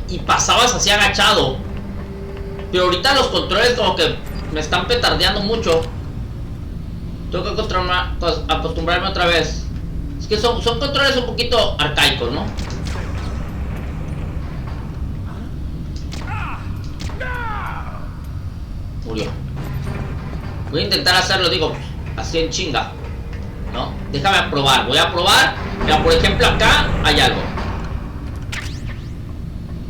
y pasabas así agachado. Pero ahorita los controles como que me están petardeando mucho. Tengo que acostumbrarme otra vez. Es que son controles un poquito arcaicos, ¿no? Murió. Voy a intentar hacerlo, digo, así en chinga, ¿no? Déjame probar, voy a probar. Mira, por ejemplo, acá hay algo.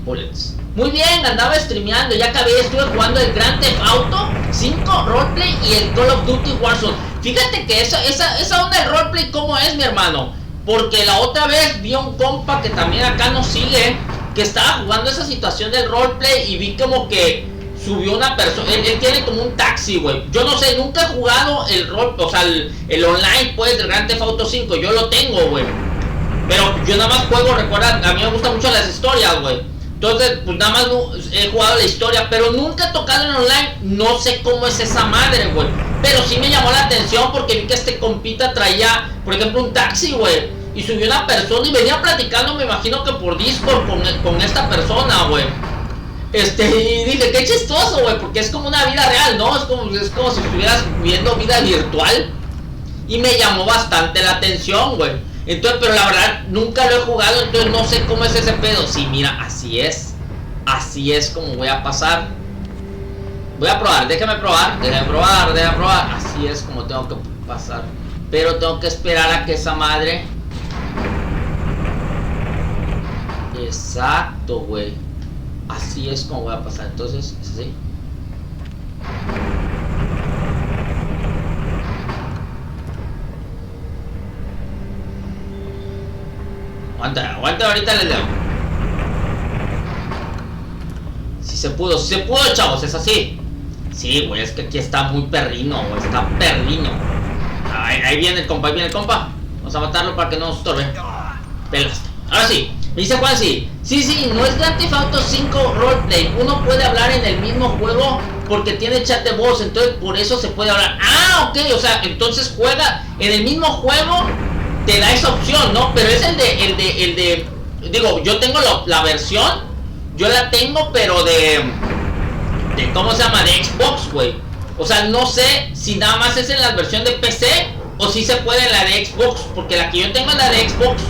Bullets. Muy bien, andaba streameando, ya acabé, estuve jugando el Grand Theft Auto 5 Roleplay y el Call of Duty Warzone. Fíjate que esa onda de roleplay, ¿cómo es, mi hermano? Porque la otra vez vi a un compa que también acá nos sigue, que estaba jugando esa situación del roleplay y vi como que subió una persona, él tiene como un taxi, güey. Yo no sé, nunca he jugado el rol, o sea, el online, pues, del Grand Theft Auto 5, yo lo tengo, güey. Pero yo nada más juego, recuerda, a mí me gustan mucho las historias, güey. Entonces, pues nada más he jugado la historia, pero nunca he tocado en online. No sé cómo es esa madre, güey. Pero sí me llamó la atención porque vi que este compita traía, por ejemplo, un taxi, güey. Y subió una persona y venía platicando, me imagino que por Discord con esta persona, güey. Y dije, qué chistoso, güey, porque es como una vida real, ¿no? Es como si estuvieras viviendo vida virtual. Y me llamó bastante la atención, güey. Entonces, pero la verdad, nunca lo he jugado, entonces no sé cómo es ese pedo. Sí, mira, así es como voy a pasar. Voy a probar, déjame probar. Así es como tengo que pasar. Pero tengo que esperar a que esa madre... Exacto, güey. Así es como voy a pasar, entonces, es así. Aguanta, ahorita les leo. Si se pudo, chavos, es así. Sí, güey, es que aquí está muy perrino, güey, está perrino. Ahí viene el compa, Vamos a matarlo para que no nos estorbe. Pelas. Ahora sí, me dice Juan, sí, no es Grand Theft Auto 5 Roleplay. Uno puede hablar en el mismo juego porque tiene chat de voz, entonces por eso se puede hablar. Ah, ok, o sea, entonces juega en el mismo juego. Te da esa opción, ¿no? Pero es el de digo, yo tengo la versión, yo la tengo, pero de ¿cómo se llama? De Xbox, güey. O sea, no sé si nada más es en la versión de PC o si se puede en la de Xbox, porque la que yo tengo es la de Xbox.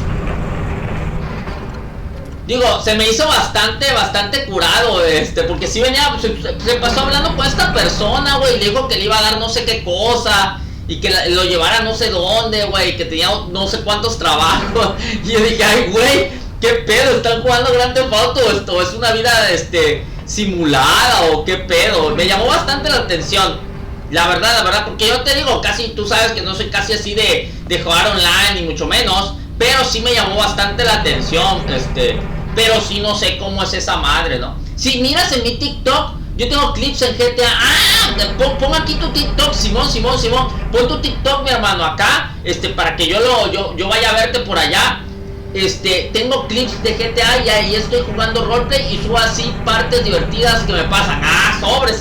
Digo, se me hizo bastante curado, porque si venía, se pasó hablando con esta persona, güey, le dijo que le iba a dar no sé qué cosa. Y que lo llevara no sé dónde, güey, que tenía no sé cuántos trabajos. Y yo dije, ay, güey, qué pedo, ¿están jugando Grand Theft Auto? ¿Esto es una vida, simulada o qué pedo? Me llamó bastante la atención, la verdad, porque yo te digo, casi, tú sabes que no soy casi así de jugar online, ni mucho menos. Pero sí me llamó bastante la atención, pero sí no sé cómo es esa madre, ¿no? Si miras en mi TikTok, yo tengo clips en GTA. Pon aquí tu TikTok, Simón. Pon tu TikTok, mi hermano, acá, para que yo vaya a verte por allá. Tengo clips de GTA y ahí estoy jugando roleplay y subo así partes divertidas que me pasan.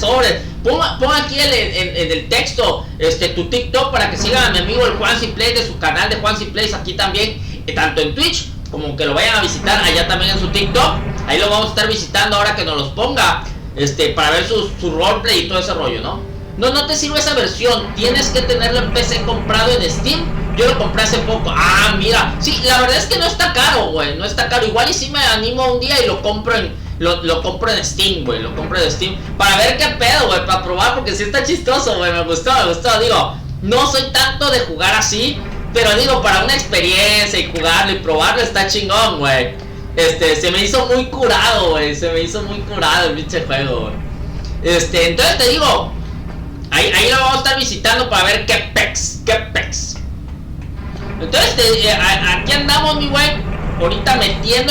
Sobre. Pon aquí en el texto, tu TikTok para que sigan a mi amigo el Juansi Play de su canal de Juansi Plays aquí también, tanto en Twitch como que lo vayan a visitar allá también en su TikTok. Ahí lo vamos a estar visitando ahora que nos los ponga. Para ver su roleplay y todo ese rollo, ¿no? No te sirve esa versión. Tienes que tenerlo en PC comprado en Steam. Yo lo compré hace poco. Ah, mira. Sí, la verdad es que no está caro, güey. No está caro. Igual y si me animo un día y lo compro en Steam, güey. Lo compro en Steam. Para ver qué pedo, güey. Para probar, porque sí está chistoso, güey. Me gustó. Digo, no soy tanto de jugar así, pero digo, para una experiencia y jugarlo y probarlo está chingón, güey. Se me hizo muy curado, güey. El pinche juego, güey. Entonces te digo, ahí lo vamos a estar visitando para ver qué pex. Entonces, aquí andamos, mi güey. Ahorita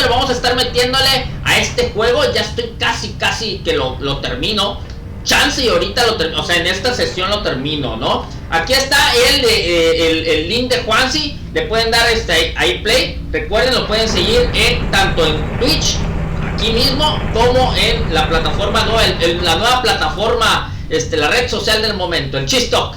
vamos a estar metiéndole a este juego. Ya estoy casi que lo termino. Chance y ahorita lo termino, o sea, en esta sesión lo termino, ¿no? Aquí está el link de Juansi. Le pueden dar ahí play. Recuerden, lo pueden seguir tanto en Twitch, aquí mismo, como en la plataforma, ¿no? La nueva plataforma, la red social del momento, el TikTok.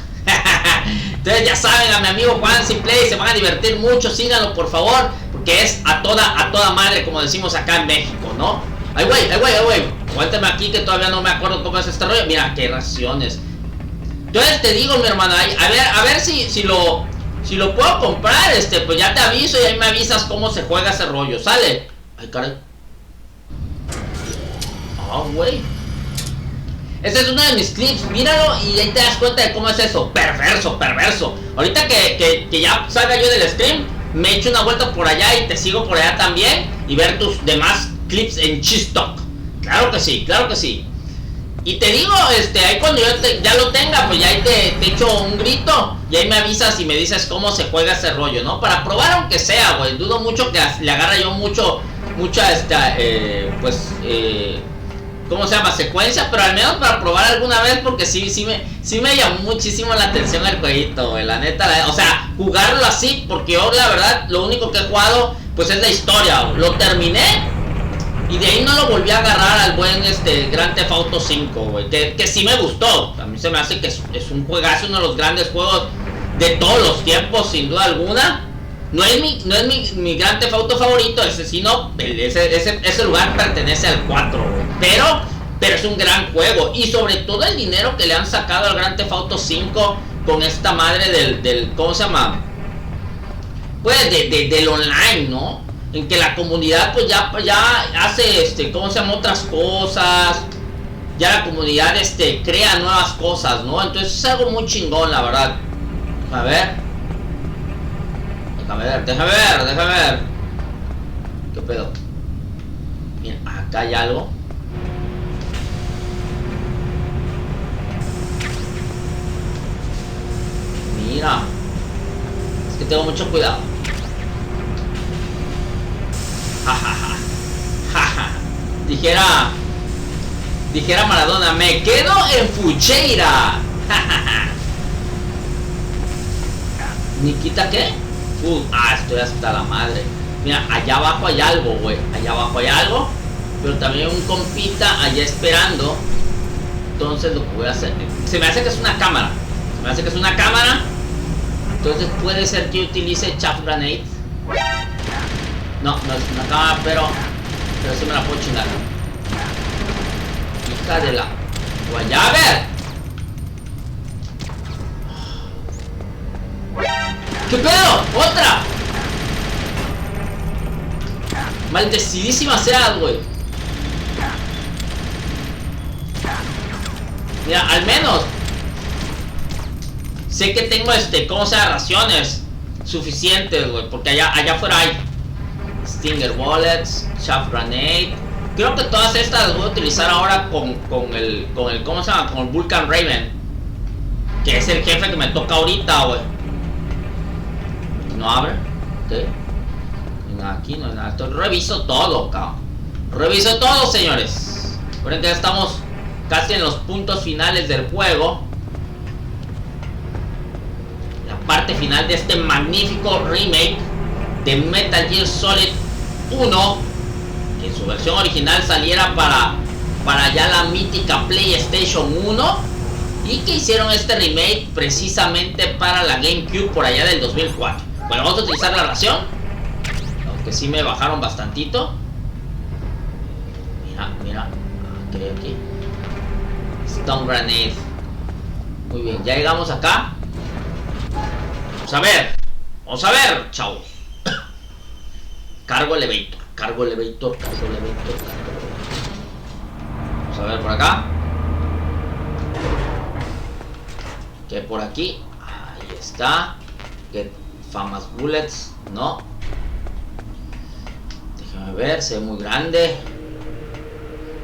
Entonces ya saben, a mi amigo Juansi Play, se van a divertir mucho, síganlo por favor, porque es a toda madre, como decimos acá en México, ¿no? Ay, güey, ay, güey, ay, güey. Aguántame aquí que todavía no me acuerdo cómo es este rollo. Mira, qué raciones. Entonces te digo, mi hermana, a ver si lo puedo comprar, pues ya te aviso y ahí me avisas cómo se juega ese rollo, ¿sale? Ay, caray. Ah, güey. Este es uno de mis clips, míralo y ahí te das cuenta de cómo es eso. Perverso, perverso. Ahorita que ya salga yo del stream, me echo una vuelta por allá y te sigo por allá también. Y ver tus demás clips en Chistock. Claro que sí, claro que sí. Y te digo, ahí cuando yo ya lo tenga, pues ya ahí te echo un grito. Y ahí me avisas y me dices cómo se juega ese rollo, ¿no? Para probar aunque sea, güey. Dudo mucho que le agarre yo mucha ¿cómo se llama? Secuencia, pero al menos para probar alguna vez, porque sí me llamó muchísimo la atención el jueguito, güey, la neta, o sea, jugarlo así, porque yo la verdad, lo único que he jugado, pues es la historia, lo terminé, y de ahí no lo volví a agarrar al buen, Grand Theft Auto 5, güey, que sí me gustó, a mí se me hace que es un juegazo, uno de los grandes juegos de todos los tiempos, sin duda alguna. No es mi Grand Theft Auto favorito, ese lugar pertenece al 4, güey. Pero es un gran juego. Y sobre todo el dinero que le han sacado al Grand Theft Auto 5 con esta madre del ¿cómo se llama? Pues del online, ¿no? En que la comunidad pues ya hace ¿cómo se llama? Otras cosas. Ya la comunidad crea nuevas cosas, ¿no? Entonces es algo muy chingón, la verdad. A ver. Déjame ver. ¿Qué pedo? Mira, acá hay algo. Mira. Es que tengo mucho cuidado. Dijera Maradona, me quedo en Fucheira. ¿Niquita qué? Estoy hasta la madre. Mira, allá abajo hay algo, güey. Allá abajo hay algo. Pero también un compita allá esperando. Entonces lo que voy a hacer, se me hace que es una cámara. Entonces puede ser que utilice chaff grenade. No es una cámara, pero sí me la puedo chingar. Hija de la guayaba. ¿Qué pedo? ¡Otra! Maldecidísima sea, güey. Mira, al menos sé que tengo ¿cómo se llama? Raciones suficientes, güey. Porque allá afuera hay Stinger Bullets, Chaff Grenade. Creo que todas estas las voy a utilizar ahora con el ¿cómo se llama? Con el Vulcan Raven, que es el jefe que me toca ahorita, güey. No abre, ok. Aquí no hay nada. Reviso todo, cabrón. Reviso todo, señores. Recuerden que ya estamos casi en los puntos finales del juego. La parte final de este magnífico remake de Metal Gear Solid 1, que en su versión original saliera para ya la mítica PlayStation 1, y que hicieron este remake precisamente para la GameCube por allá del 2004. Bueno, vamos a utilizar la ración, aunque sí me bajaron bastantito. Mira, aquí Stone Grenade. Muy bien, ya llegamos acá. Vamos a ver, chavos. Cargo elevator. Vamos a ver por acá. Que por aquí, ahí está. Que Famas Bullets, no. Déjame ver, se ve muy grande.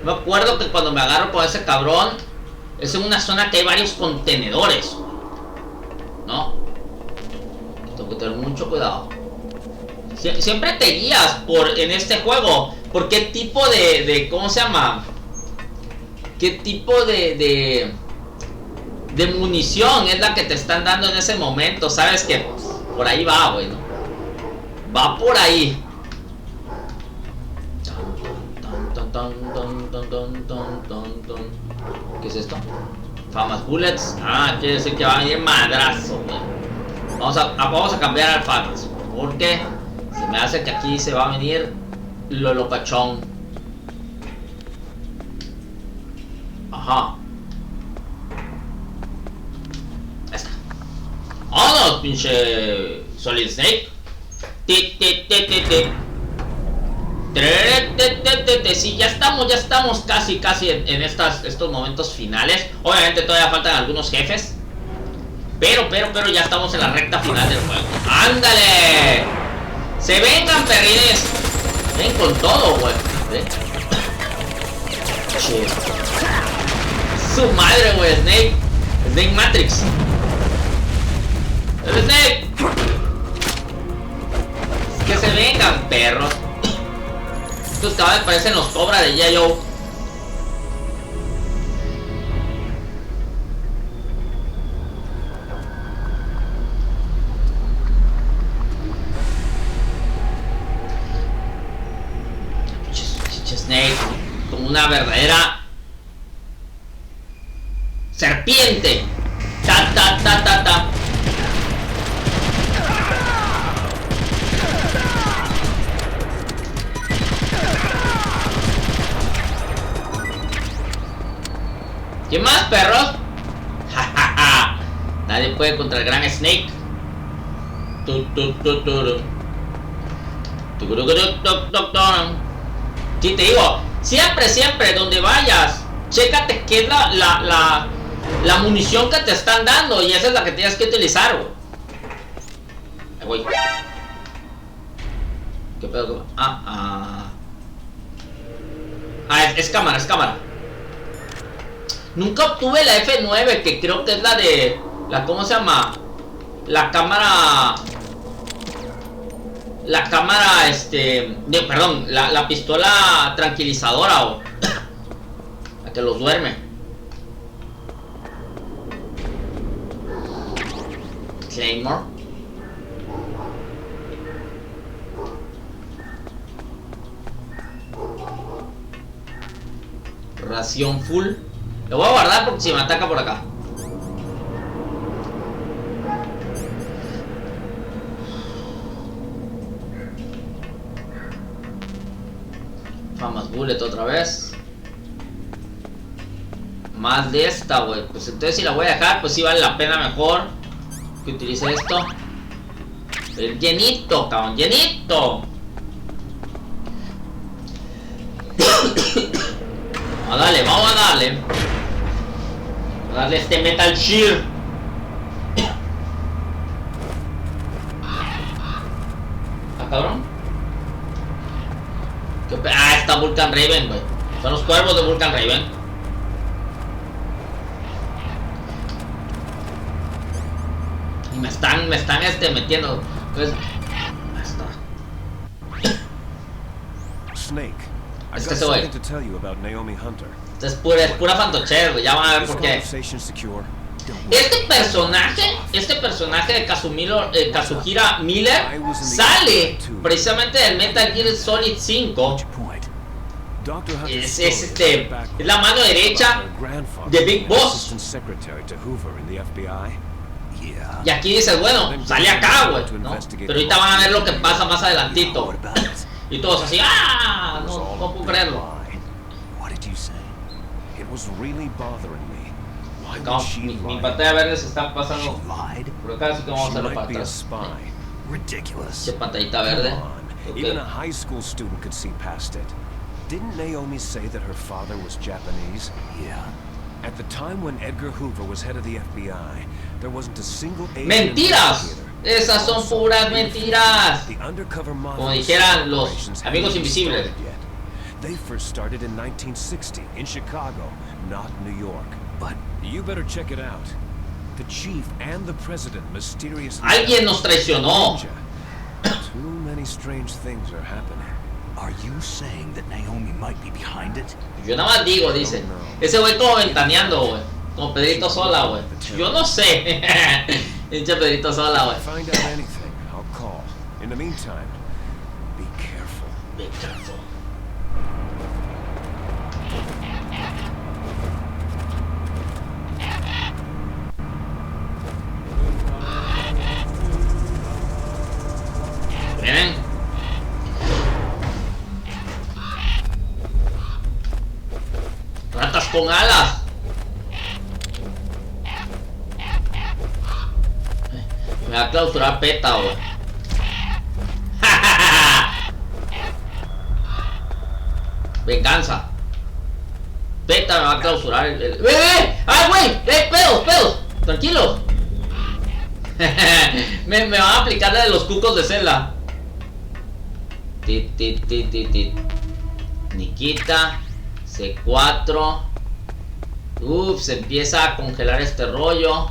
Me acuerdo que cuando me agarro con ese cabrón, es en una zona que hay varios contenedores, ¿no? Tengo que tener mucho cuidado. Siempre te guías en este juego por qué tipo de ¿cómo se llama? ¿Qué tipo de munición es la que te están dando en ese momento? Sabes que por ahí va, güey, ¿no? Va por ahí. ¿Qué es esto? Famas Bullets. Quiere decir que va a venir madrazo, güey. Vamos a cambiar al Famas, porque se me hace que aquí se va a venir lo locachón. Ajá. Ahí está. ¡Vámonos, pinche Solid Snake! Sí, ya estamos casi en estos momentos finales. Obviamente todavía faltan algunos jefes. Pero ya estamos en la recta final del juego. ¡Ándale! ¡Se vengan, perrines! Ven con todo, güey. Su madre, güey, Snake Matrix. ¡El Snake! Que se vengan, perros. Estos cabales parecen los Cobra de G.I. Snake, como una verdadera serpiente. Ta. ¿Qué más, perros? Nadie puede contra el gran Snake. Sí, te digo, siempre donde vayas, chécate qué es la munición que te están dando, y esa es la que tienes que utilizar, güey. Ahí voy. ¿Qué pedo? Es cámara. Nunca obtuve la F9, que creo que es la de... ¿cómo se llama? La cámara, perdón, la pistola tranquilizadora, o la que los duerme. Claymore. Ración full. Lo voy a guardar porque si me ataca por acá. Famas bullet otra vez. Más de esta, güey. Pues entonces si la voy a dejar, pues sí vale la pena mejor que utilice esto. El llenito, cabrón, llenito. Vamos a darle. Vamos a darle este Metal Shear. Cabrón. Está Vulcan Raven, güey. Son los cuervos de Vulcan Raven. Y me están metiendo. Pues. Ahí está. Snake. Es que se güey. Esto es pura fantoche, güey. Ya van a ver por qué. Este personaje de Kazuhira Miller sale precisamente del Metal Gear Solid 5. Es la mano derecha de Big Boss. Y aquí dices, bueno, sale acá, güey, ¿no? Pero ahorita van a ver lo que pasa más adelantito. Y todos así, no puedo creerlo. Mi pantalla verde se está pasando por acá, así que vamos a hacerlo para atrás. Esa pantallita verde. Even a high school student could see past it. Didn't Naomi say that her father was Japanese? Yeah. At the time when Edgar Hoover was head of the FBI, there wasn't a single agent. ¡Mentiras! Esas son puras mentiras. Como dijeran los amigos invisibles. They first started in 1960 in Chicago, not New York. But you better check it out. The chief and the president mysteriously. Alguien nos traicionó. Too many strange things are happening. Are you saying that Naomi might be behind it? Yo nada más digo, dice. Ese güey todo ventaneando, güey. Como Pedrito Sola, güey. Yo no sé. Pinche Pedrito Sola, güey. Find out anything, I'll call. In the meantime, be careful. Be careful. Vienen. Ratas con alas. Me va a clausurar PETA, güey. Venganza. PETA me va a clausurar el... ¡Ay, güey! ¡Pedos! Tranquilo. me van a aplicar la de los cucos de Zelda. Nikita. C4. Se empieza a congelar este rollo.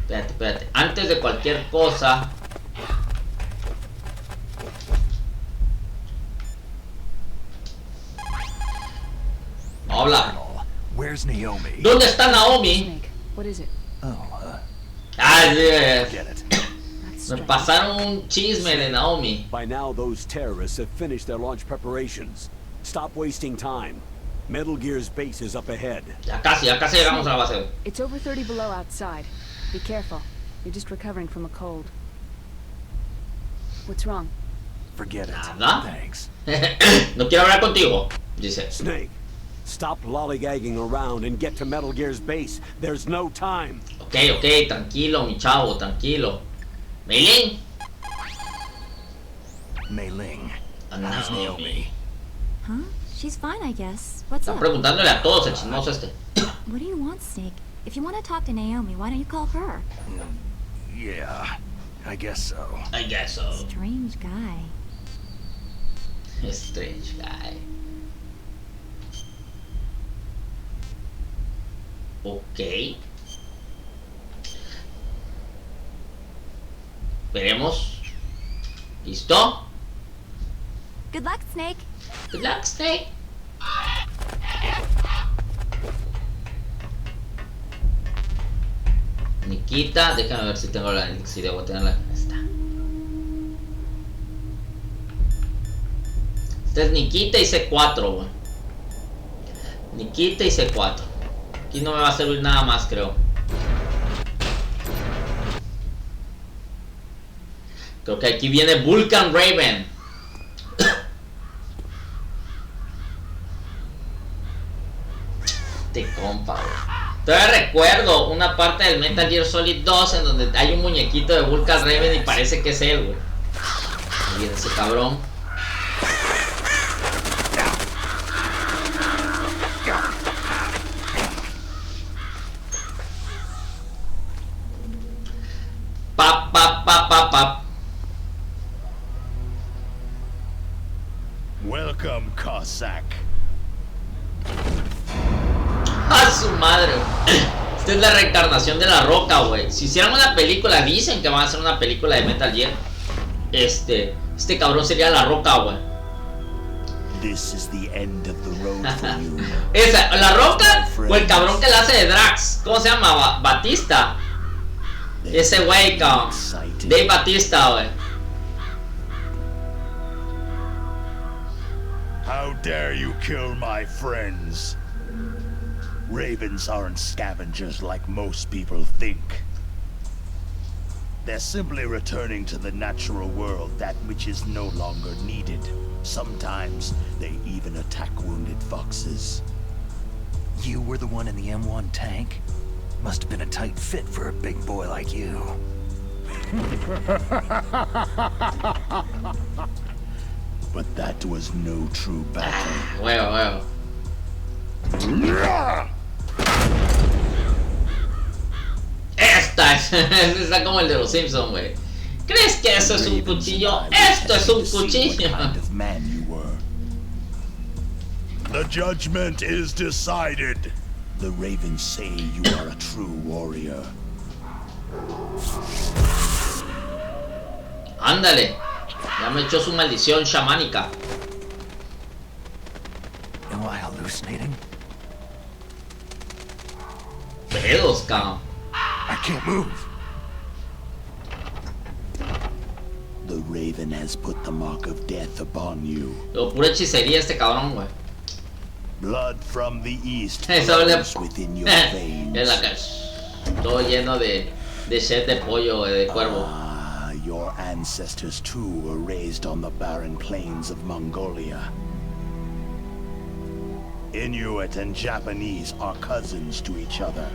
Espérate. Antes de cualquier cosa. Hola. Where's Naomi? ¿Dónde está Naomi? Snake, what is it? Me pasaron un chisme de Naomi. By now, those terrorists have finished their launch preparations. Stop wasting time. Metal Gear's base is up ahead. Ya casi llegamos a la base. It's over 30 below outside. Be careful. You're just recovering from a cold. What's wrong? Forget it. Nada. Thanks. No quiero hablar contigo, dice. Snake, stop lollygagging around and get to Metal Gear's base. There's no time. Ok, tranquilo, mi chavo, tranquilo. Mei Mei-Ling. How's Naomi? Huh? She's fine, I guess. What's Están up? preguntándole a todos el chismoso este. What do you want, Snake? If you want to talk to Naomi, why don't you call her? Yeah, I guess so. I guess so. Strange guy. Strange guy. Ok. Veremos. ¿Listo? Good luck, Snake. Good luck, Snake. Nikita, déjame ver si tengo la... Si debo tenerla. Ahí está. Esta es Nikita y C4, güey. Nikita y C4. Aquí no me va a servir nada más, creo. Creo que aquí viene Vulcan Raven. Te compa, güey. Todavía recuerdo una parte del Metal Gear Solid 2 en donde hay un muñequito de Vulcan Raven y parece que es él, güey. Ahí viene ese cabrón. Pap. Welcome, Cossack. ¡A su madre! Esta es la reencarnación de la Roca, güey. Si hicieran una película, dicen que van a hacer una película de Metal Gear. Este cabrón sería la Roca, güey. This is the end of the road for you. Esa, la Roca o el cabrón que la hace de Drax. ¿Cómo se llama? Batista. Ese güey, cabrón. Dave Batista, güey. How dare you kill my friends? Ravens aren't scavengers like most people think. They're simply returning to the natural world that which is no longer needed. Sometimes they even attack wounded foxes. You were the one in the M1 tank? Must have been a tight fit for a big boy like you. But that was no true battle. Huevo. Esta es está como el de los Simpsons, güey. ¿Crees que eso es un cuchillo? Esto es un cuchillo. The judgment is decided. The Ravens say you are a true warrior. Ándale. Ya me echó su maldición chamánica. Am I hallucinating? Pedos, cabrón. I can't move. The Raven has put the mark of death upon you. Lo pura hechicería este cabrón, güey. Blood from the east flows within your Es veins. la que todo lleno de shed de pollo, de cuervo. Your ancestors too were raised on the barren plains of Mongolia. Inuit and Japanese are cousins to each other.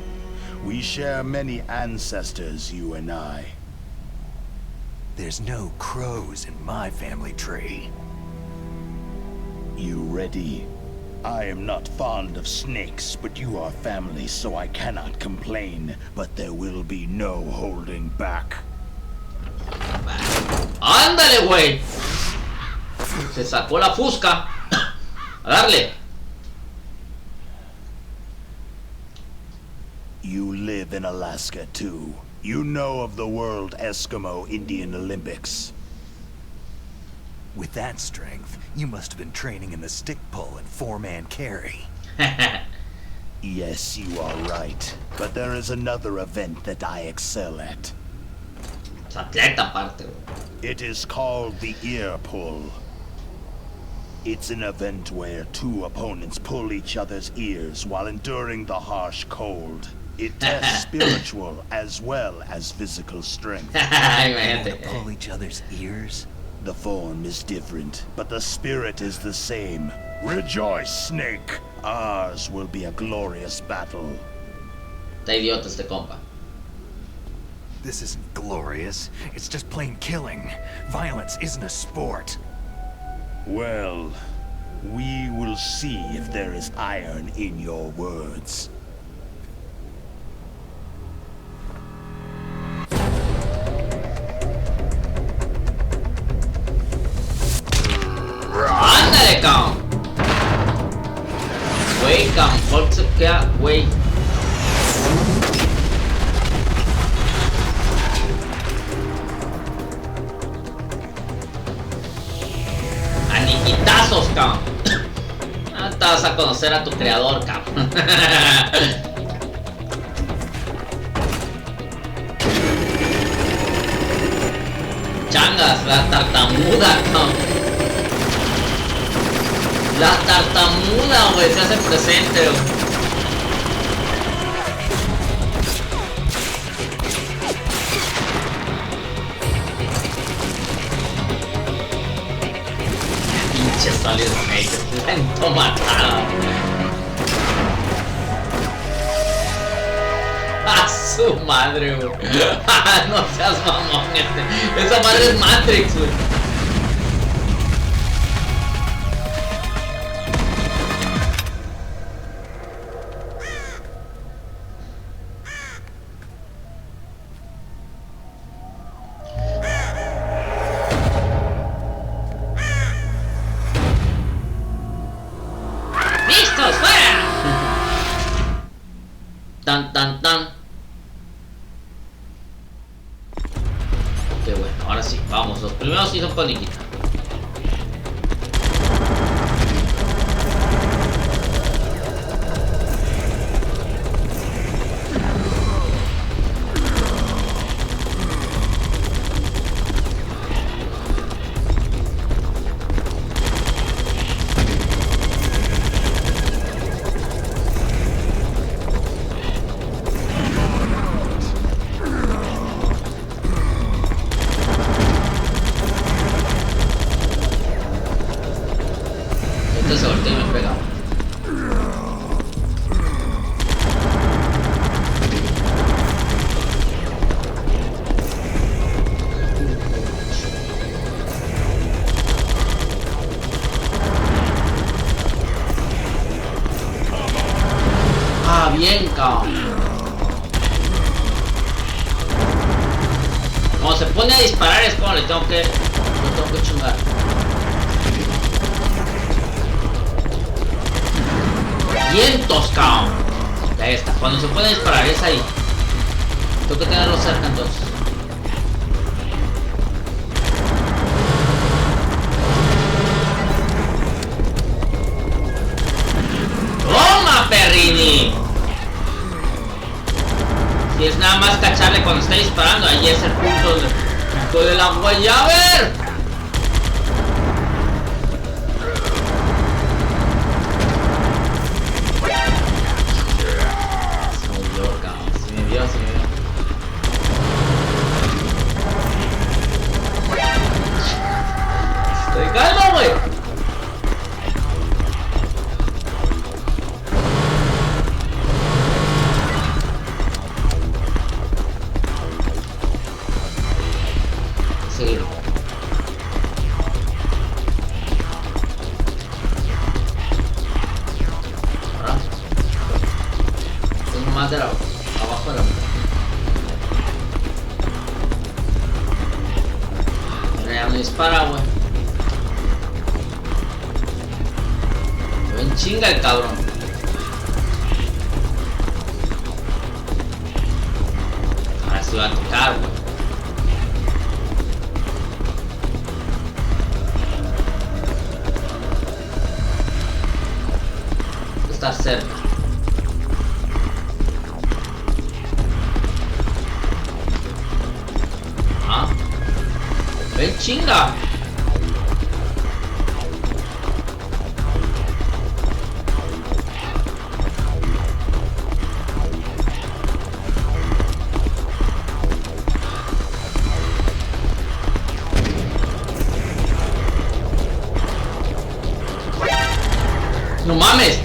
We share many ancestors, you and I. There's no crows in my family tree. You ready? I am not fond of snakes, but you are family, so I cannot complain. But there will be no holding back. ¡Ándale, güey! Se sacó la fusca. A darle. You live in Alaska, too. You know of the World Eskimo Indian Olympics. With that strength, you must have been training in the stick pull and four-man carry. Yes, you are right. But there is another event that I excel at. Atleta aparte, güey. It is called the ear pull. It's an event where two opponents pull each other's ears while enduring the harsh cold. It tests spiritual as well as physical strength. Imagínate. Pull each other's ears? The form is different, but the spirit is the same. Rejoice, Snake! Ours will be a glorious battle. Está idiota este compa. This isn't glorious. It's just plain killing. Violence isn't a sport. Well, we will see if there is iron in your words. ¡Ándale, cabrón! Güey, cabrón, Hulk se queda, güey. Aniquitazos, cabrón. Ah, te vas a conocer a tu creador, cabrón. Changas, la tartamuda, cabrón. La tartamuda, güey, se hace presente, güey. Pinche Solid Snake, lento matada. A su madre, güey. No seas mamón, esa madre es Matrix, güey. Tan, tan, tan. Ok, bueno, ahora sí, vamos. Los primeros sí son con Nikita. Se voltea y me pega. Ah, bien, cabrón. Cuando se pone a disparar es como le tengo que chingar. ¡Vientos, cabrón! Ahí está, cuando se puede disparar es ahí. Tengo que tenerlo cerca entonces. ¡Toma, perrini! Si es nada más cacharle cuando está disparando, ahí es el punto de la huella. ¡A ver! ¡Calma, güey! nomás de abajo de la mitad. Mira, ya me dispara, güey. Me ven chinga el cabrón. Ahora sí va a tocar, güey. Estar cerca. Ah, ven chinga. No mames.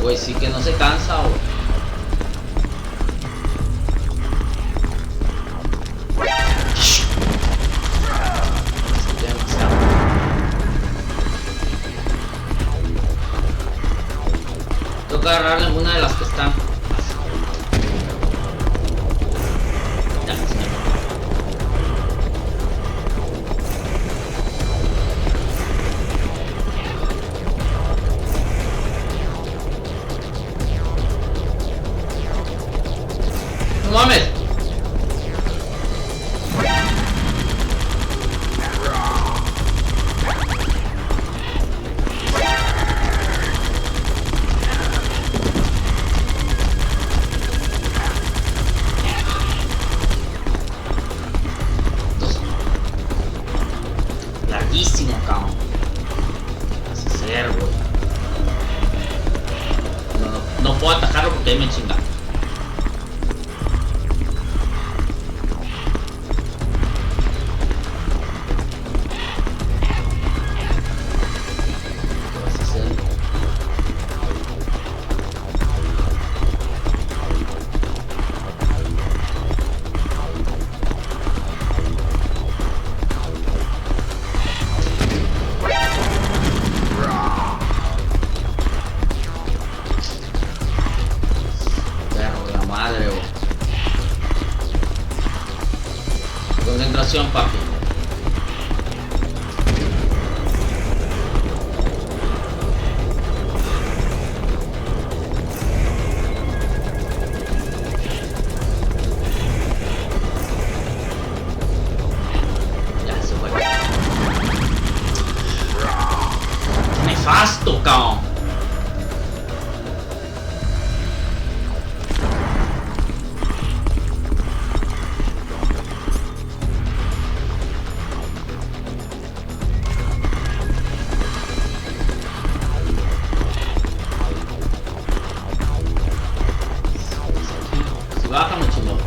Güey, sí que no se cansa, güey. Toca agarrarle alguna de las que están. Ya, sí. No mames. Larguísimo, cabrón. Así ser, güey. No puedo atajarlo porque ahí me chinga. Concentración, papi. Ya se fue. Nefasto, cabrón. Bájame, chingón.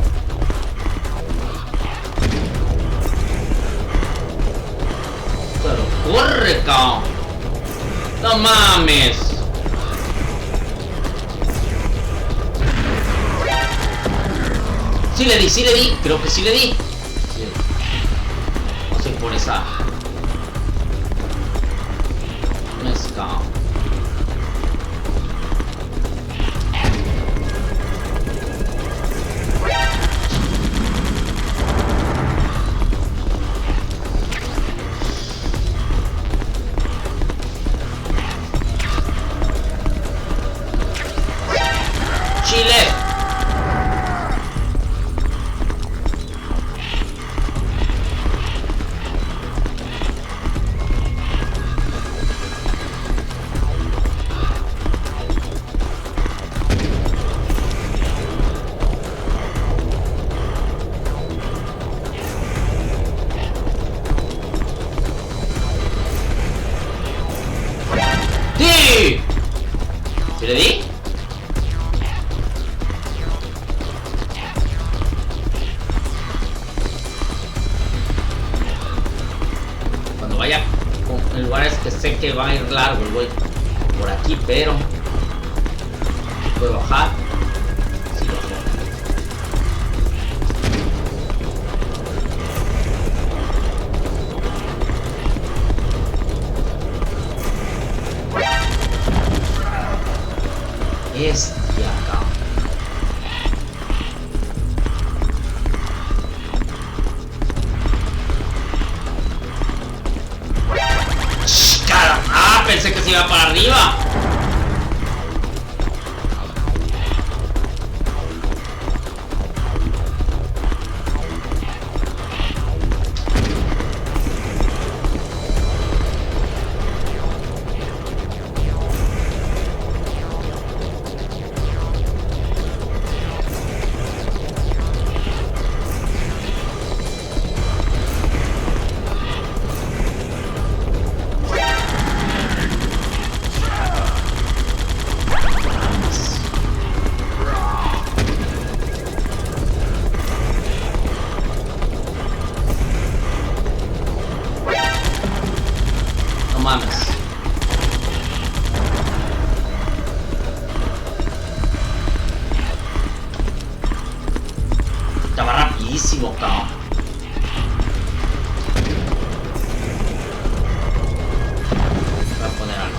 Pero corre, cabrón. No mames. Sí le di. Creo que sí le di. Sí. No sé por esa. Mezcao. Chile. lugares que sé que va a ir largo, güey. Por aquí, pero... ¿puedo bajar? Sí, bajo. Acá. ¡Ah! Pensé que se iba para arriba. Rapidísimo, cabrón. Voy a poner algo.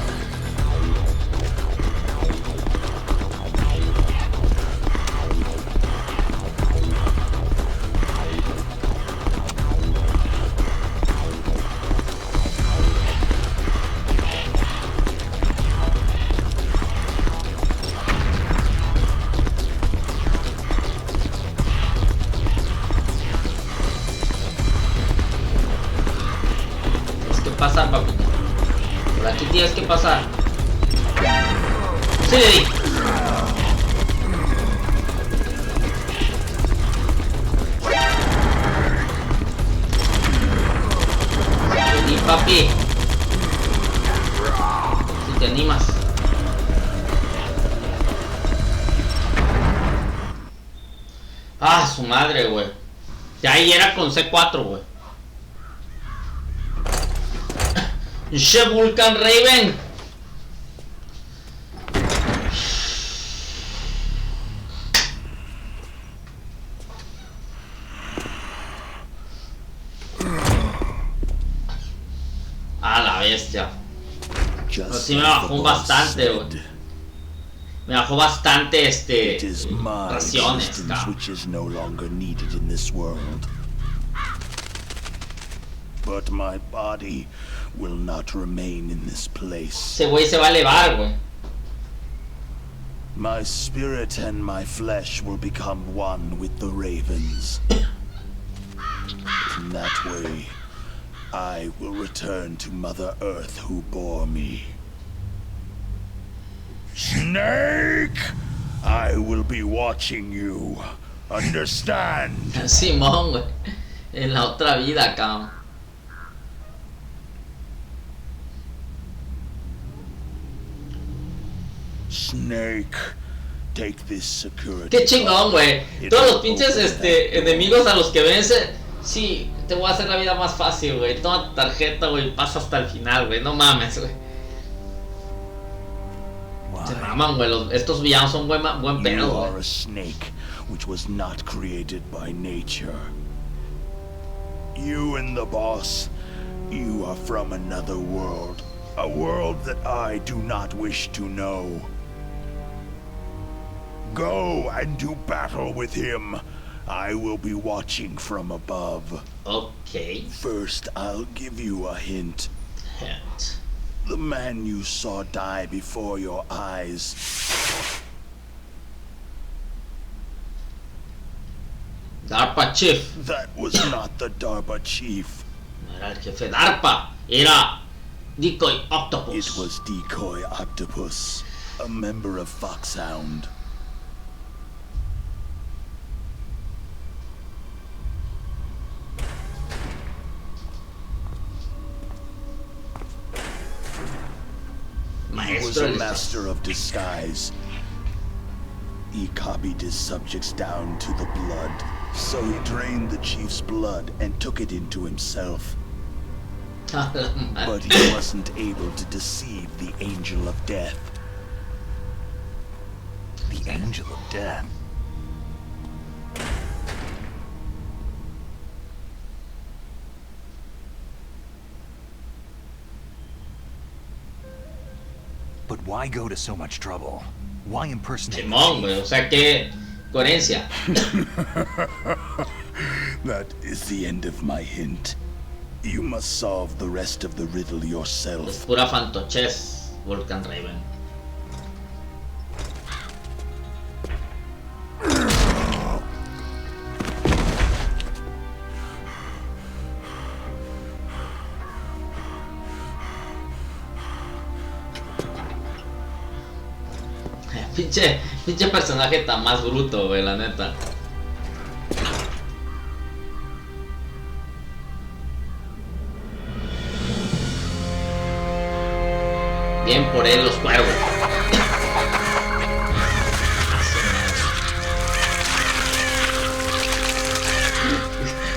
Pasar, papi. Por aquí tienes que pasar. Sí, le di. Sí, papi. Si te animas. Ah, su madre, güey. Ya ahí era con C4, güey. She Vulcan Raven. A la bestia. Pero sí me bajó bastante, güey. Me bajó bastante raciones, But my body will not remain in this place. Ese güey se va a elevar, güey. My spirit and my flesh will become one with the ravens. In that way, I will return to Mother Earth who bore me. Snake! I will be watching you. Understand? Simón, güey. En la otra vida, cabrón. Snake, take this security. Qué chingón, güey. Todos los pinches enemigos a los que vence. Sí, te voy a hacer la vida más fácil, güey. Toma tu tarjeta, güey. Pasa hasta el final, güey. No mames, güey. Se maman, güey. Estos villanos son buen pedo, You güey. are a snake which was not created by nature. You and the boss, you are from another world. A world that I do not wish to know. Go and do battle with him. I will be watching from above. Okay. First, I'll give you a hint. Hint. The man you saw die before your eyes. DARPA Chief. That was not the DARPA chief. No era el jefe DARPA. Era Decoy Octopus. It was Decoy Octopus, a member of Foxhound. He was a master of disguise. He copied his subjects down to the blood. So he drained the chief's blood and took it into himself. But he wasn't able to deceive the Angel of Death. The Angel of Death? But why go to so much trouble? Why impersonate? Simón, güey, o sea que coherencia. That is the end of my hint. You must solve the rest of the riddle Es yourself. pura fantochez, Volcan Raven. Pinche personaje tan más bruto, güey, la neta. Bien por él, los cuervos.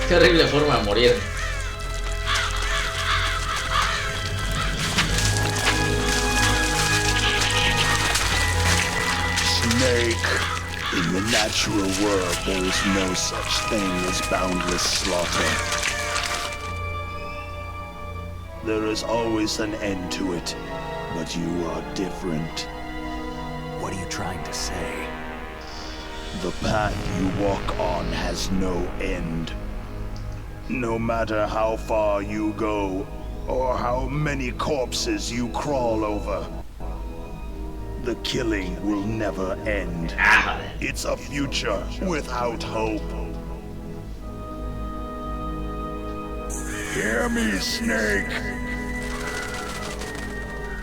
Qué horrible forma de morir. Snake. In the natural world, there is no such thing as boundless slaughter. There is always an end to it, but you are different. What are you trying to say? The path you walk on has no end. No matter how far you go, or how many corpses you crawl over, the killing will never end. It's a future without hope. Hear me, Snake.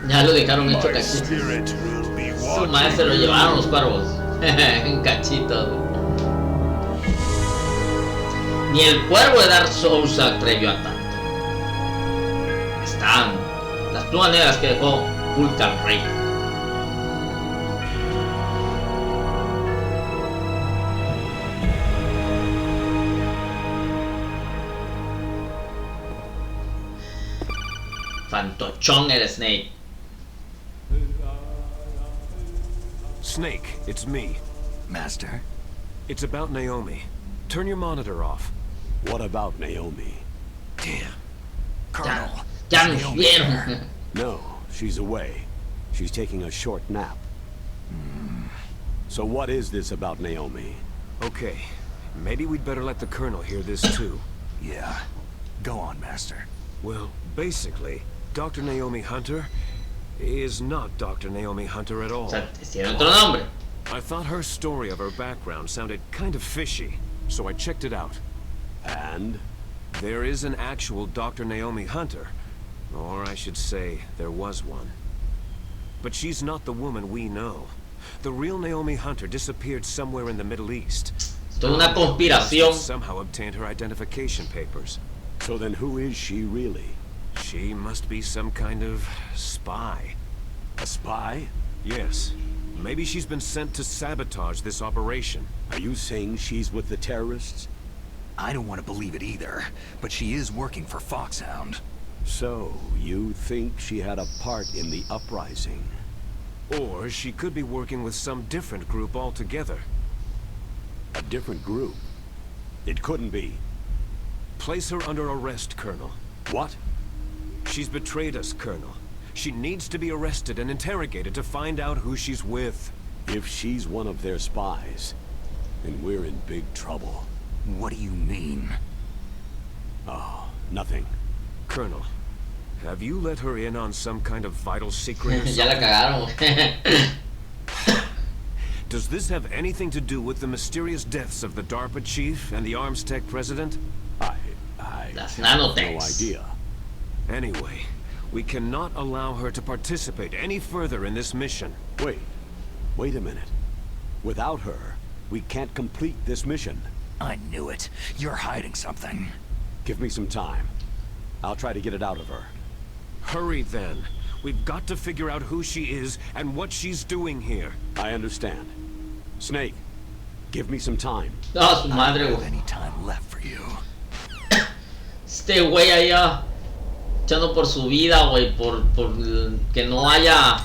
Ya lo dejaron hecho My cachito. spirit will be Su madre se lo watching llevaron you. los cuervos. En cachito. Ni el cuervo de Dark Souls se atrevió a tanto. Están las plumas negras que dejó Vulcan Rey. Fantochón el Snake. Snake, it's me. Master? It's about Naomi. Turn your monitor off. What about Naomi? Damn. Colonel. Ya is nos Naomi vieron. there? No, she's away. She's taking a short nap. So what is this about Naomi? Okay, maybe we'd better let the Colonel hear this too. Yeah. Go on, Master. Well, basically, Dr. Naomi Hunter is not Dr. Naomi Hunter at all. O sea, tiene otro nombre. I thought her story of her background sounded kind of fishy, so I checked it out. And? There is an actual Dr. Naomi Hunter. Or I should say, there was one. But she's not the woman we know. The real Naomi Hunter disappeared somewhere in the Middle East. Esto es una conspiración. Somehow obtained her identification papers. So then who is she really? She must be some kind of spy. A spy? Yes. Maybe she's been sent to sabotage this operation. Are you saying she's with the terrorists? I don't want to believe it either, but she is working for Foxhound. So, you think she had a part in the uprising? Or she could be working with some different group altogether. A different group? It couldn't be. Place her under arrest, Colonel. What? She's betrayed us, Colonel. She needs to be arrested and interrogated to find out who she's with. If she's one of their spies, then we're in big trouble. What do you mean? Oh, nothing. Colonel, have you let her in on some kind of vital secret or Ya la something? cagaron. Does this have anything to do with the mysterious deaths of the DARPA chief and the Arms Tech president? I Las have no nanotechs. idea. Anyway, we cannot allow her to participate any further in this mission. Wait a minute. Without her, we can't complete this mission. I knew it. You're hiding something. Give me some time. I'll try to get it out of her. Hurry then. We've got to figure out who she is and what she's doing here. I understand. Snake, give me some time. No, su madre, I don't have güey. any time left for you. Este güey allá. luchando por su vida, güey, por que no haya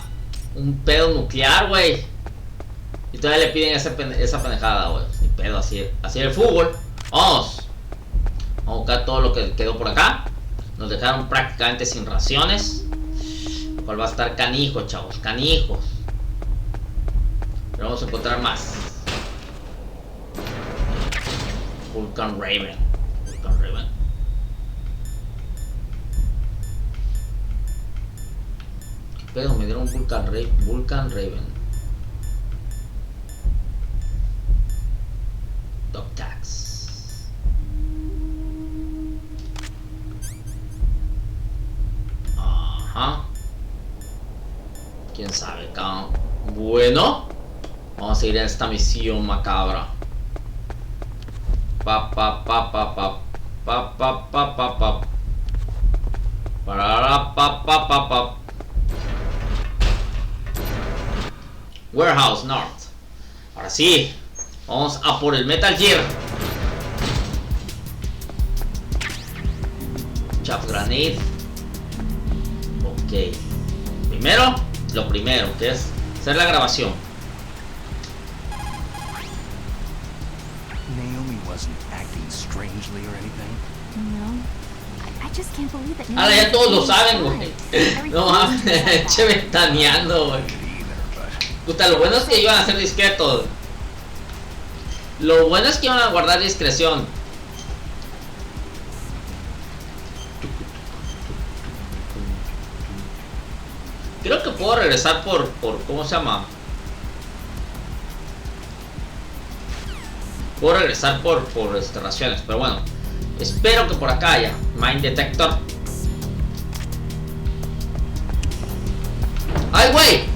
un pedo nuclear, güey. Y todavía le piden esa pendejada, güey. Sin pedo, así el fútbol. Vamos. Vamos a buscar todo lo que quedó por acá. Nos dejaron prácticamente sin raciones. Lo cual va a estar canijo, chavos, canijos. Pero vamos a encontrar más. Vulcan Raven. Vulcan Raven. ¿Qué pedo? Me dieron Vulcan Raven. Dog tags. Ajá. Quién sabe, cabrón. Bueno, vamos a seguir en esta misión macabra. Pa pa pa pa pa pa pa pa pa pa para pa pa pa pa. Warehouse North. Ahora sí, vamos a por el Metal Gear. Chaff Grenade. Ok. Primero, lo primero, que es hacer la grabación. Naomi wasn't acting strangely or anything. No. I just can't believe that. Ahora ya todos lo saben, güey. No mames, che ventaneando, güey. Puta, lo bueno es que iban a ser discretos. Lo bueno es que iban a guardar discreción. Creo que puedo regresar por ¿cómo se llama? Puedo regresar por raciones, pero bueno. Espero que por acá haya Mine Detector. ¡Ay, güey!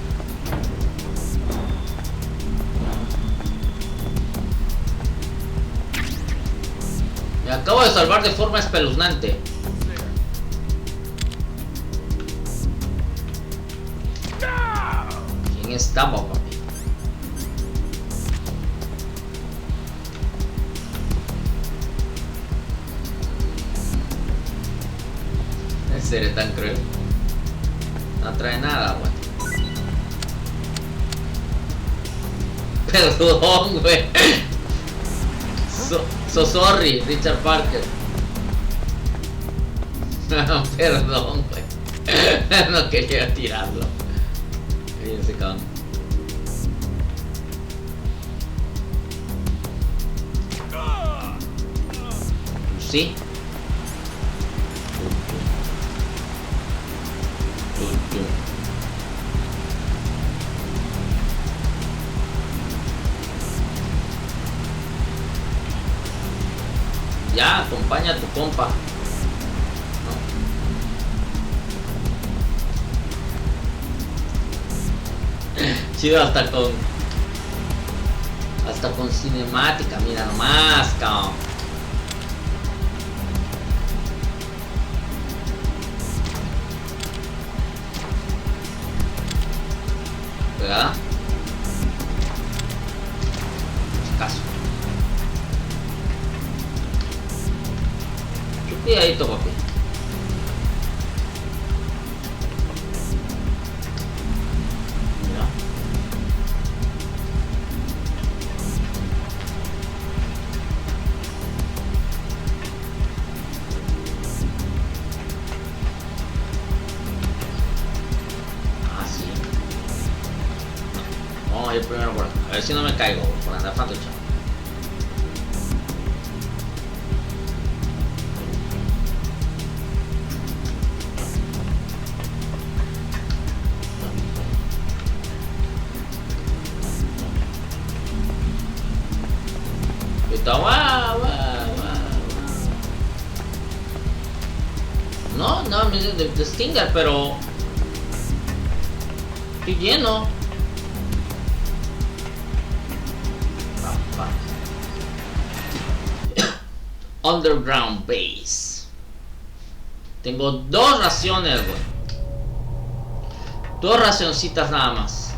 Me acabo de salvar de forma espeluznante. ¿Quién está, papá? ¿En serio tan cruel? No trae nada, güey. Perdón, güey. So sorry, Richard Parker. Perdón, güey. No quería tirarlo. Fíjense, cabrón. Sí. Ya, acompaña a tu compa. No. Chido, hasta con cinemática, mira nomás, cabrón. ¿Pegada? Caso. Cuidadito, papi. Mira. Ah, sí. Vamos a ir primero por acá. A ver si no me caigo por andar fantochando. No, de Stinger, pero estoy lleno. Underground Base. Tengo 2 raciones, güey. 2 racioncitas nada más.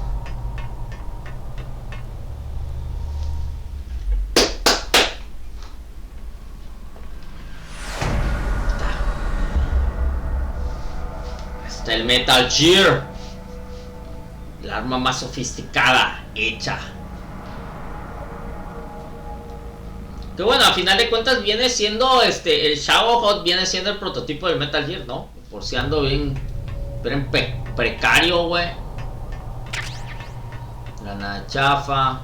el Metal Gear. El arma más sofisticada hecha. Que bueno, a final de cuentas viene siendo el Shadowhawk viene siendo el prototipo del Metal Gear, ¿no? Por si ando bien precario, güey. Granada chafa.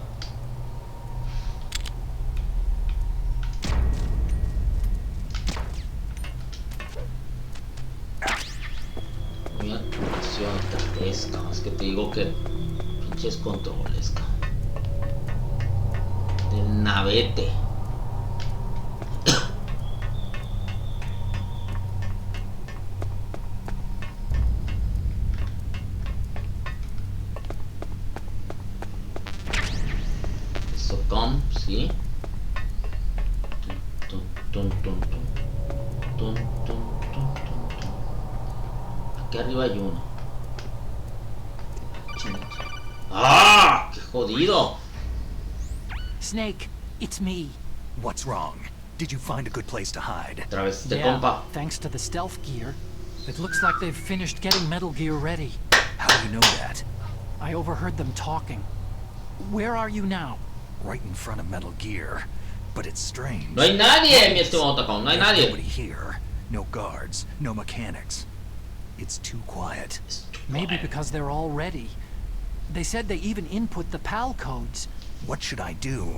Muy acción tatesca. Es que te digo que pinches controles, del navete. ¿Sí? Aquí arriba hay uno. ¡Ah! ¡Qué jodido! Snake, it's me. What's wrong? Did you find a good place to hide? Otra vez este Yeah, compa. thanks to the stealth gear. It looks like they've finished getting Metal Gear ready. How do you know that? I overheard them talking. Where are you now? Right in front of Metal Gear. But it's strange. No hay nadie, mi estimado Tacón. No hay There's nadie. nobody here. No guards. No mechanics. It's too quiet. Maybe because they're all ready. They said they even input the PAL codes. What should I do?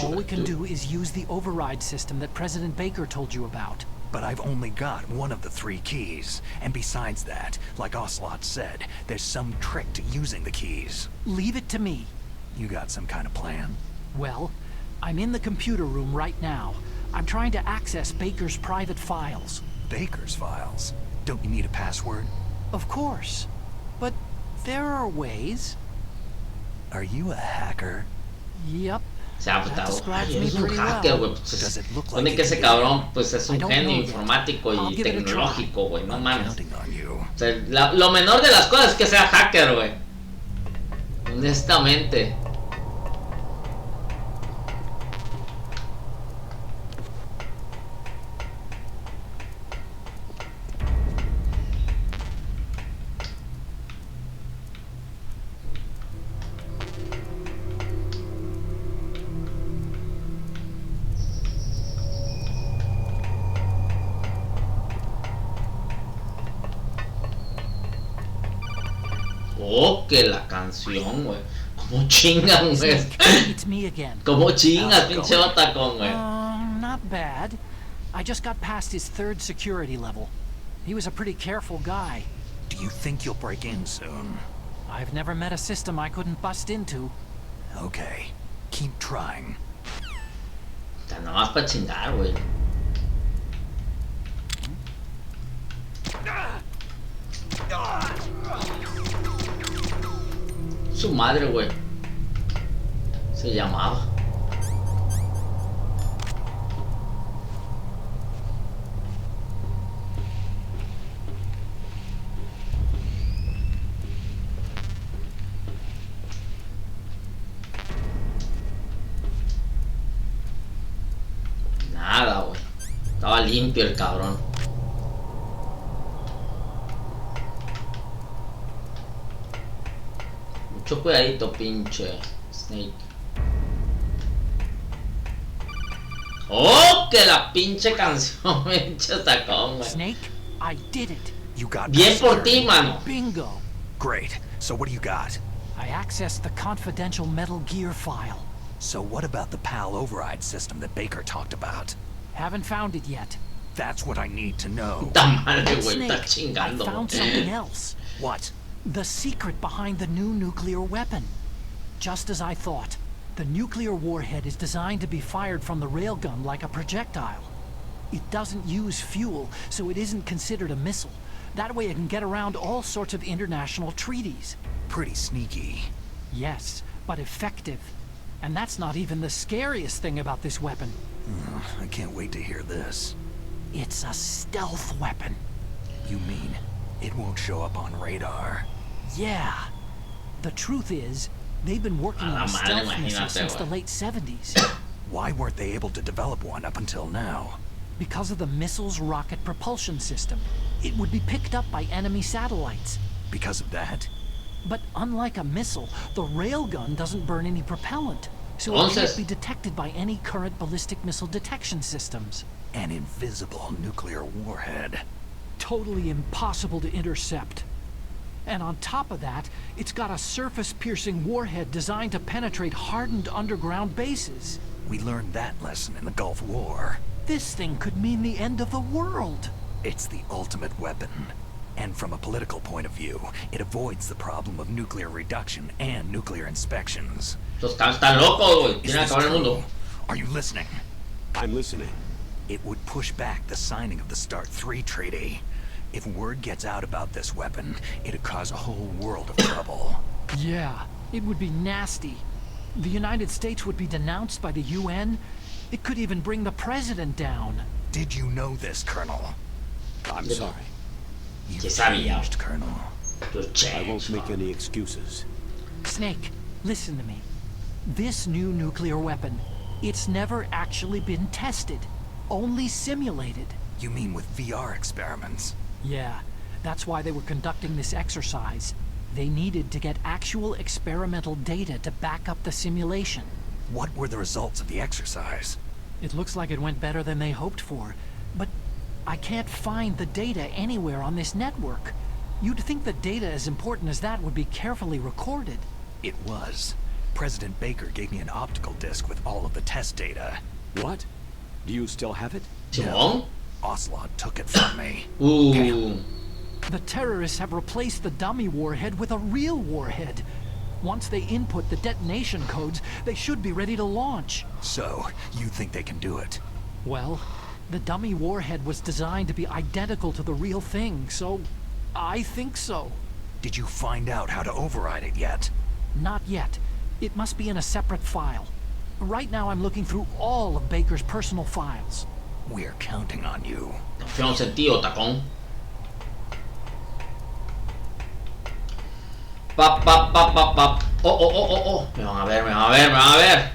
All we can do is use the override system that President Baker told you about. But I've only got one of the 3 keys. And besides that, like Ocelot said, there's some trick to using the keys. Leave it to me. You got some kind of plan? Well, I'm in the computer room right now. I'm trying to access Baker's private files. Baker's files? Don't you need a password? Of course. But there are ways. Are you a hacker? Yep. Se ha That agotado. describes Ay, me es un pretty hacker, well. güey. Pues Does it look supone like que it ese could be? cabrón pues es I un don't genio know yet. informático I'll y give it a try. tecnológico, güey. No I'm mames. counting on you. O sea, lo menor de las cosas es que sea hacker, güey. Honestamente. Oh, que la canción, güey. Como chingan, güey. It's me again. Como chingas, pinche Otacón, güey. Not bad. I just got past his 3rd security level. He was a pretty careful guy. Do you think you'll break in soon? I've never met a system I couldn't bust into. Okay. Keep trying. O sea, nada más para chingar, güey. Su madre, güey. Se llamaba. Nada, güey. Estaba limpio el cabrón. Mucho cuidadito, pinche Snake. ¡Oh! Que la pinche canción, pinche tacón, güey. Snake, I did it. You got Bien past por security. ti, mano. Bingo. Great. So what do you got? I accessed the confidential Metal Gear file. So what about the PAL override system that Baker talked about? Haven't found it yet. That's what I need to know. Puta madre, güey. Está Snake, I chingando, found güey. something else. What? The secret behind the new nuclear weapon. Just as I thought. The nuclear warhead is designed to be fired from the railgun like a projectile. It doesn't use fuel, so it isn't considered a missile. That way it can get around all sorts of international treaties. Pretty sneaky. Yes, but effective. And that's not even the scariest thing about this weapon. I can't wait to hear this. It's a stealth weapon. You mean it won't show up on radar? Yeah. The truth is, they've been working A la on a madre, stealth missile imagínate, since the güey. late 70s. Why weren't they able to develop one up until now? Because of the missile's rocket propulsion system. it would be picked up by enemy satellites. Because of that? But unlike a missile, the railgun doesn't burn any propellant, so it can't be detected by any current ballistic missile detection systems. An invisible nuclear warhead. Totally impossible to intercept. And on top of that, it's got a surface-piercing warhead designed to penetrate hardened underground bases. We learned that lesson in the Gulf War. This thing could mean the end of the world. It's the ultimate weapon. And from a political point of view, it avoids the problem of nuclear reduction and nuclear inspections. Están locos, güey. Quieren acabar el mundo. Are you listening? I'm listening. It would push back the signing of the START III treaty. If word gets out about this weapon, it'd cause a whole world of trouble. Yeah, it would be nasty. The United States would be denounced by the UN. It could even bring the president down. Did you know this, Colonel? I'm sorry. You changed, Colonel. I won't make any excuses. Snake, listen to me. This new nuclear weapon, it's never actually been tested. Only simulated. You mean with VR experiments? Yeah, that's why they were conducting this exercise. They needed to get actual experimental data to back up the simulation. What were the results of the exercise? It looks like it went better than they hoped for, but I can't find the data anywhere on this network. You'd think the data as important as that would be carefully recorded. It was. President Baker gave me an optical disc with all of the test data. What? Do you still have it? No. Ocelot took it from me. Ooh. The terrorists have replaced the dummy warhead with a real warhead. Once they input the detonation codes, they should be ready to launch. So, you think they can do it? Well, the dummy warhead was designed to be identical to the real thing, so I think so. Did you find out how to override it yet? Not yet. It must be in a separate file. Right now I'm looking through all of Baker's personal files. We're counting on you. Confía un sentido, tacón. Pap, pap, pap, pap, pap. Oh, oh, oh, oh, oh. Me van a ver, me van a ver, me van a ver.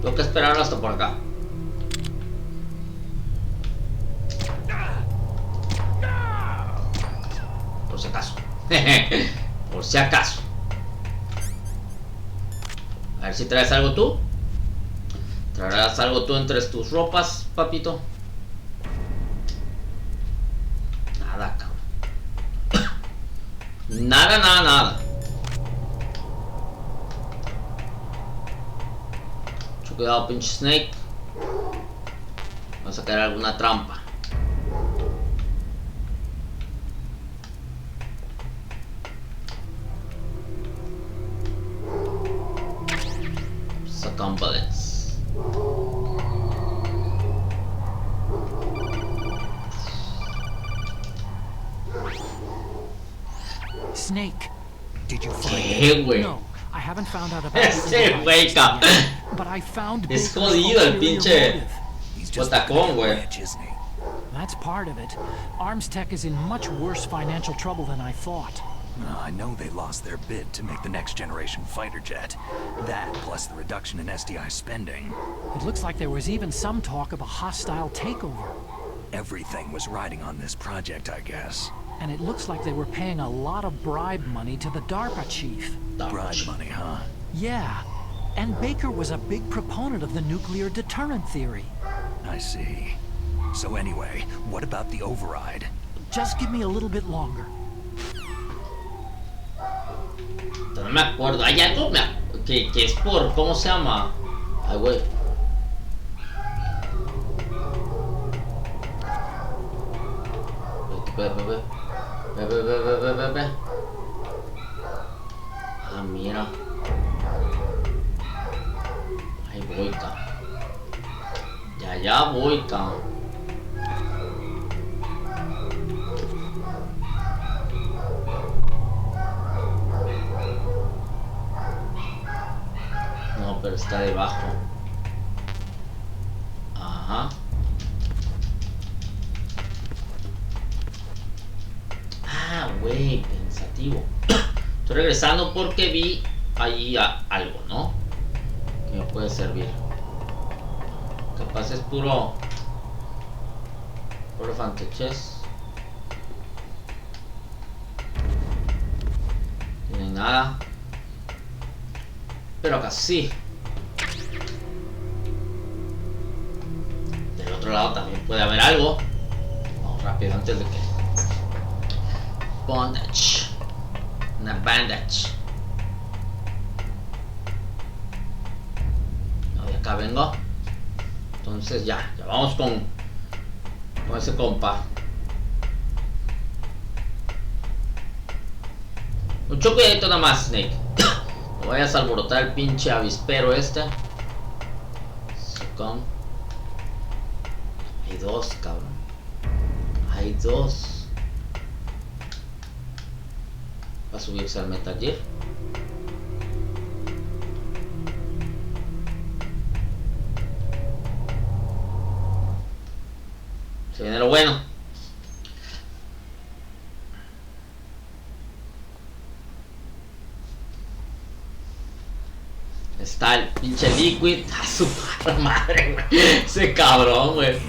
Tengo que esperar hasta por acá. Por si acaso. Por si acaso. A ver si traes algo tú. ¿Traerás algo tú entre tus ropas, papito? Nada, cabrón. Nada, nada, nada. Mucho cuidado, pinche Snake. Vamos a caer alguna trampa. Sacan bullets. Snake. Did you find it? No, I haven't found out about Ese güey, but I found es jodido el pinche botacón, güey. That's part of it. Arms Tech is in much worse financial trouble than I thought. I know they lost their bid to make the next generation fighter jet. That, plus the reduction in SDI spending. It looks like there was even some talk of a hostile takeover. Everything was riding on this project, I guess. And it looks like they were paying a lot of bribe money to the DARPA chief. Bribe money, huh? Yeah. And Baker was a big proponent of the nuclear deterrent theory. I see. So anyway, what about the override? Just give me a little bit longer. No me acuerdo. Hay algo que es por... ¿Cómo se llama? Ay, güey. Ve. Ah, mira. Ahí voy, cabrón. Ya voy, cabrón. No, pero está debajo. Ajá. Ah, güey, pensativo. Estoy regresando porque vi ahí algo, ¿no? Que me puede servir. Capaz es puro Por fanteches. No hay nada. Pero acá sí. Del otro lado también puede haber algo. Vamos rápido antes de que... Bondage. Una bandage. No, de acá vengo. Entonces ya vamos con ese compa. Mucho cuidadito nada más, Snake. No vayas a alborotar el pinche avispero este. Sucumb. Hay dos, cabrón. Hay dos. Va a subirse al Metal Gear. Se viene lo bueno. Está el pinche Liquid. A su madre, güey. Ese cabrón, güey.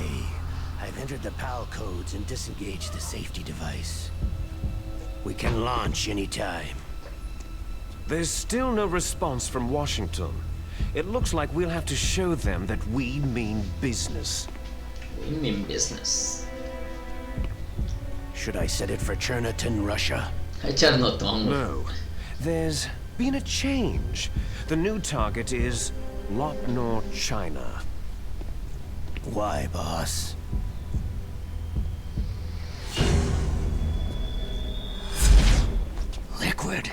I've entered the PAL codes and disengaged the safety device. We can launch anytime. There's still no response from Washington. It looks like we'll have to show them that we mean business. We mean business. Should I set it for Cherniton, Russia? No. There's been a change. The new target is Lopnor, China. Why, boss? Liquid.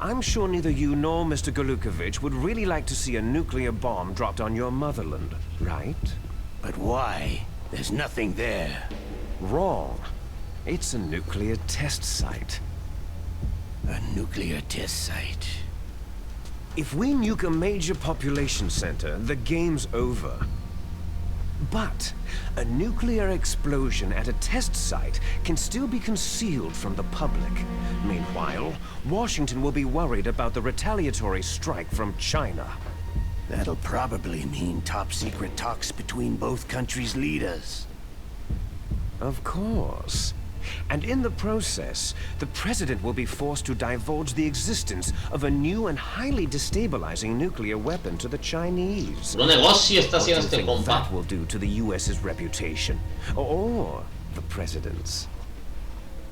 I'm sure neither you nor Mr. Galukovich would really like to see a nuclear bomb dropped on your motherland, right? But why? There's nothing there. Wrong. It's a nuclear test site. A nuclear test site. If we nuke a major population center, the game's over. But a nuclear explosion at a test site can still be concealed from the public. Meanwhile, Washington will be worried about the retaliatory strike from China. That'll probably mean top-secret talks between both countries' leaders. Of course. And in the process, the president will be forced to divulge the existence of a new and highly destabilizing nuclear weapon to the Chinese. Lo negocio está What do haciendo you este think compa? that will do to the US's reputation? Or the president's?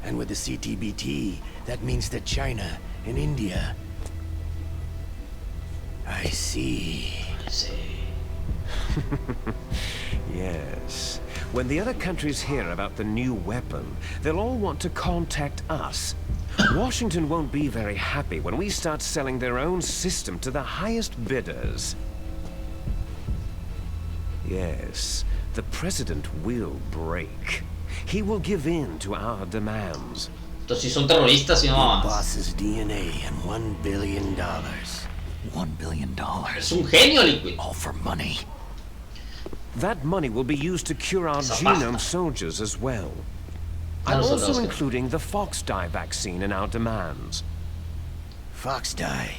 And with the CTBT, that means that China and India... I see. Yes. When the other countries hear about the new weapon, they'll all want to contact us. Washington won't be very happy when we start selling their own system to the highest bidders. Yes, the president will break. He will give in to our demands. Entonces si son terroristas y no más. Boss's DNA and $1 billion. $1 billion. Es un genio, Liquid. All for money. That money will be used to cure our Esa genome pasta. soldiers as well. Ah, I'm los also soldados que- including the fox dye vaccine in our demands. Fox dye.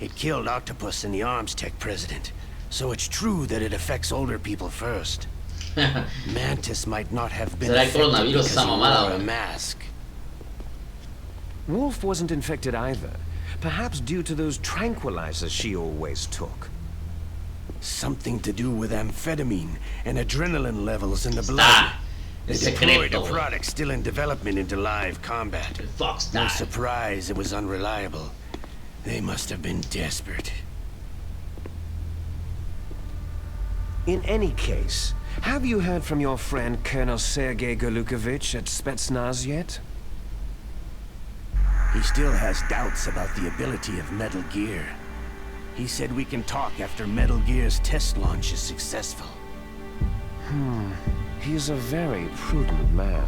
It killed Octopus and the Arms Tech president. So it's true that it affects older people first. Mantis might not have been Será el affected coronavirus because esa he mamada, wore a güey. mask. Wolf wasn't infected either. Perhaps due to those tranquilizers she always took. Something to do with amphetamine and adrenaline levels in the blood. Está. They Es deployed a secreto, güey. product still in development into live combat. El Fox No Die. surprise it was unreliable. They must have been desperate. In any case, have you heard from your friend Colonel Sergei Galukovich at Spetsnaz yet? He still has doubts about the ability of Metal Gear. He said we can talk after Metal Gear's test launch is successful. He's a very prudent man.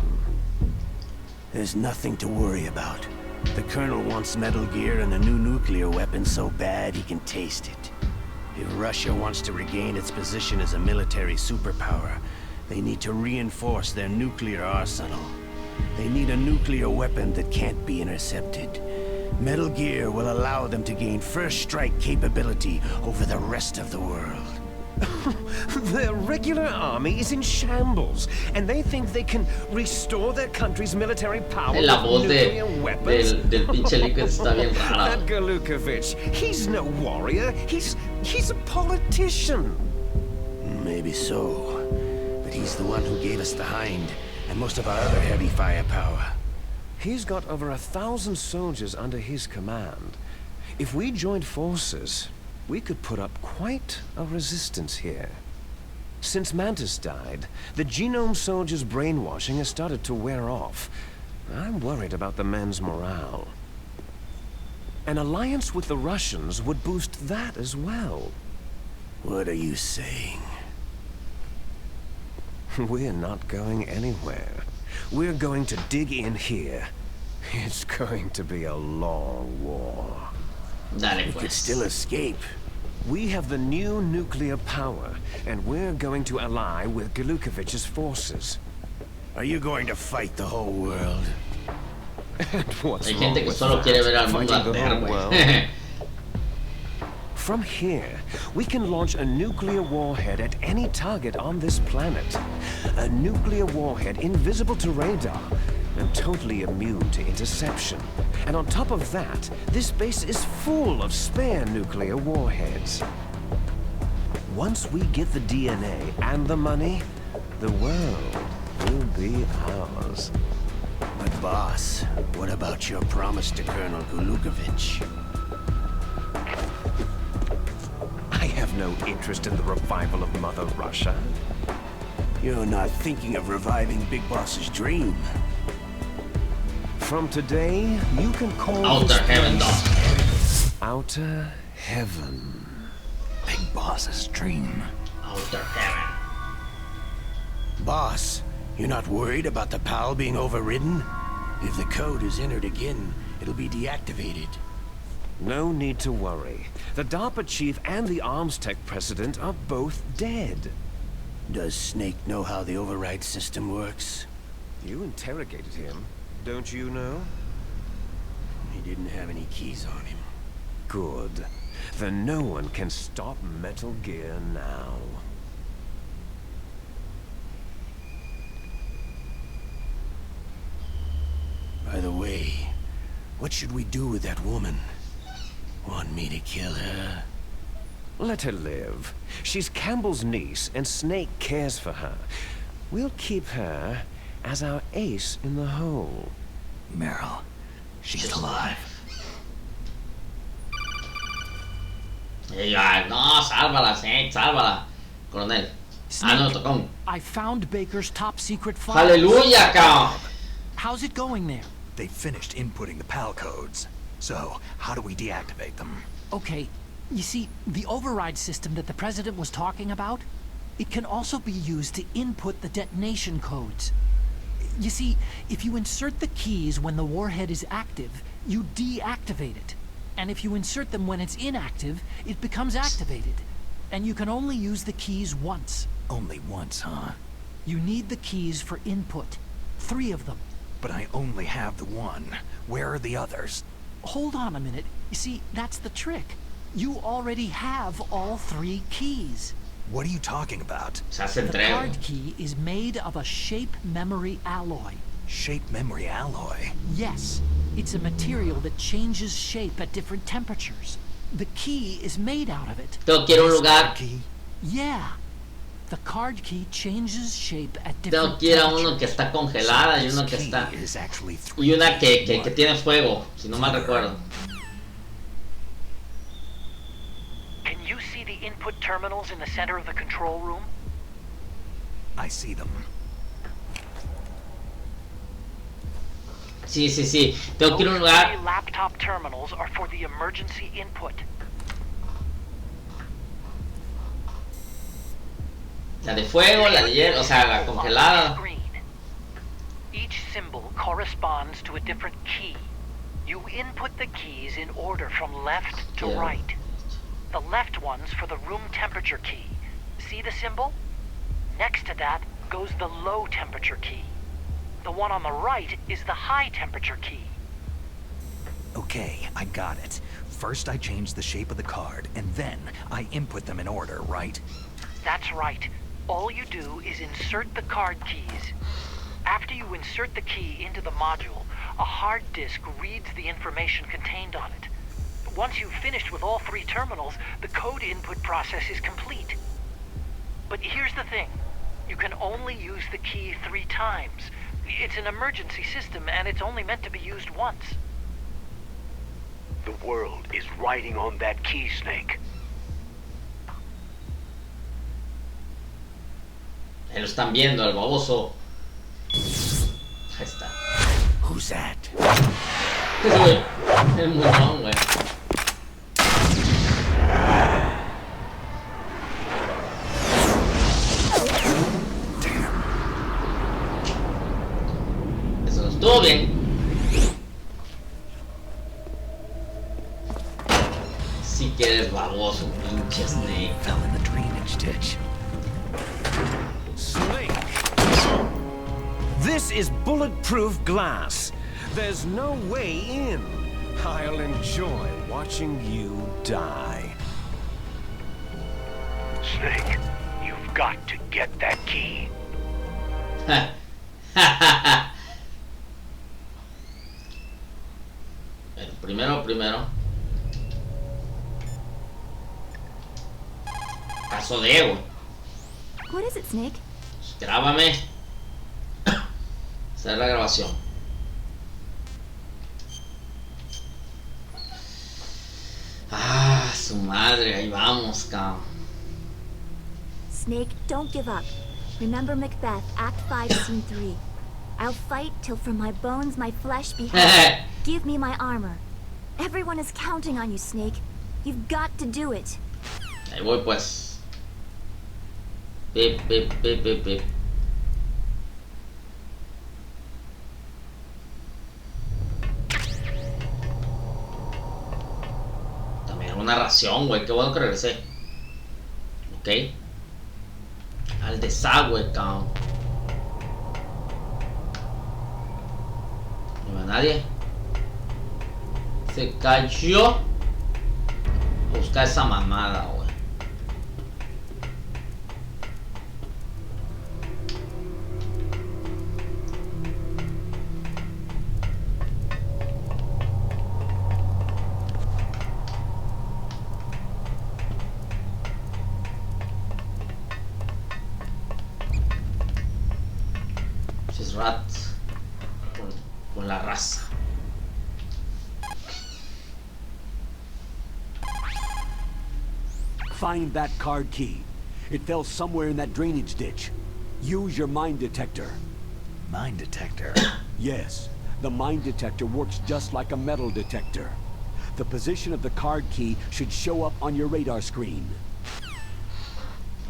There's nothing to worry about. The Colonel wants Metal Gear and a new nuclear weapon so bad he can taste it. If Russia wants to regain its position as a military superpower, they need to reinforce their nuclear arsenal. They need a nuclear weapon that can't be intercepted. Metal Gear will allow them to gain first strike capability over the rest of the world. Their regular army is in shambles, and they think they can restore their country's military power La with voz nuclear weapons. del pinche Liquid está bien rara. That Galukovich, he's no warrior. He's a politician. Maybe so, but he's the one who gave us the Hind and most of our other heavy firepower. He's got over 1,000 soldiers under his command. If we joined forces, we could put up quite a resistance here. Since Mantis died, the Genome soldiers' brainwashing has started to wear off. I'm worried about the men's morale. An alliance with the Russians would boost that as well. What are you saying? We're not going anywhere. We're going to dig in here. It's going to be a long war. Dale, We could pues. still escape. We have the new nuclear power, and we're going to ally with Galukovich's forces. Are you going to fight the whole world? And what's Hay wrong gente que with solo that? quiere ver al mundo Fighting the arder, whole world? güey. From here, we can launch a nuclear warhead at any target on this planet. A nuclear warhead invisible to radar and totally immune to interception. And on top of that, this base is full of spare nuclear warheads. Once we get the DNA and the money, the world will be ours. But boss, what about your promise to Colonel Galukovich? I have no interest in the revival of Mother Russia. You're not thinking of reviving Big Boss's dream. From today, you can call Outer this Heaven, place dog. Outer Heaven. Big Boss's dream. Outer Heaven. Boss, you're not worried about the PAL being overridden? If the code is entered again, it'll be deactivated. No need to worry. The DARPA chief and the arms tech president are both dead. Does Snake know how the override system works? You interrogated him, don't you know? He didn't have any keys on him. Good. Then no one can stop Metal Gear now. By the way, what should we do with that woman? Want me to kill her? Let her live. She's Campbell's niece, and Snake cares for her. We'll keep her as our ace in the hole. Meryl, she's alive. Ella, no, sálvala, Snake, sálvala. Coronel. Ah, no, tocó. I found Baker's top secret file. Aleluya, cabrón. How's it going there? They finished inputting the PAL codes. So, how do we deactivate them? Okay, you see, the override system that the President was talking about, it can also be used to input the detonation codes. You see, if you insert the keys when the warhead is active, you deactivate it. And if you insert them when it's inactive, it becomes activated. And you can only use the keys once. Only once, huh? You need the keys for input. 3 of them. But I only have the one. Where are the others? Hold on a minute. You see, that's the trick. You already have all 3 keys. What are you talking about? Se hace The entrega. card key is made of a shape memory alloy. Shape memory alloy? Yes, it's a material that changes shape at different temperatures. The key is made out of it. Tengo que ir a un lugar. Key? Yeah. The card key changes shape at Tengo different que ir a temperatures. uno que está congelada y This uno que key está. is actually Y una que 3 tiene fuego, si no mal recuerdo. Can you see the input terminals in the center of the control room? I see them. Sí, sí, sí. Tengo que ir a un lugar. laptop terminals are for the emergency input. La de fuego, la de hielo, o sea, la congelada. Each symbol corresponds to a different key. You input the keys in order from left to Yeah. right. The left one's for the room temperature key. See the symbol? Next to that goes the low temperature key. The one on the right is the high temperature key. Okay, I got it. First I change the shape of the card, and then I input them in order, right? That's right. All you do is insert the card keys. After you insert the key into the module, a hard disk reads the information contained on it. Once you've finished with all 3 terminals, the code input process is complete. But here's the thing. You can only use the key 3 times. It's an emergency system, and it's only meant to be used once. The world is riding on that key, Snake. Ahí lo están viendo, el baboso. Ahí está. Who's that? Ese güey. Es muy bon, güey. Eso no estuvo bien. Si quieres baboso, pinche Snake. Fell in the drainage ditch. Snake! This is bulletproof glass. There's no way in. I'll enjoy watching you die. Snake, you've got to get that key. Primero. Caso de ego. What is it, Snake? Grábame. Hacer la grabación. Ah, su madre, ahí vamos, cabrón. Snake, don't give up. Remember Macbeth, Act 5, Scene 3. I'll fight till from my bones my flesh be whole. Give me my armor. Everyone is counting on you, Snake. You've got to do it. Ahí voy, pues. Pip, pip, pip, pip, pip. También una ración, güey. Qué bueno que regresé. Ok. Al desagüe, cabrón. No veo a nadie. Se cayó. Busca esa mamada, güey. Rat con la raza. Find that card key. It fell somewhere in that drainage ditch. Use your mine detector. Mine detector? Yes, the mine detector works just like a metal detector. The position of the card key should show up on your radar screen.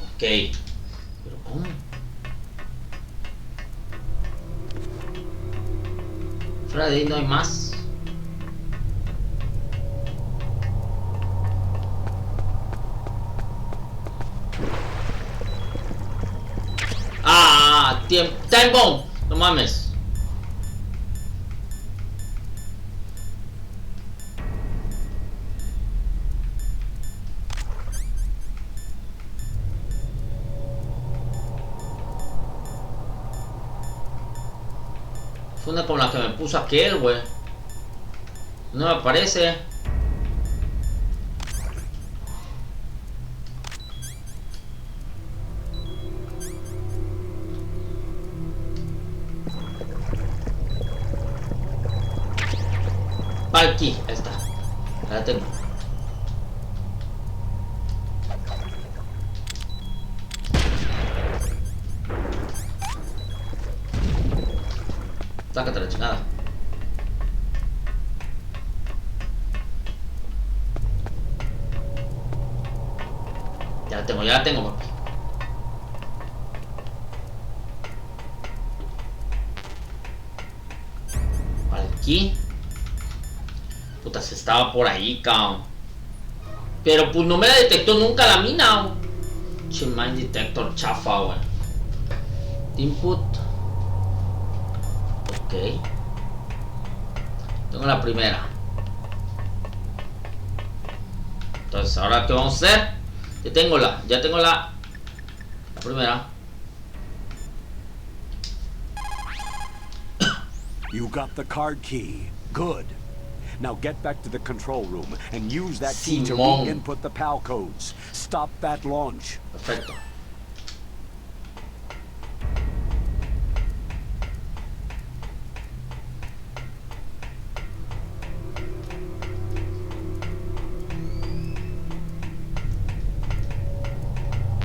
Ok. Pero ¿cómo? Fuera de ahí no hay más. Ah, time bomb. No mames. Fue una como la que me puso aquel, güey. No me aparece. Aquí, ahí está. Ya la tengo. Sácate la chingada. Ya la tengo, papi. Aquí. Puta, se estaba por ahí, cabrón. Pero pues no me la detectó nunca la mina. Che, mine detector chafa, güey. Input. Ok. Tengo la primera. Entonces, ¿ahora qué vamos a hacer? Ya tengo la primera. You got the card key. Good. Now get back to the control room and use that key to Simón. re-input the PAL codes. Stop that launch. Perfecto.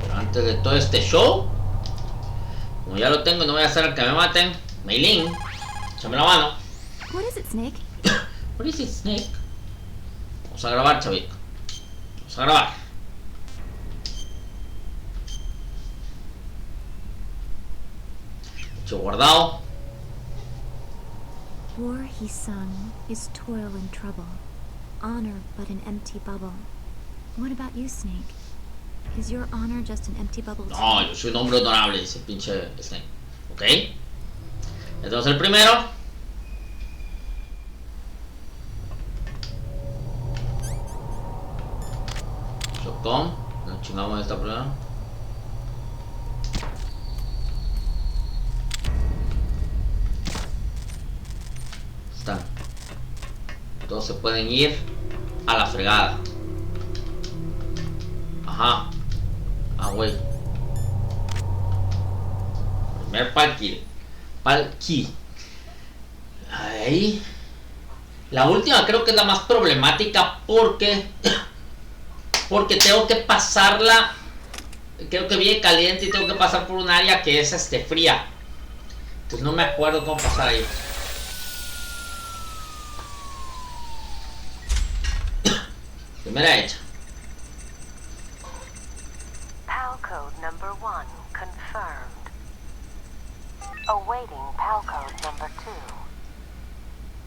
Pero antes de todo este show, como ya lo tengo, no voy a hacer que me maten. Meilin, échame la mano. What is it, Snake? What is it, Snake? Vamos a grabar, chavito. Vamos a grabar. Hecho guardado. War, he sung, is toil and trouble. Honor but an empty bubble. What about you, Snake? Is your honor just an empty bubble too? No, yo soy un hombre honorable, dice pinche Snake. Ok. Entonces el primero. Shotgun. Nos chingamos esta primera. Están. Todos se pueden ir a la fregada. Ajá. Ah, güey. Primer palki. Palki. Ahí. La última creo que es la más problemática porque tengo que pasarla. Creo que viene caliente y tengo que pasar por un área que es fría. Entonces no me acuerdo cómo pasar ahí. Primera hecha. PAL code number 1 confirmed. Awaiting PAL code number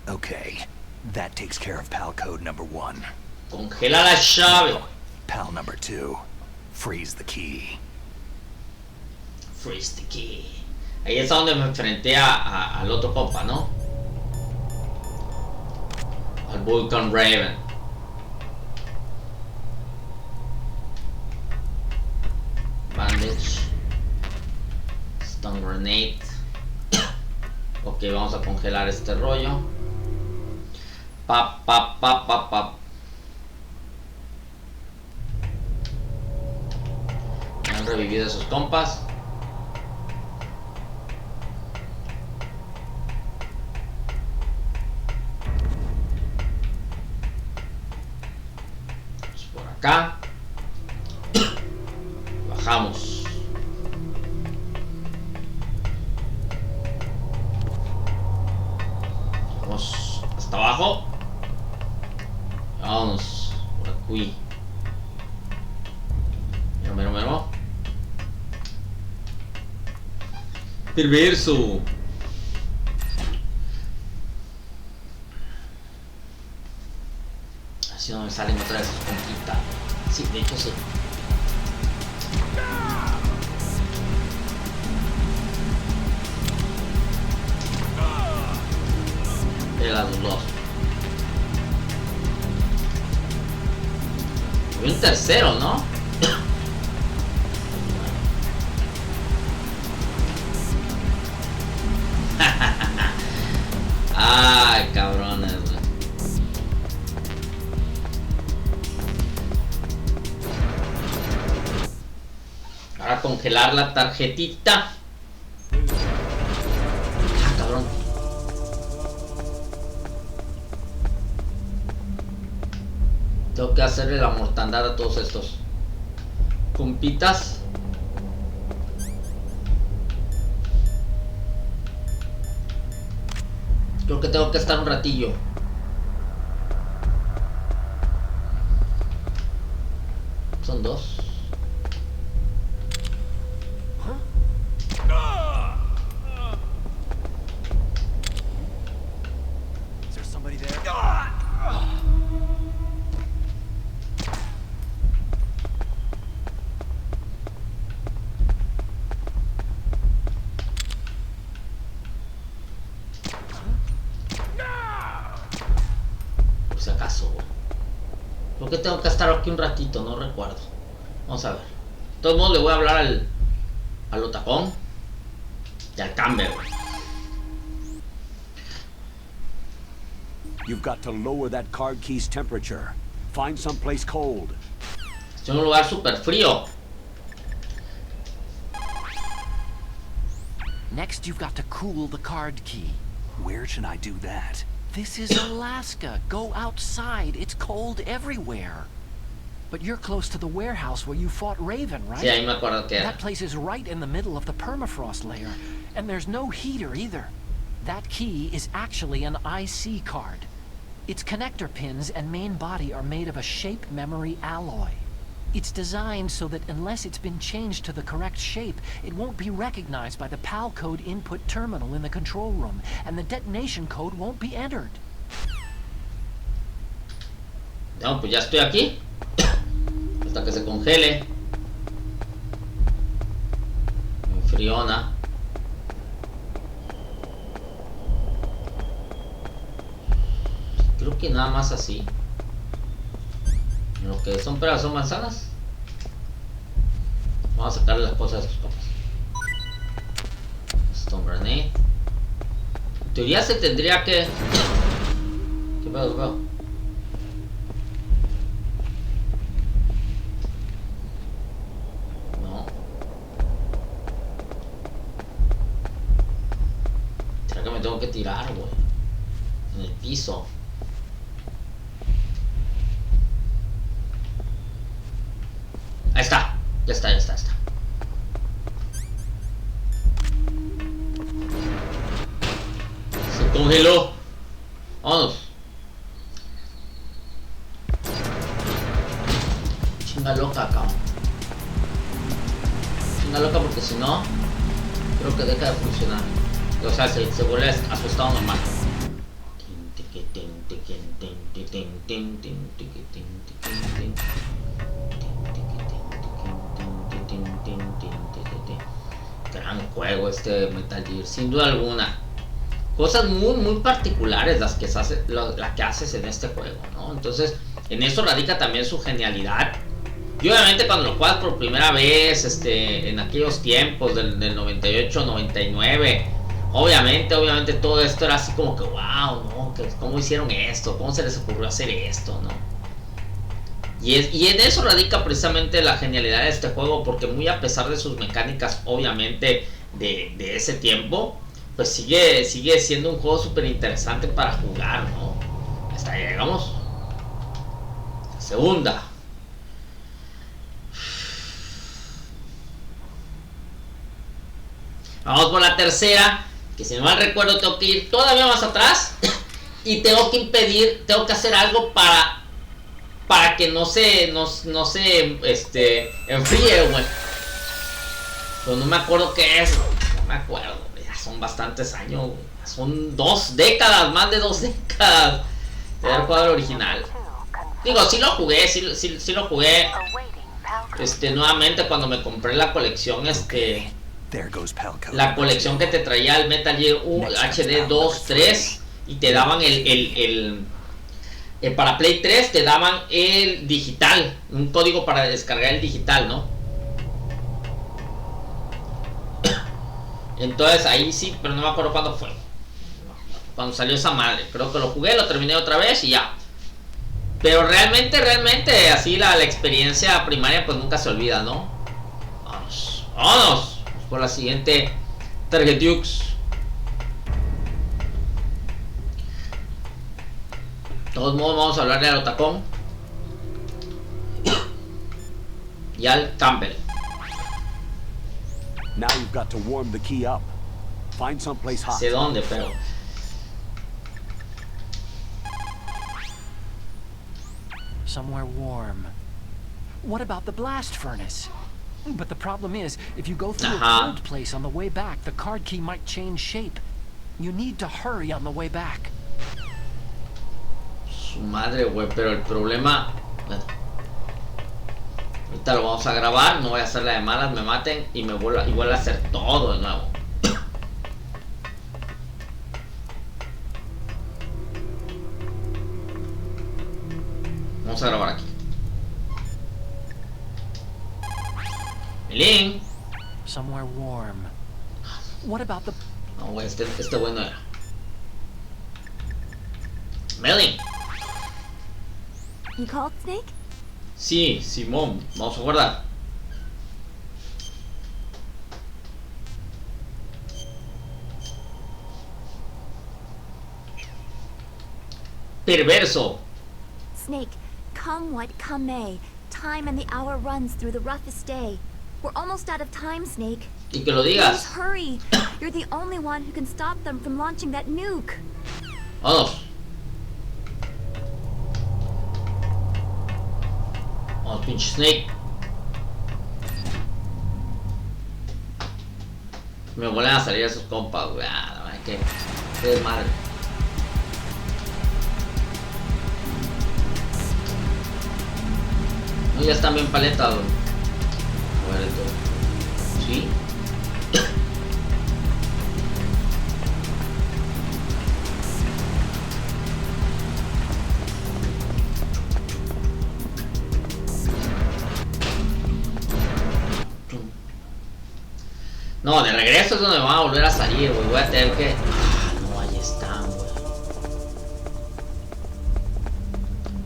2. Okay, that takes care of PAL code number 1. Congela la llave. PAL number 2, freeze the key. Freeze the key. Ahí es donde me enfrenté al otro compa, ¿no? Al Vulcan Raven. Bandage. Stun Grenade. Ok, vamos a congelar este rollo. Pap, pap, pap, pap, pap. Me han revivido esos compas. Vamos por acá. Bajamos. Vamos hasta abajo. Vamos por aquí. Mero, mero, mero. Perverso. Así no me salen otra vez sus conquitas. Sí, de hecho sí. De las dos. Y un tercero, ¿no? Ay, cabrones, güey. Ahora congelar la tarjetita. Ah, cabrón. Tengo que hacerle la mortandad a todos estos compitas. Creo que tengo que estar un ratillo. Son dos. Is there somebody there? Por si acaso. Creo que tengo que estar aquí un ratito, no recuerdo. Vamos a ver. De todos modos le voy a hablar al Otacón y al Campbell. You've got to lower that card key's temperature. Find someplace cold. Estoy en un lugar súper frío. Next, you've got to cool the card key. Where should I do that? This is Alaska. Go outside. It's cold everywhere. But you're close to the warehouse where you fought Raven, right? Sí, ahí me acuerdo que That place is right in the middle of the permafrost layer, and there's no heater either. That key is actually an IC card. Its connector pins and main body are made of a shape memory alloy. It's designed so that unless it's been changed to the correct shape, it won't be recognized by the PAL code input terminal in the control room, and the detonation code won't be entered. No, pues ya estoy aquí. Hasta que se congele. Friona. Creo que nada más así. Lo que son peras son manzanas. Vamos a sacarle las cosas a sus papas. Stone Grenade. En teoría se tendría que... ¿Qué pedo, qué pedo? No. ¿Será que me tengo que tirar, güey? En el piso. Ahí está, ya está, ya está, ya está. Se congeló. Vámonos. Chinga loca, cabrón. Chinga loca porque si no, creo que deja de funcionar. O sea, se vuelve a su estado normal. Gran juego este Metal Gear, sin duda alguna. Cosas muy particulares las que haces en este juego, ¿no? Entonces, en eso radica también su genialidad. Y obviamente cuando lo juegas por primera vez, en aquellos tiempos del 98, 99, obviamente todo esto era así como que wow, ¿no? ¿Cómo hicieron esto? ¿Cómo se les ocurrió hacer esto, no? Y en eso radica precisamente la genialidad de este juego, porque muy a pesar de sus mecánicas, obviamente, de ese tiempo, pues sigue siendo un juego súper interesante para jugar, ¿no? Hasta ahí llegamos. Segunda. Vamos por la tercera, que si no mal recuerdo tengo que ir todavía más atrás y tengo que hacer algo para que no se enfríe, güey. Pero no me acuerdo qué es, no me acuerdo, ya son bastantes años, güey. Son 2 décadas, más de 2 décadas de haber jugado el original. Digo, sí lo jugué, sí lo jugué nuevamente cuando me compré la colección, la colección que te traía el Metal Gear HD 2, 3 y te daban para Play 3 te daban el digital, un código para descargar el digital, ¿no? Entonces ahí sí, pero no me acuerdo cuándo fue. Cuando salió esa madre, creo que lo jugué, lo terminé otra vez y ya. Pero realmente así la experiencia primaria pues nunca se olvida, ¿no? Vámonos por la siguiente Target Dukes. De todos modos vamos a hablarle al Otacón y al Campbell. Now you've got to warm the key up. Find someplace hot. Sé dónde, pero Somewhere warm. What about the blast furnace? But the problem is, if you go through a cold place on the way back, the card key might change shape. You need to hurry on the way back. Su madre, güey, pero el problema... Ahorita lo vamos a grabar, no voy a hacer la de malas, me maten y vuelvo a hacer todo de nuevo. Vamos a grabar aquí. Melín. somewhere warm. What about the... No, güey, este bueno era. Melly. You called, Snake? Sí, Simón, vamos a guardar. Perverso. Snake, come what come may, time and the hour runs through the roughest day. We're almost out of time, Snake. Y que lo Please digas. hurry. You're the only one who can stop them from launching that nuke. Vamos. Vamos, pinche Snake. Me vuelven a salir esos compas, güey. Ah, la verdad que desmadre. No, ya están bien paletas, güey. A ver esto. ¿Sí? No, de regreso es donde me van a volver a salir, güey. Voy a tener que... Ah, no, ahí están, güey.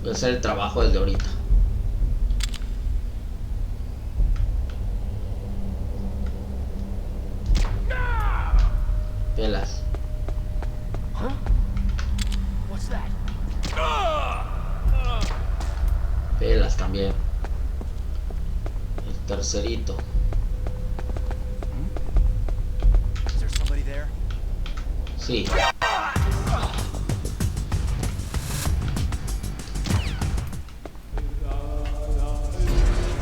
Voy a hacer el trabajo desde ahorita. Pelas. Huh? What's that? Pelas también. El tercerito. Is there somebody there? Sí.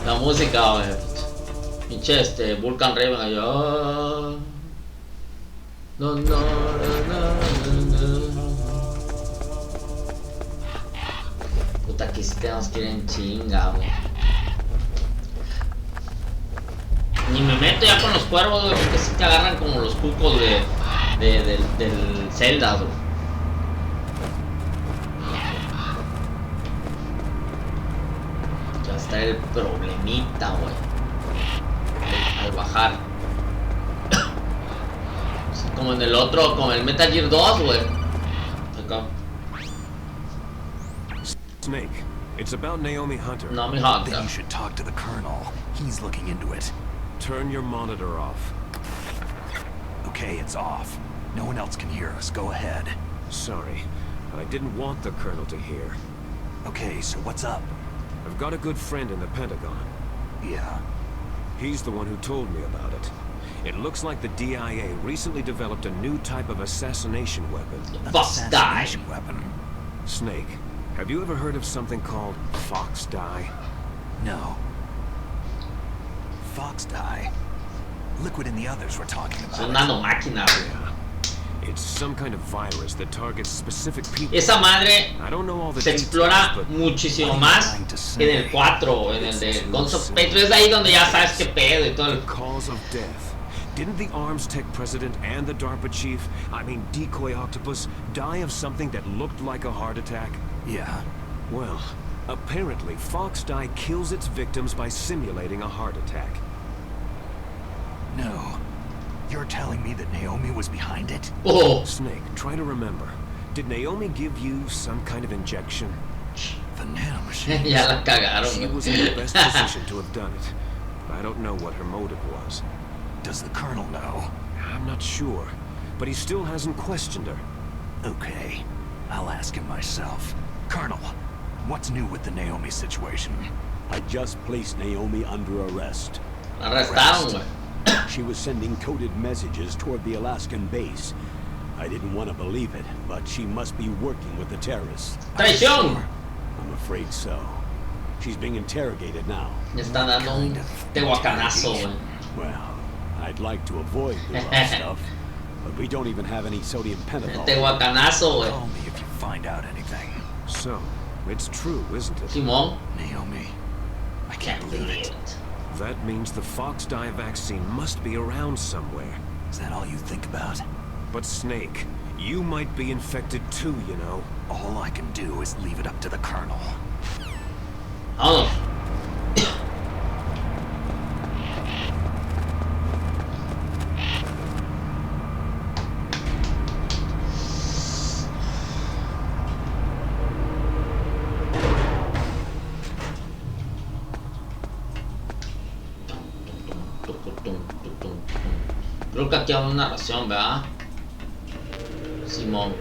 La música, güey. Pinche Vulcan Raven allá. No, no, no, no. Puta, que si te nos quieren chinga, güey. Ni me meto ya con los cuervos, güey, porque sí te agarran como los cucos del Zelda, güey. Ya está el problemita, güey. Al bajar. Así como en el otro, como el Metal Gear 2, güey. Acá. Snake, it's about Naomi Hunter. Naomi Hunter. Then you should talk to the Colonel. He's looking into it. Turn your monitor off. Okay, it's off. No one else can hear us. Go ahead. Sorry, but I didn't want the Colonel to hear. Okay, so what's up? I've got a good friend in the Pentagon. Yeah. He's the one who told me about it. It looks like the DIA recently developed a new type of assassination weapon. An Fox die. assassination weapon. Snake, have you ever heard of something called Fox die? No. Fox die? Liquid and the others were talking Es about una it. nanomáquina, güey. Yeah. It's some kind of virus that targets specific people. Esa madre I don't know all the se details, explora but muchísimo más en el 4, en el de Guns of Patriot. Es ahí donde ya sabes qué pedo y todo el... the cause of death. Didn't the Arms Tech president and the DARPA chief, I mean Decoy Octopus, die of something that looked like a heart attack? Yeah. Well, apparently Fox die kills its victims by simulating a heart attack. No. You're telling me that Naomi was behind it? Oh, Snake, try to remember. Did Naomi give you some kind of injection? The nanomachine. ya la cagaron, She güey. was in the best position to have done it. But I don't know what her motive was. Does the Colonel know? I'm not sure, but he still hasn't questioned her. Okay. I'll ask him myself. Colonel, what's new with the Naomi situation? I just placed Naomi under arrest. La arrestaron, güey. She was sending coded messages toward the Alaskan base. I didn't want to believe it, but she must be working with the terrorists. Traición. I'm afraid so. She's being interrogated now. Le están dando un tehuacanazo, güey. Well, I'd like to avoid the rough stuff, but we don't even have any sodium El pentothal. tehuacanazo, güey. Call me if you find out anything. So, it's true, isn't it? Simón. Naomi, I can't Can't believe believe it. it. That means the Fox die vaccine must be around somewhere. Is that all you think about? But Snake, you might be infected too, you know. All I can do is leave it up to the Colonel. Vámonos. Creo que aquí hay una narración, ¿verdad? Simón.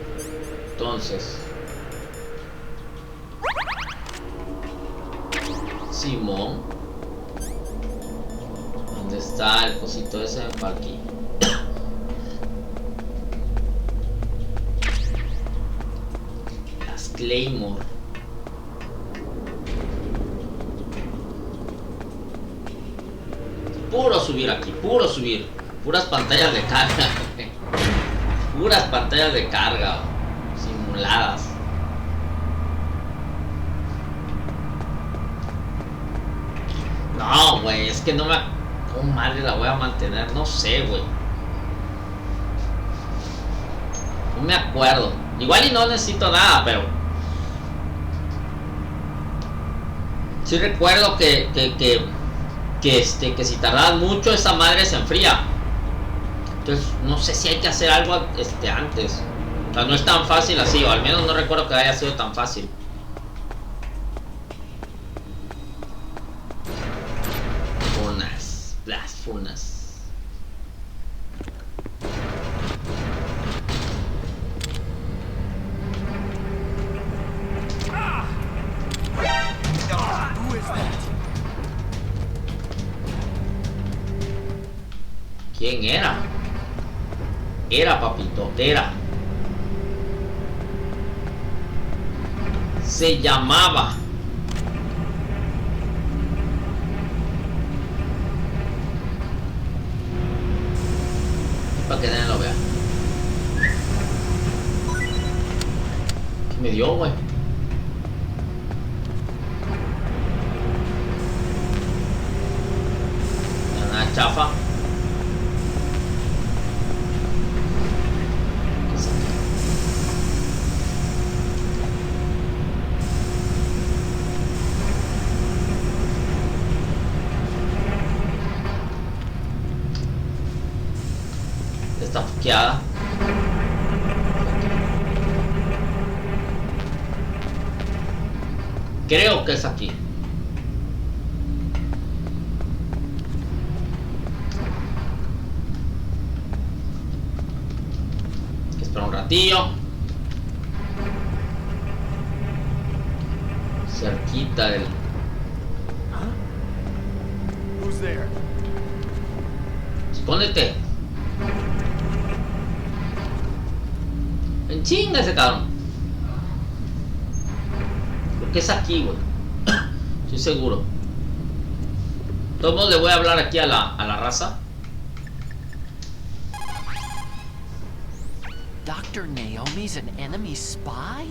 Entonces. Simón. ¿Dónde está el cosito ese? Para aquí. Las Claymore. Puro subir aquí, puro subir. Puras pantallas de carga. Puras pantallas de carga. Simuladas. No, güey, es que no me... ¿Cómo madre la voy a mantener? No sé, güey. No me acuerdo. Igual y no necesito nada, pero... Sí recuerdo que si tardas mucho esa madre se enfría. Entonces no sé si hay que hacer algo antes. O sea, no es tan fácil así, o al menos no recuerdo que haya sido tan fácil. Las funas. ¿Quién era? Era, papito, era. Se llamaba. Para que nadie lo vea. ¿Qué me dio, güey? Una chafa. Está foqueada. Creo que es aquí. Hay que esperar un ratillo. Cerquita del... Who's there? Escóndete. En chinga ese cabrón. Creo que es aquí, güey. Estoy seguro. De todos modos le voy a hablar aquí a la raza. Dr. Naomi's an enemy spy?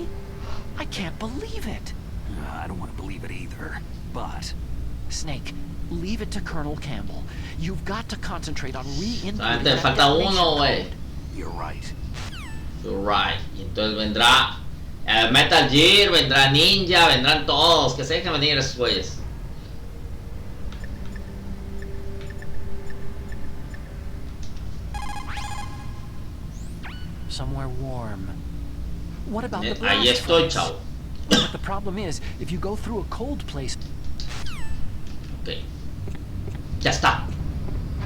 I can't believe it. I don't want to believe it either, but... Snake, leave it to Colonel Campbell. You've got to concentrate on Solamente le falta uno, güey. You're right. You're right. Y entonces vendrá Metal Gear, vendrá Ninja, vendrán todos. Que se dejen venir esos güeyes. Somewhere warm. What about the Ahí blast estoy, furnace? chavo. But the problem is, if you go through a cold place... Ok. Ya está.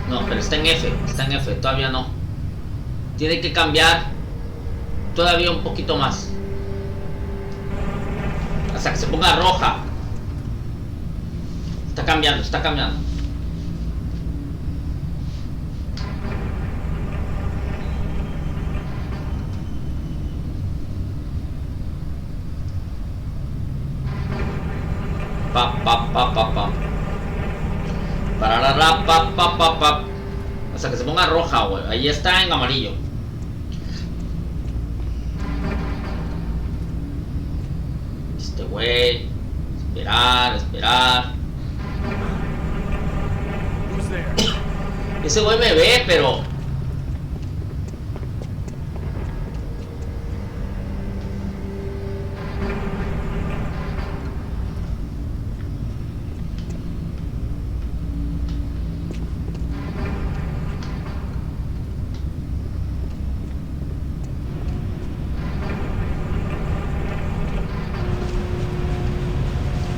No, pero está en F. Está en F. Todavía no. Tiene que cambiar todavía un poquito más. Hasta que se ponga roja. Está cambiando, está cambiando. Pa pa pa pa pa. Pararara pa pa pa pa. Hasta que se ponga roja, güey. Ahí está en amarillo. Este güey. Esperar, esperar. Ese güey me ve, pero...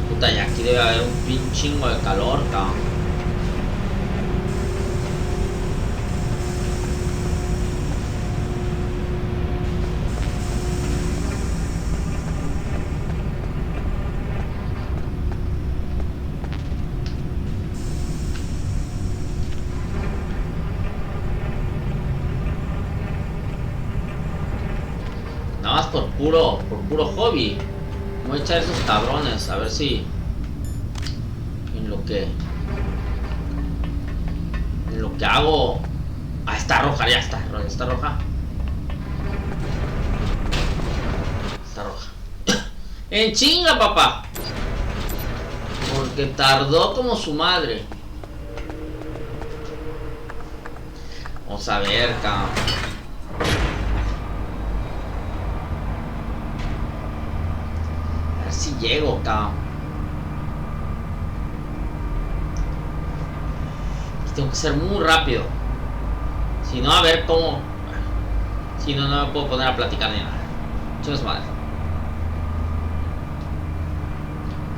Puta, ya aquí debe haber un pinchingo de calor, cabrón. Nada más por puro hobby. Voy a echar esos cabrones, a ver si en lo que hago. Ah, está roja, ya está roja. Está roja. En chinga, papá. Porque tardó como su madre. Vamos a ver, cabrón. A ver si llego, cabrón. Tengo que ser muy rápido. Si no, a ver cómo. Si no, no me puedo poner a platicar ni nada. Chicos, madre.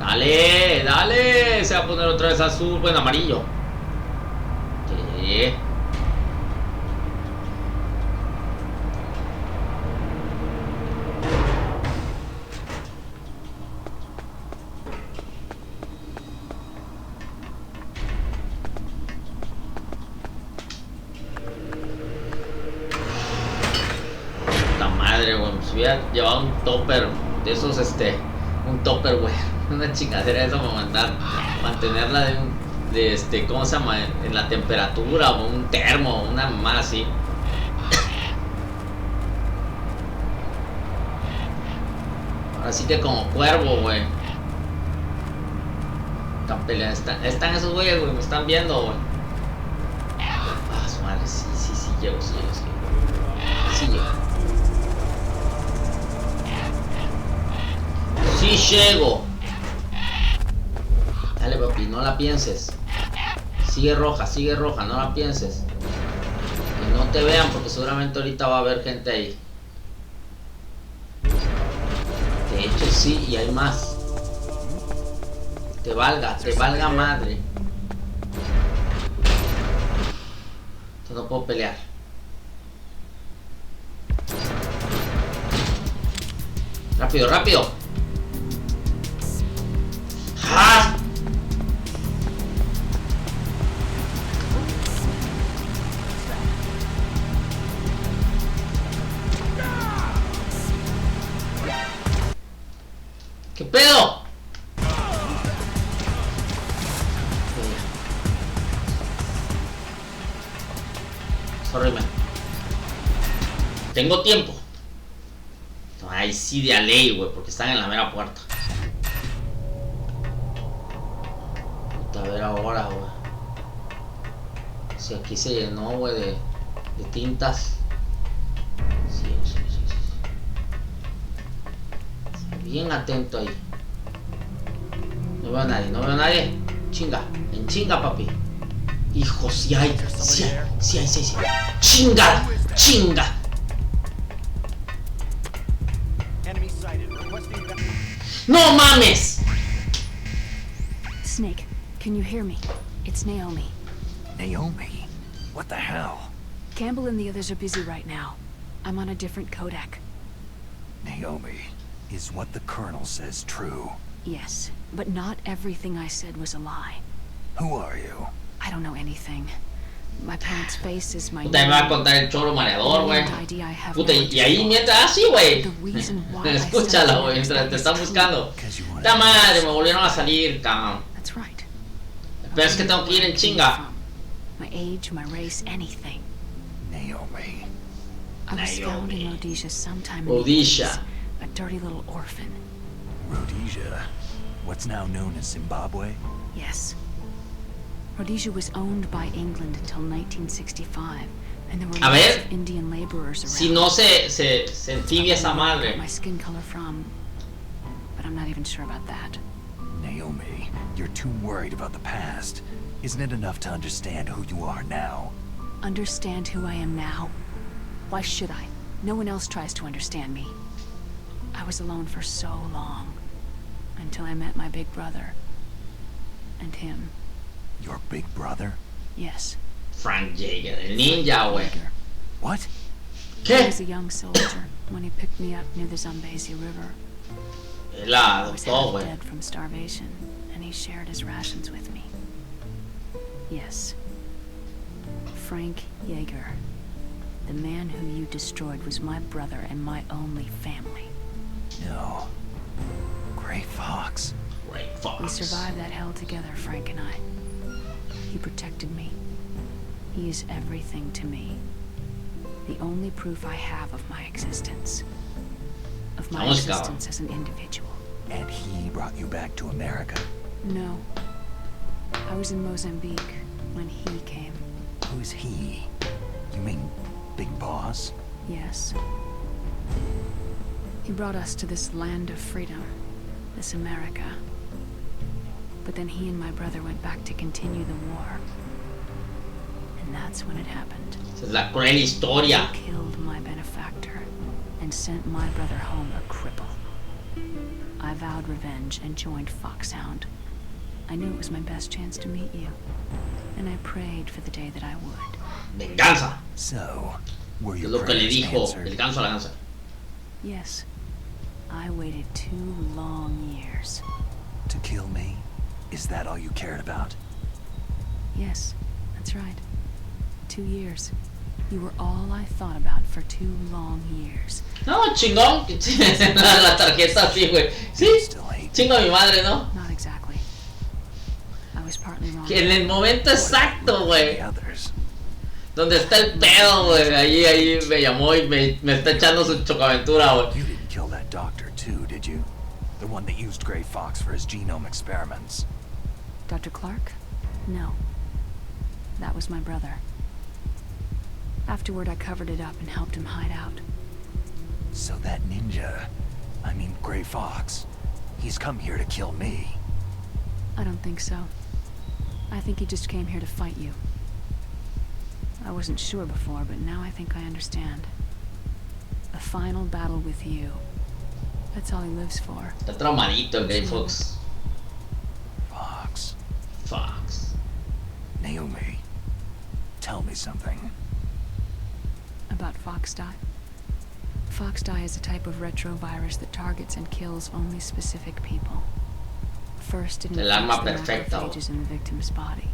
Dale, dale. Se va a poner otra vez azul. Bueno, amarillo. Sí. Hubiera llevado un topper de esos, un topper, güey, una chingadera de eso para mantenerla de ¿cómo se llama? En la temperatura, o un termo, una mamá así. Así que como cuervo, güey. Están esos güeyes, güey, me están viendo, güey. Ah, su madre, sí, llego. Sí llego. Sí llego. Dale, papi, no la pienses. Sigue roja, no la pienses. Que no te vean porque seguramente ahorita va a haber gente ahí. De hecho sí, y hay más. Te valga madre. Yo no puedo pelear. Rápido. ¡Ah! ¿Qué pedo? Sorry, man. Tengo tiempo. Ay, sí, de a ley, güey, porque están en la mera puerta. A ver ahora, güey. Si aquí se llenó, güey, de tintas. Sí. Bien atento ahí. No veo a nadie. Chinga, en chinga, papi. Hijo, sí hay. Sí. Chinga. ¡No mames! Snake, can you hear me? It's Naomi. Naomi? What the hell? Campbell and the others are busy right now. I'm on a different codec. Naomi, is what the Colonel says true? Yes, but not everything I said was a lie. Who are you? I don't know anything. My parents' face is my Puta, me va a contar el choro mareador, güey. Puta, y ahí mientras así, güey. Escúchala, güey, mientras te están buscando. ¡Ta madre! Me volvieron a salir, cabrón. Pero es que tengo que ir en chinga. My age, my race, anything. Naomi. I was found in Rhodesia sometime in the Rhodesia. 80s, a dirty little orphan. Rhodesia? What's now known as Zimbabwe? Yes. Rhodesia was owned by England until 1965, and there were lots of Indian laborers around. Si no se entibia esa madre. My skin color from, but I'm not even sure about that. Naomi, you're too worried about the past. Isn't it enough to understand who you are now? Understand who I am now? Why should I? No one else tries to understand me. I was alone for so long, until I met my big brother. And him. Your big brother? Yes. Frank Jaeger, el ninja, güey. What? He was a young soldier when he picked me up near the Zambezi River. Él la I was adoptó, güey. dead from starvation, and he shared his rations with me. Yes. Frank Jaeger. The man who you destroyed was my brother and my only family. No. Gray Fox. Gray Fox. We survived that hell together, Frank and I. He protected me. He is everything to me. The only proof I have of my existence. Of my existence as an individual. And he brought you back to America? No. I was in Mozambique when he came. Who's he? You mean Big Boss? Yes. He brought us to this land of freedom. This America. But then he and my brother went back to continue the war. And that's when it happened. Esa es la cruel historia. He killed my benefactor and sent my brother home a cripple. I vowed revenge and joined Foxhound. I knew it was my best chance to meet you. And I prayed for the day that I would. Venganza. So, were Es your lo que le prayers dijo answered? el ganso a la gansa. Yes. I waited 2 long years. To kill me? Is that all you cared about? Yes, that's right. 2 years. You were all I thought about for 2 long years. No, chingón. La tarjeta así, güey. Sí, chingo a mi madre, ¿no? Not exactly. I was partly wrong. Que en el momento exacto, güey. The others. Donde está el pedo, güey. Ahí me llamó y me está echando su chocaventura, güey. You didn't kill that doctor too, did you? The one that used Gray Fox for his genome experiments. Dr. Clark? No. That was my brother. Afterward, I covered it up and helped him hide out. So that ninja, I mean Gray Fox, he's come here to kill me. I don't think so. I think he just came here to fight you. I wasn't sure before, but now I think I understand. A final battle with you. That's all he lives for. Está traumadito el Gray Fox. Fox. Fox. Naomi, tell me something. About Foxdie. Foxdie is a type of retrovirus that targets and kills only specific people. First, it El arma infects the perfecta. macrophages in the victim's body.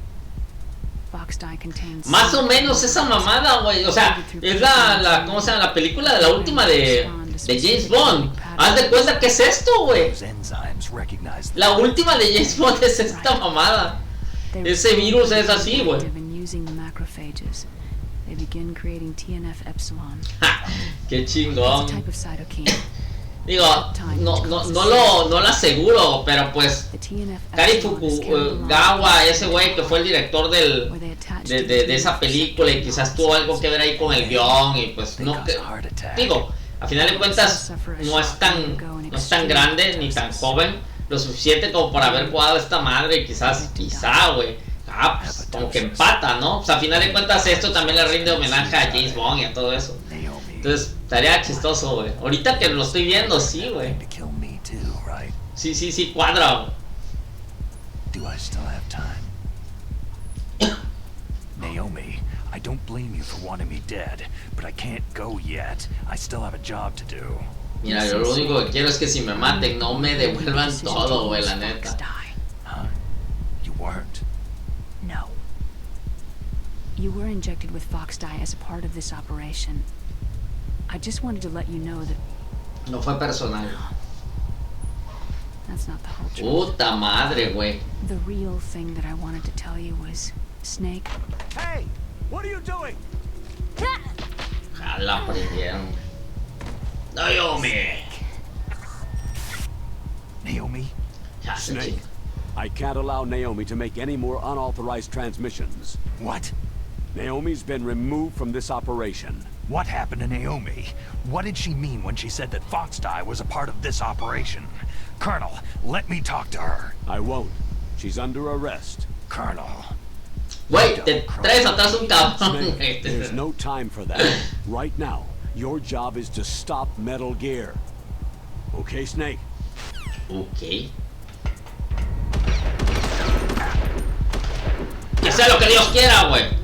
Foxdie contains... Más o menos esa mamada, güey. O sea, es la ¿cómo se llama? La película de la última de James Bond. Haz de cuenta que es esto, güey. Those enzymes recognize the La última de James Bond es esta mamada. Ese virus es así, güey. Using the macrophages, they begin creating TNF epsilon. Qué It's a chingón. type of cytokine. Digo, no lo aseguro, pero pues The TNF Kari epsilon is Fukugawa, ese güey que fue el director where they attach to the de esa película y quizás tuvo algo que ver ahí con el guión y pues no que, digo, a final de cuentas no es tan grande ni tan joven lo suficiente como para haber jugado esta madre y quizá güey, pues, como que empata, ¿no? O sea, a final de cuentas esto también le rinde homenaje a James Bond y a todo eso. Entonces, estaría chistoso, güey. Ahorita que lo estoy viendo, sí, güey. Sí, cuadra, güey. Do I still have time? Naomi, I don't blame you for wanting me dead, but I can't go yet. I still have a job to do. Mira, yo lo único que quiero es que si me maten, no me devuelvan todo, güey, la neta. Huh? You weren't? No. You were injected with Foxdie as a part of this operation. I just wanted to let you know that... No fue personal. That's not the whole truth. Puta madre, güey. The real thing that I wanted to tell you was, Snake... Hey! What are you doing? Jala, prendieron. Naomi. Naomi? Ya se Snake, chingó. I can't allow Naomi to make any more unauthorized transmissions. What? Naomi's been removed from this operation. What happened to Naomi? What did she mean when she said that Foxdie was a part of this operation? Colonel, let me talk to her. I won't. She's under arrest. Colonel. Güey, te traes atrás un cabrón. Snake, there's no time for that. Right now, your job is to stop Metal Gear. Okay, Snake? Ok. Que sea lo que Dios quiera, güey.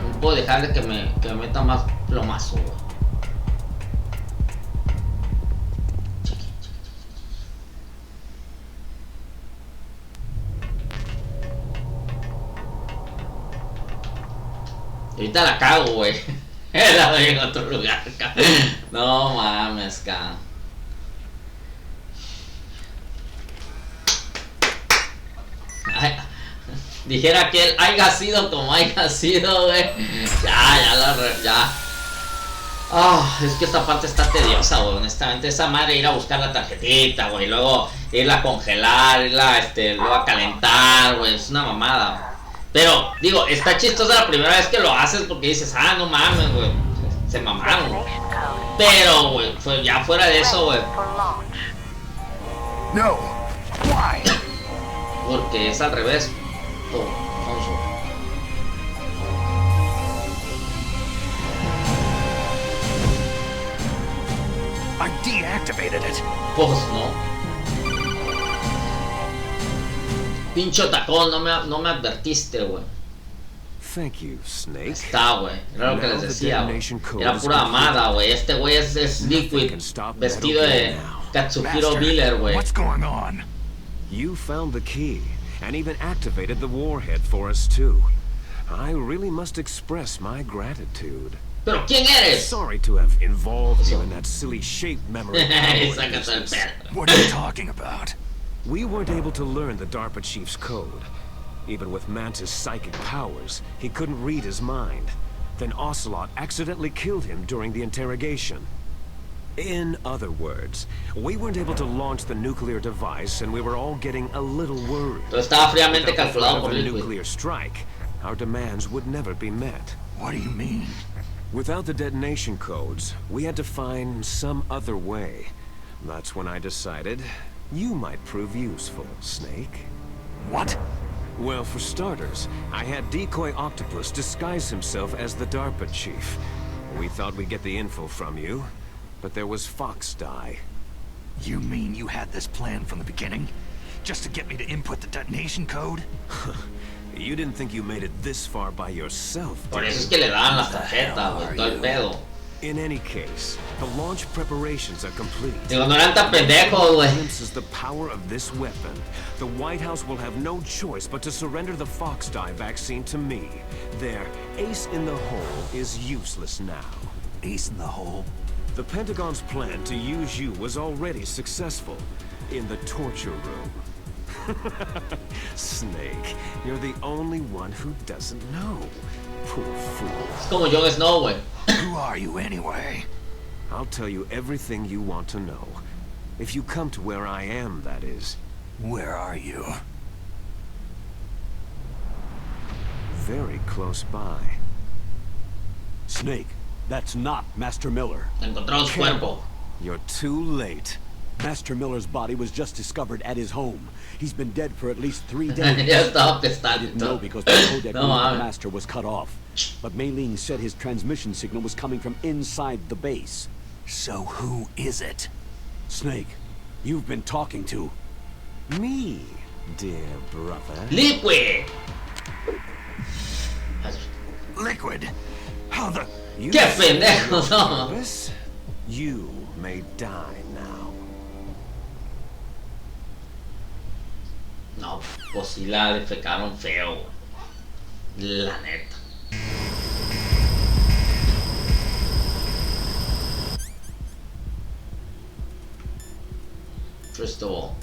No puedo dejar de que me meta más plomazo, güey. Ahorita la cago, güey. La doy en otro lugar, ca. No mames, ca. Ay, dijera aquel, haya sido como haya sido, güey. Ya. Ah, es que esta parte está tediosa, güey. Honestamente, esa madre ir a buscar la tarjetita, güey. Luego irla a congelar, luego a calentar, güey. Es una mamada. Pero, digo, está chistosa la primera vez que lo haces porque dices, ah, no mames, güey. Se mamaron, güey. Pero, güey, ya fuera de eso, güey. No. Why? Porque es al revés. Sonso. I deactivated it. Pues no. Pincho tacón, no me advertiste, güey. Thank you, Snake. Está, güey. Era lo que les decía, güey. Era pura amada, güey. Este güey es Liquid, vestido de Katsuhiro Miller, güey. What's going on? You found the key, and even activated the warhead for us too. I really must express my gratitude. ¿Pero quién eres? Sorry to have involved you in that silly shape memory. Sácate el pelo. What are you talking about? We weren't able to learn the DARPA chief's code. Even with Mantis' psychic powers, he couldn't read his mind. Then Ocelot accidentally killed him during the interrogation. In other words, we weren't able to launch the nuclear device, and we were all getting a little worried. Todo estaba fríamente calculado por Without a Liquid. nuclear strike, our demands would never be met. What do you mean? Without the detonation codes, we had to find some other way. That's when I decided you might prove useful, Snake. What? Well, for starters, I had Decoy Octopus disguise himself as the DARPA chief. We thought we'd get the info from you, but there was Fox Die. You mean you had this plan from the beginning? Just to get me to input the detonation code? You didn't think you made it this far by yourself, Por did eso es you? que le daban las tarjetas, güey. Todo el pedo. In any case, the launch preparations are complete. Digo, no eran tan pendejos, güey. Glimpses the power of this weapon. The White House will have no choice but to surrender the Fox Die vaccine to me. Their ace in the hole is useless now. Ace in the hole? The Pentagon's plan to use you was already successful in the torture room. Snake, you're the only one who doesn't know. Poor fool. Es como Jon Snow, güey. Who are you anyway? I'll tell you everything you want to know. If you come to where I am, that is. Where are you? Very close by. Snake, that's not Master Miller. Encontramos su cuerpo. You're too late. Master Miller's body was just discovered at his home. He's been dead for at least 3 days. Ya estaba I didn't know pestadito. because the codec No, of the mames. Master was cut off. But Mei Ling said his transmission signal was coming from inside the base. So who is it? Snake, you've been talking to... Me, dear brother. Liquid. Liquid? How the... You Qué feel pendejo, your no. purpose? You may die now. No, pues sí la defecaron feo, güey. La neta. First of all.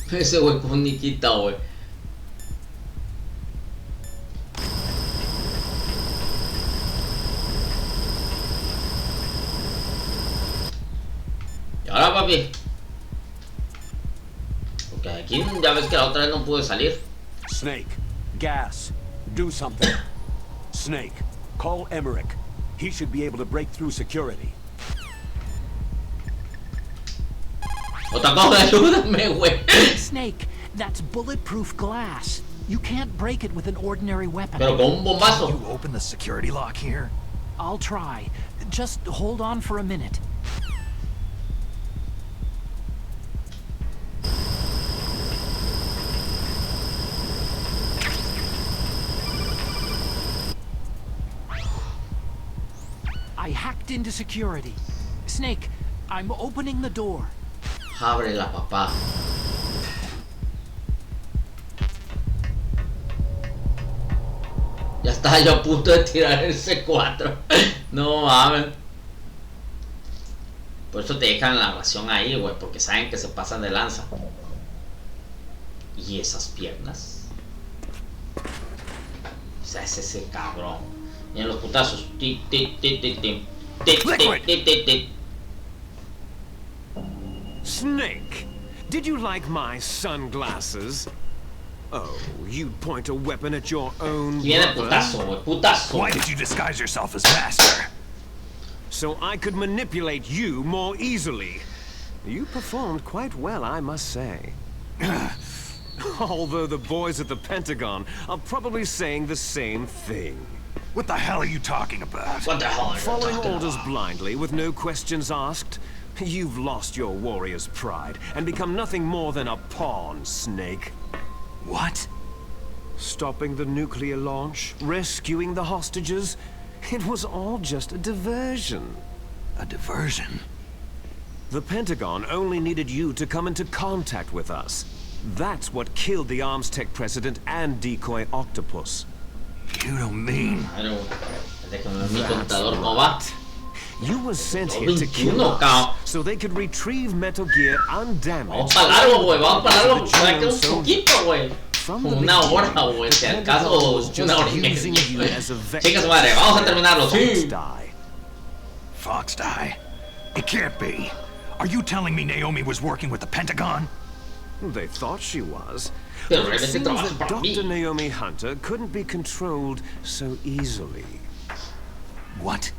Ese güey con Nikita, güey. Y ahora, papi. Porque aquí ya ves que la otra vez no pude salir. Snake, gas, do something. Snake, call Emmerich. He should be able to break through security. Otra cosa, ayúdame, güey. Snake, that's bulletproof glass. You can't break it with an ordinary weapon. Pero con un bombazo. You open the security lock here? I'll try. Just hold on for a minute. I hacked into security. Snake, I'm opening the door. Ábrela, papá. Ya estaba yo a punto de tirar el C4. No mames. Por eso te dejan la ración ahí, güey, porque saben que se pasan de lanza. ¿Y esas piernas? O sea, es ese cabrón. Miren los putazos. Snake, did you like my sunglasses? Oh, you'd point a weapon at your own Viene brother? putazo, güey, putazo. Why did you disguise yourself as master? So I could manipulate you more easily. You performed quite well, I must say. Although the boys at the Pentagon are probably saying the same thing. What the hell are you talking about? What the hell are you Following talking orders about? blindly with no questions asked, you've lost your warrior's pride and become nothing more than a pawn, Snake. What? Stopping the nuclear launch, rescuing the hostages, it was all just a diversion. A diversion? The Pentagon only needed you to come into contact with us. That's what killed the Arms Tech president and decoy octopus. You don't mean... Déjame ver mi contador cómo va. You were sent here to kill us, so they could retrieve Metal Gear undamaged. Vamos para largo, güey, vamos para largo. Para que un poquito, güey. Como una hora, güey, si al caso una hora y media. Chicas madre, vamos a terminarlo. Sí. Fox die? It can't be. Are you telling me Naomi was working with the Pentagon? They thought she was. Pero But it realmente seems trabaja that para mí. Dr. Naomi Hunter couldn't be controlled so easily. What?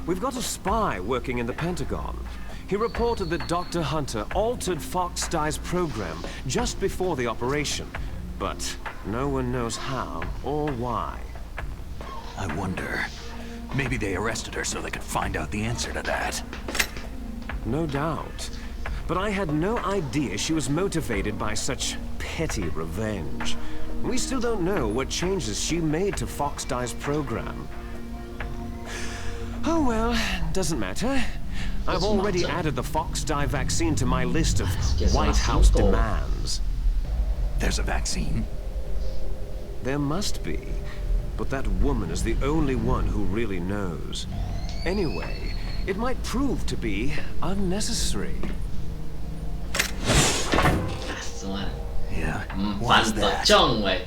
We've got a spy working in the Pentagon. He reported that Dr. Hunter altered Fox Die's program just before the operation, but no one knows how or why. I wonder. Maybe they arrested her so they could find out the answer to that. No doubt. But I had no idea she was motivated by such petty revenge. We still don't know what changes she made to Fox Die's program. Oh well, doesn't matter. I've already added the Fox Die vaccine to my list of White House demands. There's a vaccine? There must be. But that woman is the only one who really knows. Anyway, it might prove to be unnecessary. Yeah. What's that? Fantochón, güey.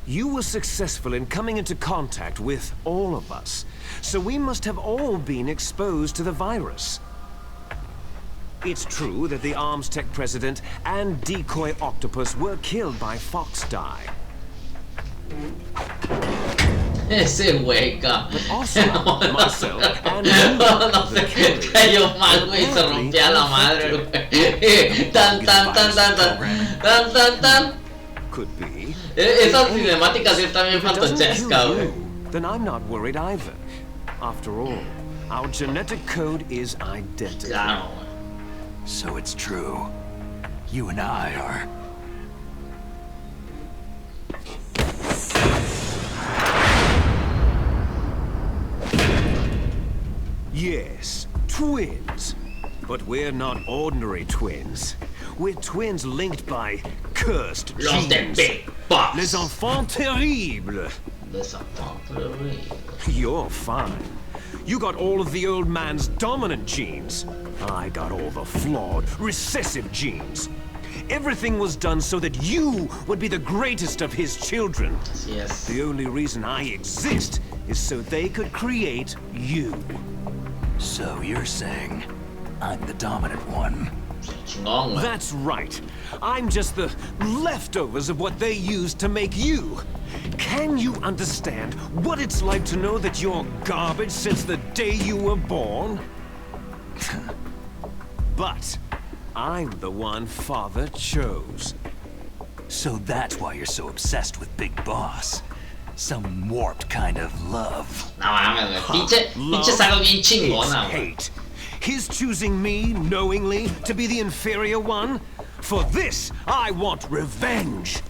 You were successful in coming into contact with all of us, so we must have all been exposed to the virus. It's true that the Arms Tech president and decoy octopus were killed by Fox Die. Ese güey, cabrón. Also, myself and you, No the sé, killer. cayó mal, güey, se rompía la madre, güey. Tan, tan, tan, tan, tan, tan, tan, tan. Could be. Esa cinemática sí está bien If it doesn't fantochesca, kill güey. you, then I'm not worried either. After all, our genetic code is identical. Claro, güey. So it's true. You and I are... Yes, twins. But we're not ordinary twins. We're twins linked by cursed Los de genes. Big Boss. Les enfants terribles. Les enfants terribles. You're fine. You got all of the old man's dominant genes. I got all the flawed, recessive genes. Everything was done so that you would be the greatest of his children. Así es. The only reason I exist is so they could create you. So you're saying I'm the dominant one? Chingón, güey. That's right. I'm just the leftovers of what they used to make you. Can you understand what it's like to know that you're garbage since the day you were born? But I'm the one Father chose. So that's why you're so obsessed with Big Boss. Some warped kind of love. No mames, güey. Pinche saga bien chingona, güey. Hate. His choosing me, knowingly, to be the inferior one? For this, I want revenge.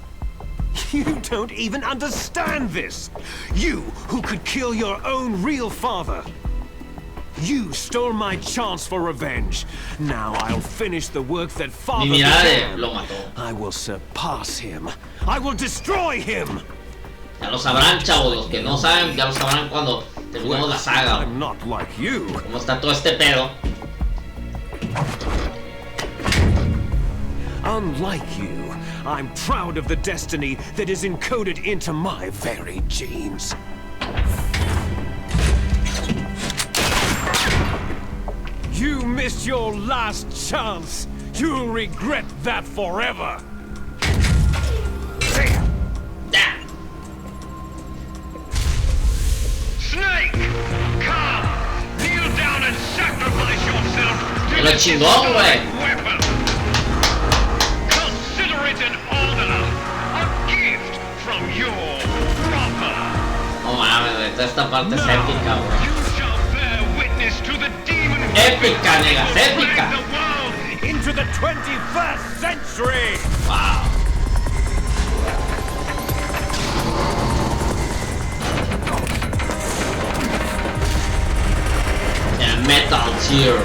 You don't even understand this. You, who could kill your own real father. You stole my chance for revenge. Now I'll finish the work that father Mi mirada began. lo mató. I will surpass him. I will destroy him. Ya lo sabrán, chavos. Los que no saben, ya lo sabrán cuando terminemos la saga. I'm not like you. Cómo está todo este pedo. Unlike you, I'm proud of the destiny that is encoded into my very genes. You missed your last chance. You'll regret that forever. ¡Ya! Snake! Come! Kneel down and sacrifice yourself to Lo chingón, güey. weapon! Consider it an honor, a gift from your brother! No mames, güey. Toda esta parte es épica, güey. You shall bear witness to the demon Épica, negas, épica. the world Into the 21st century! Wow. El Metal Gear.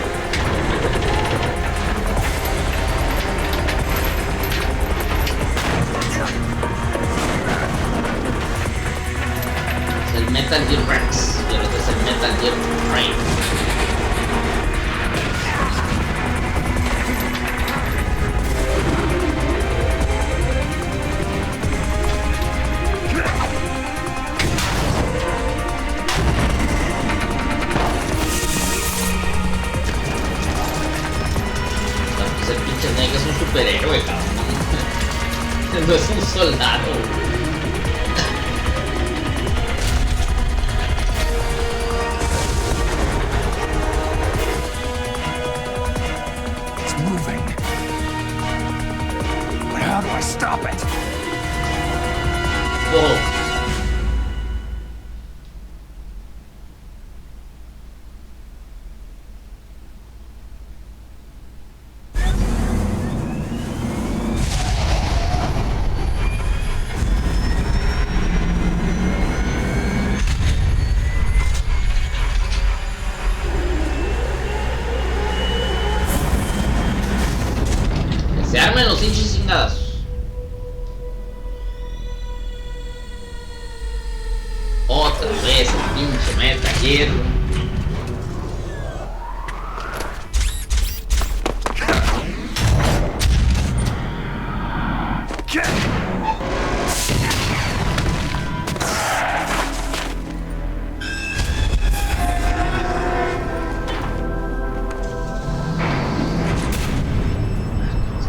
Es el Metal Gear Rex. Y el otro es el Metal Gear Frame. Ese pinche Snake es un superhéroe, cabrón. No es un soldado. It's moving. But how do I stop it? Whoa. Se armen los hinchos chingadas. Otra vez el pinche Metal Gear.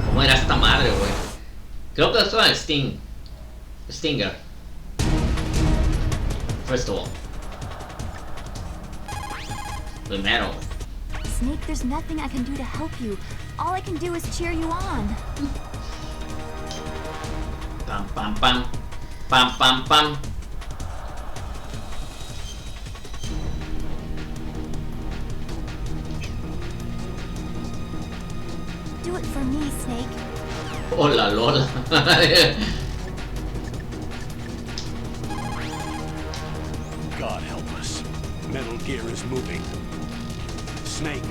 ¿Cómo era esta madre, güey? Creo que esto era el Stinger. First of all. Primero. Snake, there's nothing I can do to help you. All I can do is cheer you on. Pam, pam, pam. Pam, pam, pam. Do it for me, Snake. Hola, Lola. God help us. Metal Gear is moving. Snake,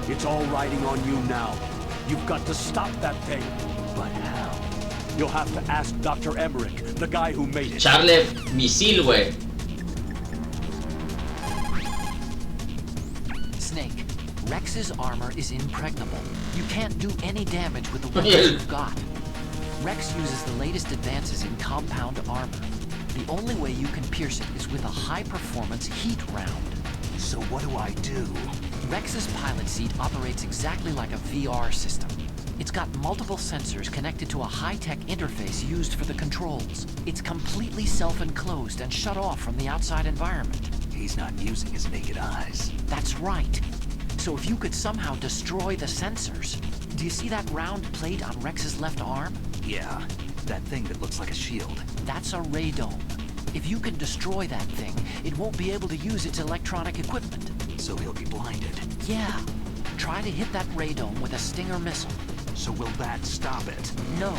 it's all riding on you now. You've got to stop that thing. But how? You'll have to ask Dr. Emmerich, the guy who made it. Charle misil, güey. Snake, Rex's armor is impregnable. You can't do any damage with the weapons you've got. Rex uses the latest advances in compound armor. The only way you can pierce it is with a high-performance heat round. So what do I do? Rex's pilot seat operates exactly like a VR system. It's got multiple sensors connected to a high-tech interface used for the controls. It's completely self-enclosed and shut off from the outside environment. He's not using his naked eyes. That's right. So if you could somehow destroy the sensors... Do you see that round plate on Rex's left arm? Yeah, that thing that looks like a shield. That's a radome. If you can destroy that thing, it won't be able to use its electronic equipment. So he'll be blinded. Yeah. Try to hit that radome with a Stinger missile. So will that stop it? No.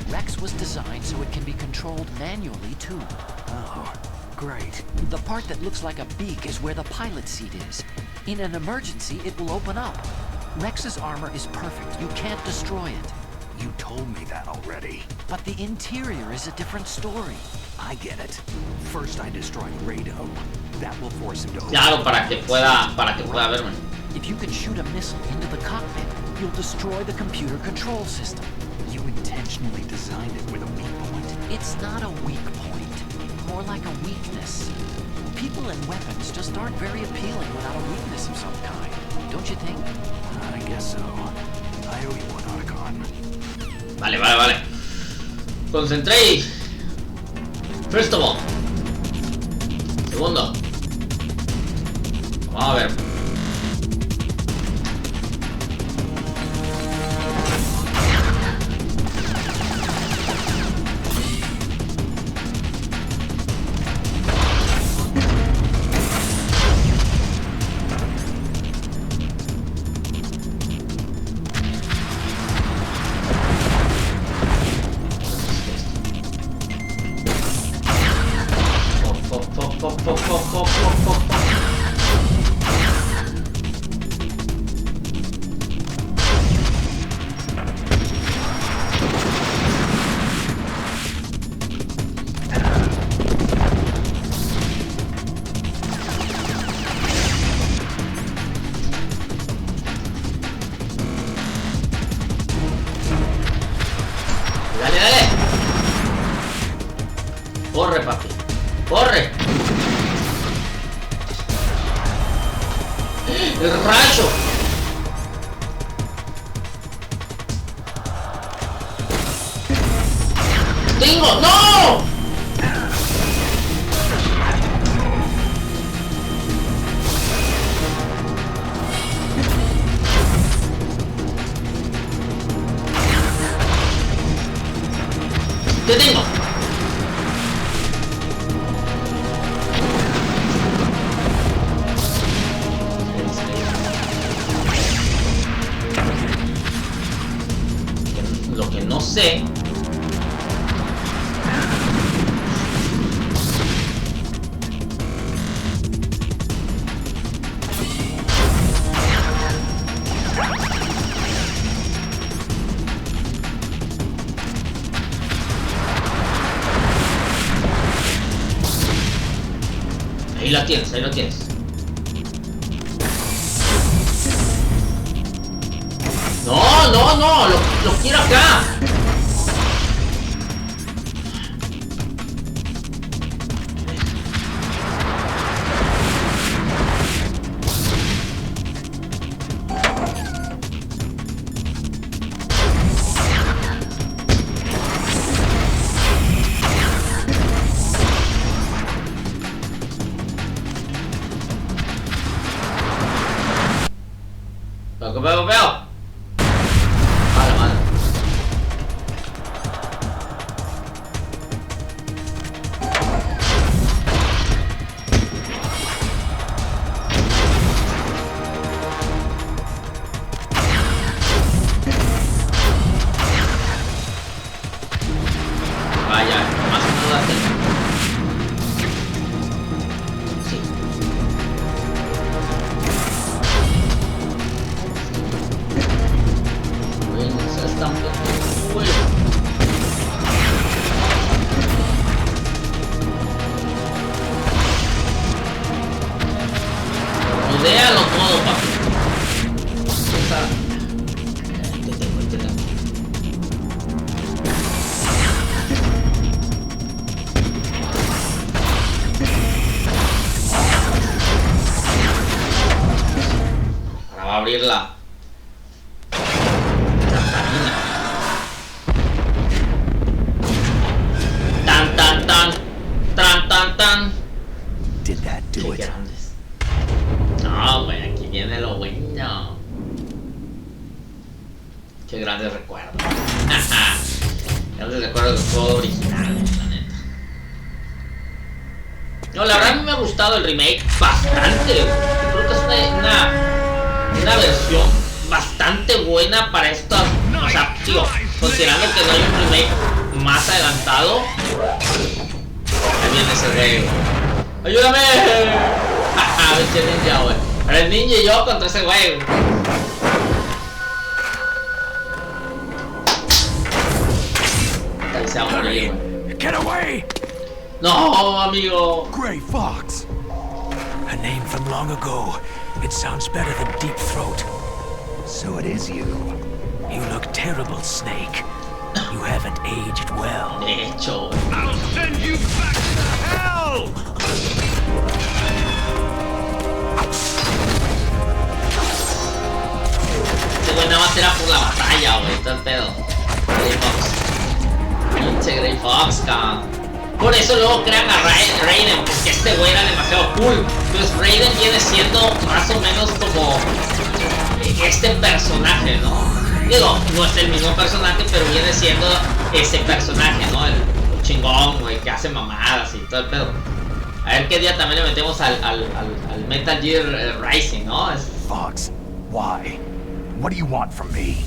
Rex was designed so it can be controlled manually, too. Oh, great. The part that looks like a beak is where the pilot seat is. In an emergency, it will open up. Rex's armor is perfect. You can't destroy it. You told me that already. But the interior is a different story. I get it. First I destroy Rado. That will force him to open. Claro, para que pueda verme. If you can shoot a missile into the cockpit, you'll destroy the computer control system. You intentionally designed it with a weak point. It's not a weak point. More like a weakness. People and weapons just aren't very appealing without a weakness of some kind. Don't you think? I guess so. I owe you one, Otacon. Vale. Concentrate. First of all. Segundo. Vamos a ver. Corre, papi. Corre. El rayo. Tengo. ¡No! ¿Qué tengo? Lo que no sé. Ahí lo tienes, ahí lo tienes. No, lo quiero acá. Veo. Vale. Vaya, más o menos así. Sí. Rodéalo todo, papi. Te tengo. Ahora va a abrirla. Tan. Did that do it? No, güey, aquí viene lo bueno. Qué grandes recuerdos. Grandes recuerdos del juego original, la neta. No, la verdad a mí me ha gustado el remake bastante. Yo creo que es una versión bastante buena para estas. O sea, tío, considerando que no hay un remake más adelantado. Ahí viene ese rey. ¡Ayúdame! A ver, tienen ya, güey. El ninja y yo contra ese güey. Ahí se va a morir, güey. Get away! No, amigo. Gray Fox. A name from long ago. It sounds better than Deep Throat. So it is you. You look terrible, Snake. You haven't aged well. De hecho, I'll send you back to hell! este güey nada más era por la batalla, güey. Todo el pedo. Gray Fox. Pinche Gray Fox, cabrón. Por eso luego crean a Raiden, porque este güey era demasiado cool. Entonces Raiden viene siendo más o menos como este personaje, ¿no? Digo, no es el mismo personaje, pero viene siendo ese personaje, ¿no? El chingón, güey, que hace mamadas y todo el pedo. A ver qué día también le metemos al Metal Gear Rising, ¿no? Fox, why? What do you want from me?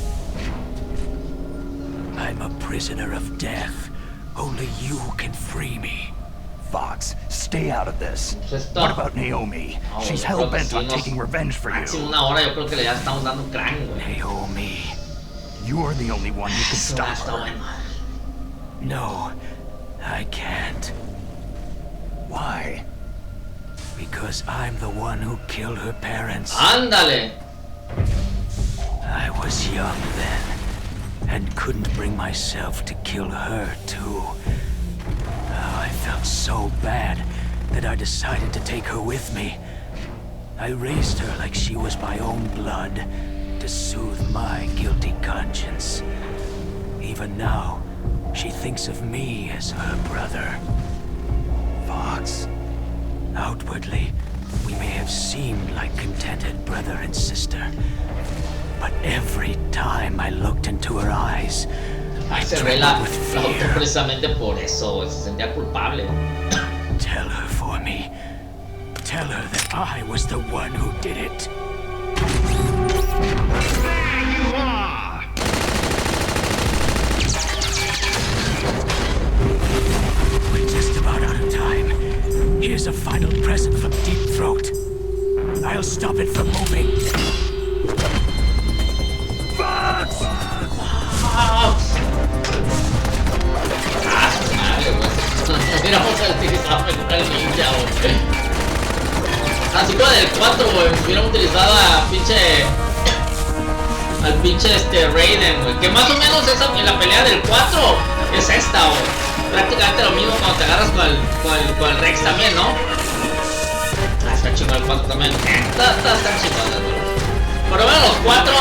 I'm a prisoner of death. Only you can free me. Fox, stay out of this. What about Naomi? No, she's hell-bent on taking revenge for you. Máximo una hora yo creo que le ya estamos dando cráneo, güey. Naomi, you're the only one who can stop her. No, I can't. Why? Because I'm the one who killed her parents. ¡Ándale! I was young then, and couldn't bring myself to kill her too. I felt so bad that I decided to take her with me. I raised her like she was my own blood, to soothe my guilty conscience. Even now, she thinks of me as her brother. Fox. Outwardly, we may have seemed like contented brother and sister, but every time I looked into her eyes, I revela trembled with la auto fear. precisamente por eso, se sentía culpable. Tell her for me. Tell her that I was the one who did it. There you are! We're just about out of time. Here's a final present from Deep Throat. I'll stop it from moving. Fox! Ah, su madre, güey. Hubiéramos utilizado mejor al ninja, güey. Así como del 4, güey. Hubiéramos utilizado al pinche Raiden, güey. Que más o menos esa, en la pelea del 4 es esta, güey. Prácticamente lo mismo cuando te agarras con el Rex también, ¿no? Ah, está chingón el 4 también. Está chingón, güey. Por lo menos los 4.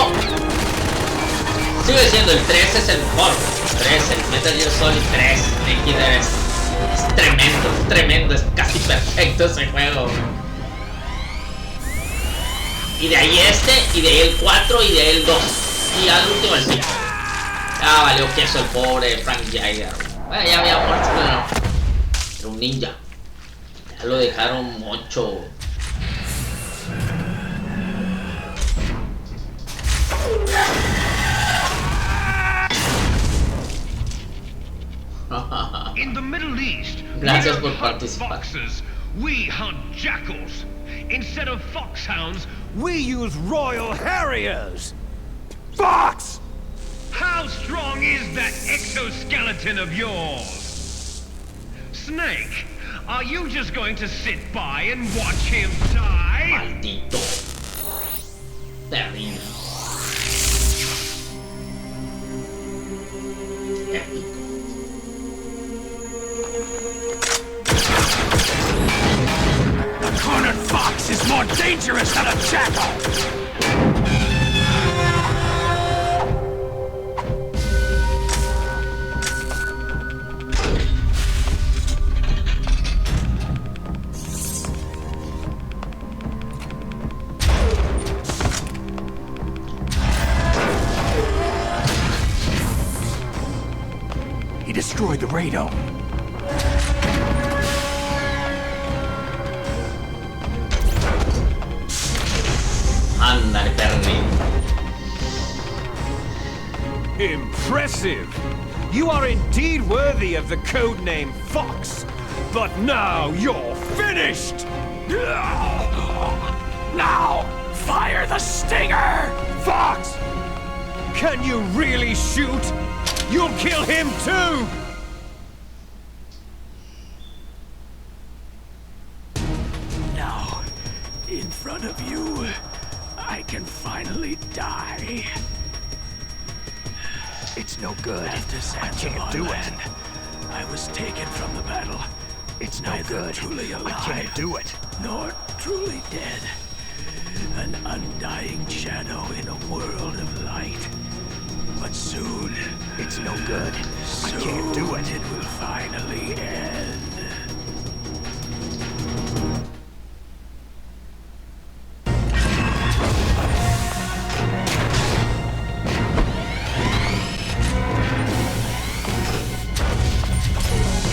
Sigue siendo el 3 es el mejor. 3, el Metal Gear Solid 3 Naked es tremendo, es casi perfecto ese juego. Y de ahí y de ahí el 4 y de ahí el 2. Y al último el 5. Ah, valió queso el pobre Frank Jagger. Bueno, ya había muerto, pero era un ninja. Ya lo dejaron mucho. In the Middle East, Gracias we por don't hunt participar. foxes, we hunt jackals. Instead of foxhounds, We use Royal Harriers! Fox! how strong is that exoskeleton of yours? Snake, are you just going to sit by and watch him die? Maldito. Terrible. Épico. A cornered fox is more dangerous than a jackal! He destroyed the radome. Ándale, perrín. Impressive! You are indeed worthy of the codename Fox! But now you're finished! Now! stinger! Fox! Can you really shoot? You'll kill him too! Now, in front of you, I can finally die. It's no good. After I can't do it. I was taken from the battle. It's no Neither good. truly alive, I can't do it. nor truly dead. An undying shadow in a world of light. But soon, It's no good. I can't do it. It will finally end.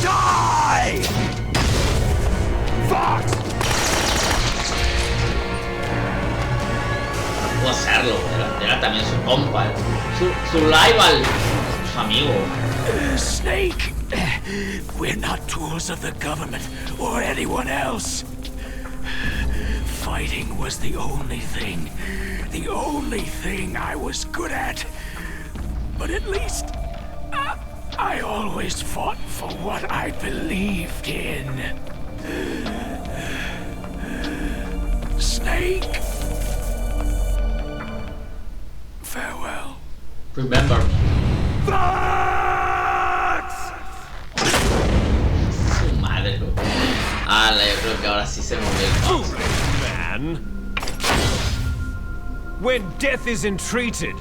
Die! Fox! No pudo hacerlo, era también su compa, su rival, su amigo. Snake, we're not tools of the government or anyone else. Fighting was the only thing I was good at. But at least, I always fought for what I believed in. Snake, farewell. Remember me. Fox! Su madre, güey. Yo creo que ahora sí se movió el mouse. Foolish man! When death is entreated,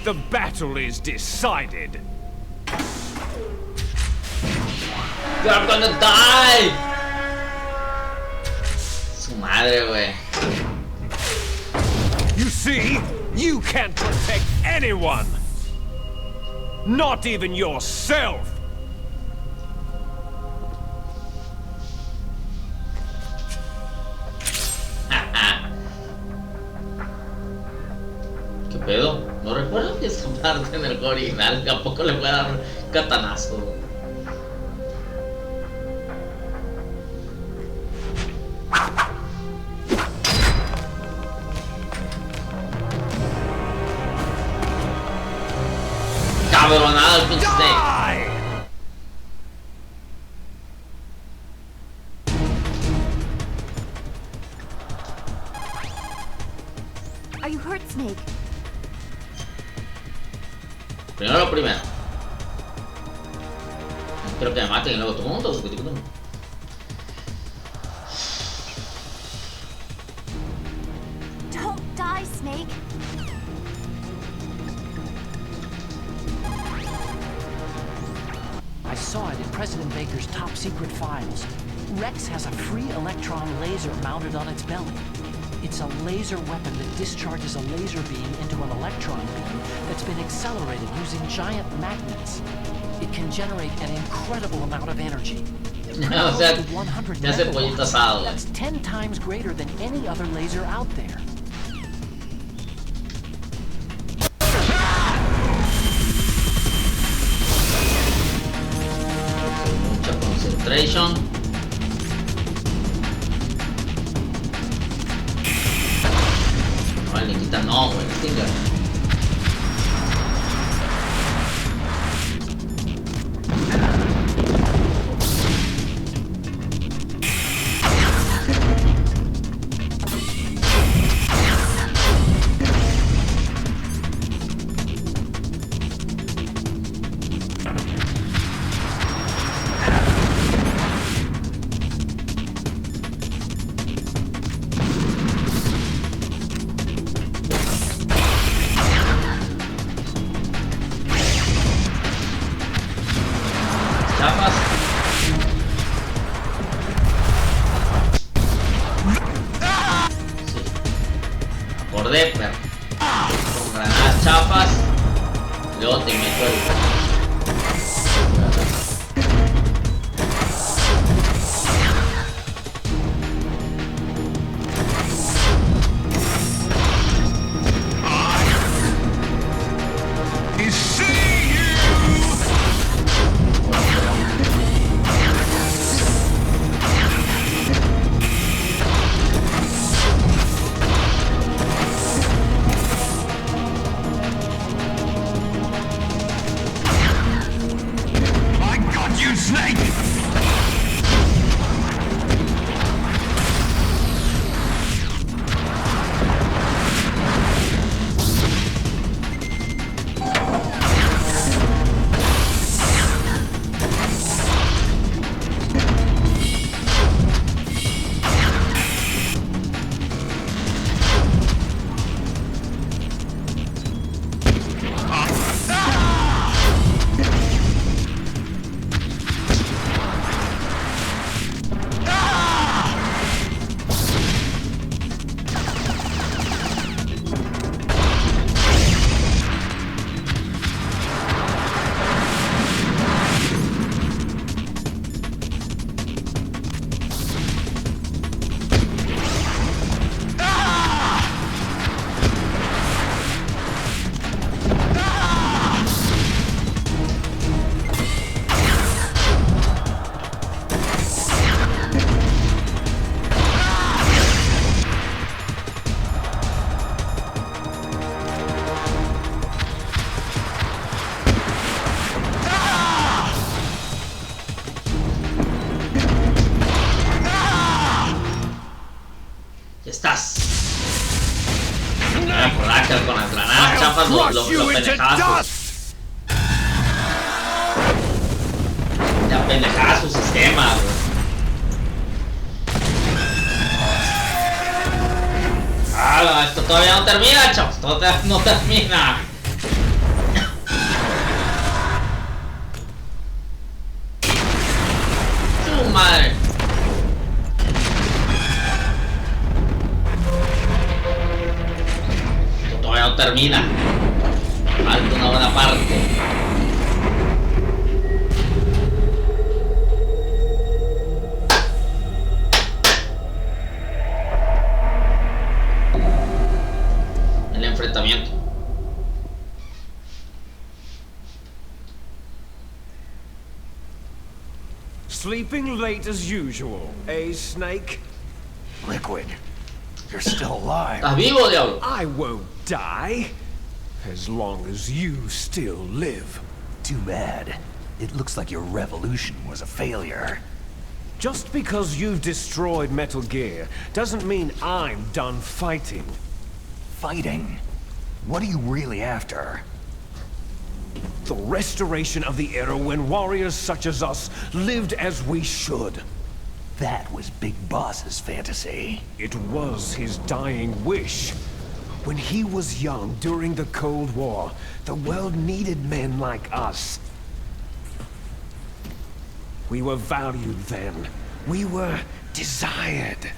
the battle is decided. You're gonna die. Su madre, güey. You see, you can't protect anyone! Not even yourself! ¿Qué pedo? No recuerdo que esa parte en el juego original tampoco le puede dar un catanazo. Cabronada el pinche Snake. Are you hurt, Snake? Primero lo primero. Quiero que me maten y luego todo mundo. Don't die, Snake. I saw it in President Baker's top secret files. Rex has a free electron laser mounted on its belly. It's a laser weapon that discharges a laser beam into an electron beam that's been accelerated using giant magnets. It can generate an incredible amount of energy. O sea, Close to 100 me hace pollito megawatts. asado. That's 10 times greater than any other laser out there. Mucha concentration. No, le quita no, güey. Stinger. Chapas. Sí. Acordé, pero con granadas chapas. Luego te meto el... crush you into pendejazos. dust! Te apendejaba su sistema, güey. Ah, esto todavía no termina, chavos. Todavía no termina. Su madre. Esto todavía no termina. Falta una buena parte. Enfrentamiento. Sleeping late as usual, eh, Snake? Liquid, you're still alive. ¿Estás vivo, diablo? I won't die. As long as you still live. Too bad. It looks like your revolution was a failure. Just because you've destroyed Metal Gear doesn't mean I'm done fighting. Fighting? What are you really after? The restoration of the era when warriors such as us lived as we should. That was Big Boss's fantasy. It was his dying wish. When he was young during the Cold War, the world needed men like us. We were valued then. We were desired.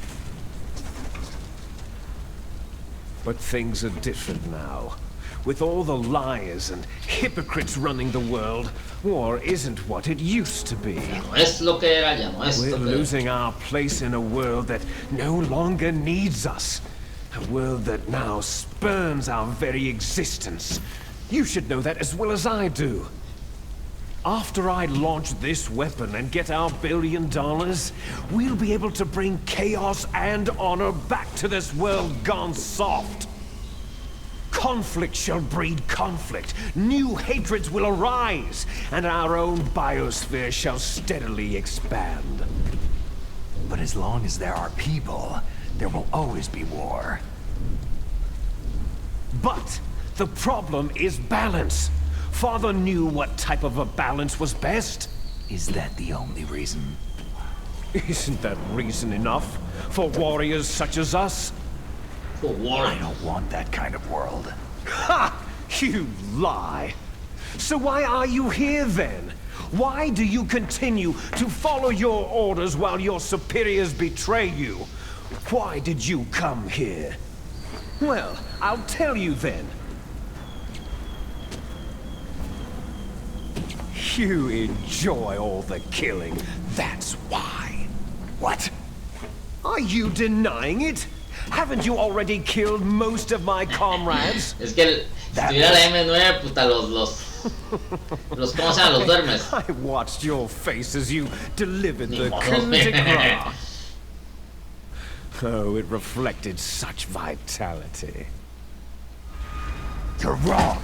But things are different now. With all the liars and hypocrites running the world, war isn't what it used to be. No es lo que era, ya no es We're lo que era. losing our place in a world that no longer needs us. A world that now spurns our very existence. You should know that as well as I do. After I launch this weapon and get our $1 billion, we'll be able to bring chaos and honor back to this world gone soft. Conflict shall breed conflict, new hatreds will arise, and our own biosphere shall steadily expand. But as long as there are people, there will always be war. But the problem is balance. Father knew what type of a balance was best. Is that the only reason? Isn't that reason enough for warriors such as us? For war. I don't want that kind of world. Ha! You lie! So why are you here then? Why do you continue to follow your orders while your superiors betray you? Why did you come here? Well, I'll tell you then. You enjoy all the killing, that's why. What? Are you denying it? Haven't you already killed most of my comrades? Es que si tuviera la M9, puta, los ¿cómo se llaman? Los duermes. I watched your face as you delivered Ni the modo. coup de grace. Oh, it reflected such vitality. You're wrong.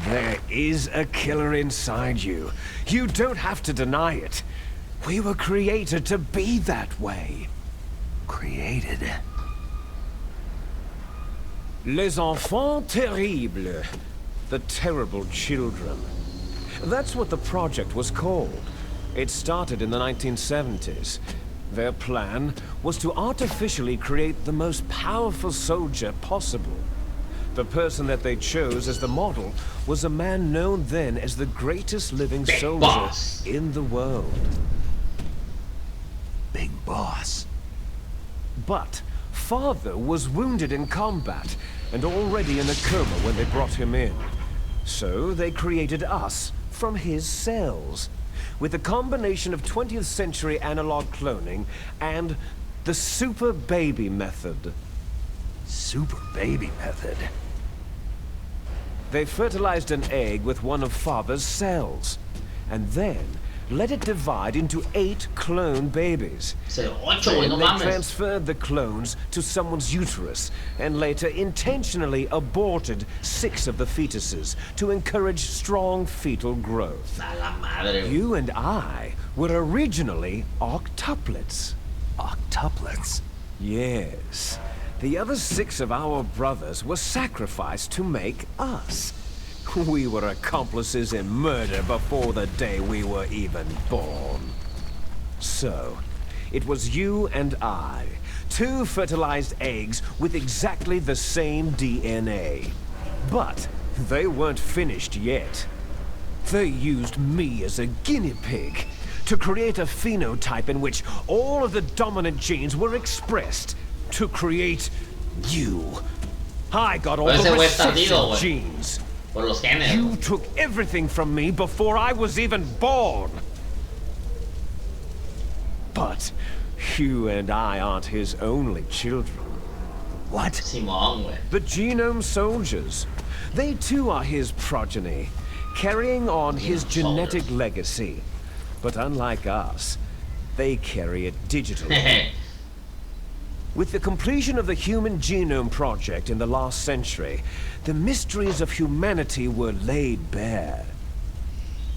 There is a killer inside you. You don't have to deny it. We were created to be that way. Created? Les enfants terribles. The terrible children. That's what the project was called. It started in the 1970s. Their plan was to artificially create the most powerful soldier possible. The person that they chose as the model was a man known then as the greatest living Big soldier Boss. in the world. Big Boss. But Father was wounded in combat and already in a coma when they brought him in. So they created us from his cells, with a combination of 20th century analog cloning and the super baby method. Super baby method? They fertilized an egg with one of Father's cells, and then let it divide into 8 clone babies. 8, güey, no They mames. transferred the clones to someone's uterus, and later intentionally aborted 6 of the fetuses to encourage strong fetal growth. A la madre, güey. You and I were originally octuplets. Octuplets? Yes. The other 6 of our brothers were sacrificed to make us. We were accomplices in murder before the day we were even born. So, it was you and I, 2 fertilized eggs with exactly the same DNA. But they weren't finished yet. They used me as a guinea pig to create a phenotype in which all of the dominant genes were expressed to create you. I got all the recessive genes. You took everything from me before I was even born. But you and I aren't his only children. What? The Genome Soldiers. They too are his progeny, carrying on his genetic legacy. But unlike us, they carry it digitally. With the completion of the Human Genome Project in the last century, the mysteries of humanity were laid bare.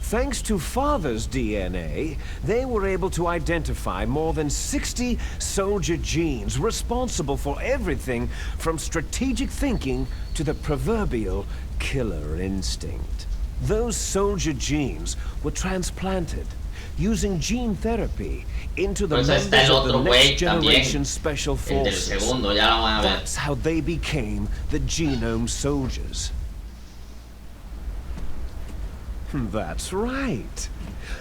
Thanks to Father's DNA, they were able to identify more than 60 soldier genes responsible for everything from strategic thinking to the proverbial killer instinct. Those soldier genes were transplanted using gene therapy into the members of the next generation special forces. That's how they became the Genome Soldiers. That's right.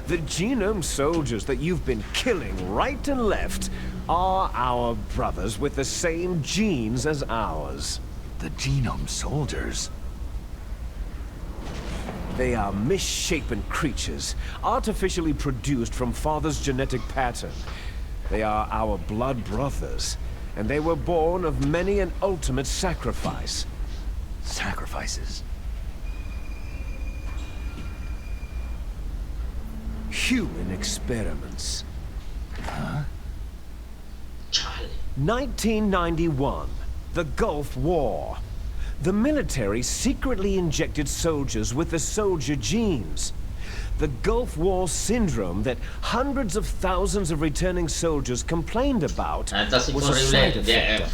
The Genome Soldiers that you've been killing right and left are our brothers with the same genes as ours. The Genome Soldiers? They are misshapen creatures, artificially produced from Father's genetic pattern. They are our blood brothers, and they were born of many an ultimate sacrifice. Sacrifices? Human experiments. Huh? 1991, the Gulf War. The military secretly injected soldiers with the soldier genes. The Gulf War syndrome that hundreds of thousands of returning soldiers complained about was a side effect.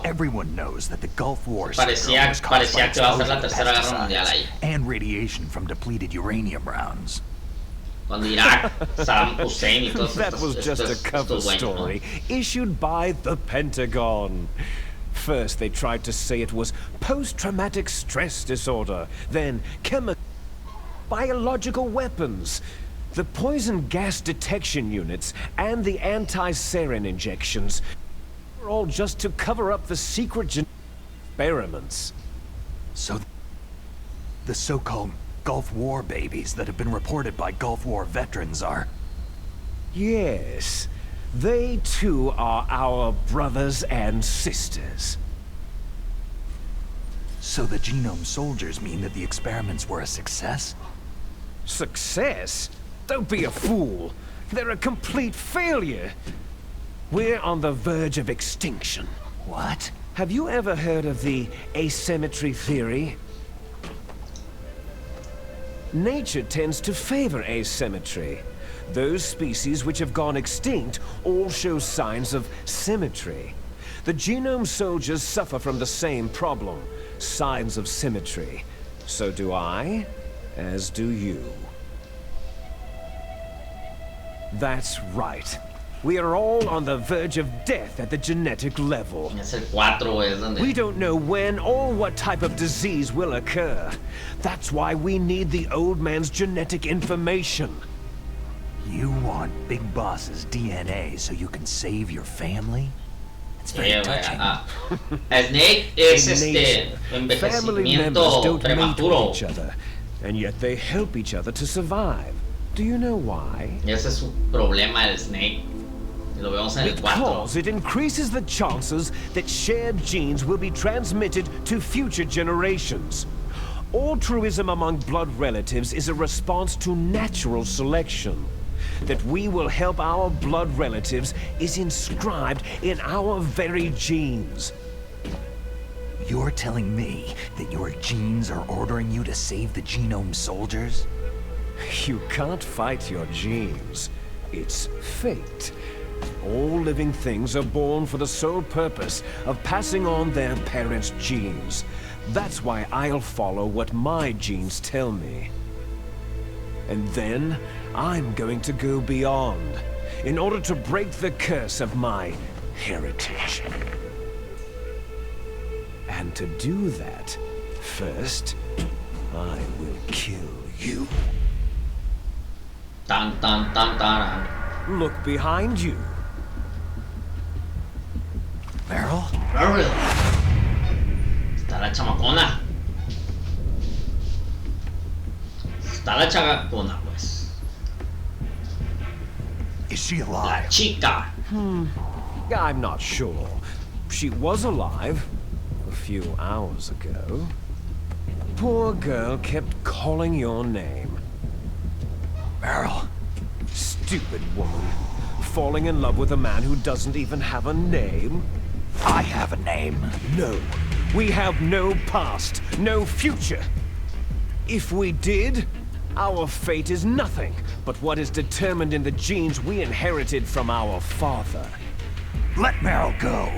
Everyone knows that the Gulf War syndrome was caused by exposure to pesticides and radiation from depleted uranium rounds. That was just a cover story issued by the Pentagon. First, they tried to say it was post-traumatic stress disorder, then biological weapons. The poison gas detection units and the anti-sarin injections were all just to cover up the secret experiments. So the so-called Gulf War babies that have been reported by Gulf War veterans are... Yes. They too are our brothers and sisters. So the Genome Soldiers mean that the experiments were a success? Success? Don't be a fool. They're a complete failure. We're on the verge of extinction. What? Have you ever heard of the asymmetry theory? Nature tends to favor asymmetry. Those species which have gone extinct all show signs of symmetry. The Genome Soldiers suffer from the same problem, signs of symmetry. So do I, as do you. That's right. We are all on the verge of death at the genetic level. We don't know when or what type of disease will occur. That's why we need the old man's genetic information. You want Big Boss's DNA so you can save your family? It's very touching. Snake es Family members envejecimiento don't mate with prematuro. each other, and yet they help each other to survive. Do you know why? Ese es su problema el Snake. Lo vemos en el 4. Because it increases the chances that shared genes will be transmitted to future generations. Altruism among blood relatives is a response to natural selection. That we will help our blood relatives is inscribed in our very genes. You're telling me that your genes are ordering you to save the Genome Soldiers? You can't fight your genes. It's fate. All living things are born for the sole purpose of passing on their parents' genes. That's why I'll follow what my genes tell me. And then, I'm going to go beyond, in order to break the curse of my heritage. And to do that, first, I will kill you. Tan, tan, tan, tan. Look behind you. Meryl? Meryl. Está la chamacona. Está la chamacona, pues. Is she La alive? chica. I'm not sure. She was alive a few hours ago. Poor girl kept calling your name. Meryl? Stupid woman. Falling in love with a man who doesn't even have a name? I have a name. No. We have no past, no future. If we did, our fate is nothing but what is determined in the genes we inherited from our father. Let Meryl go.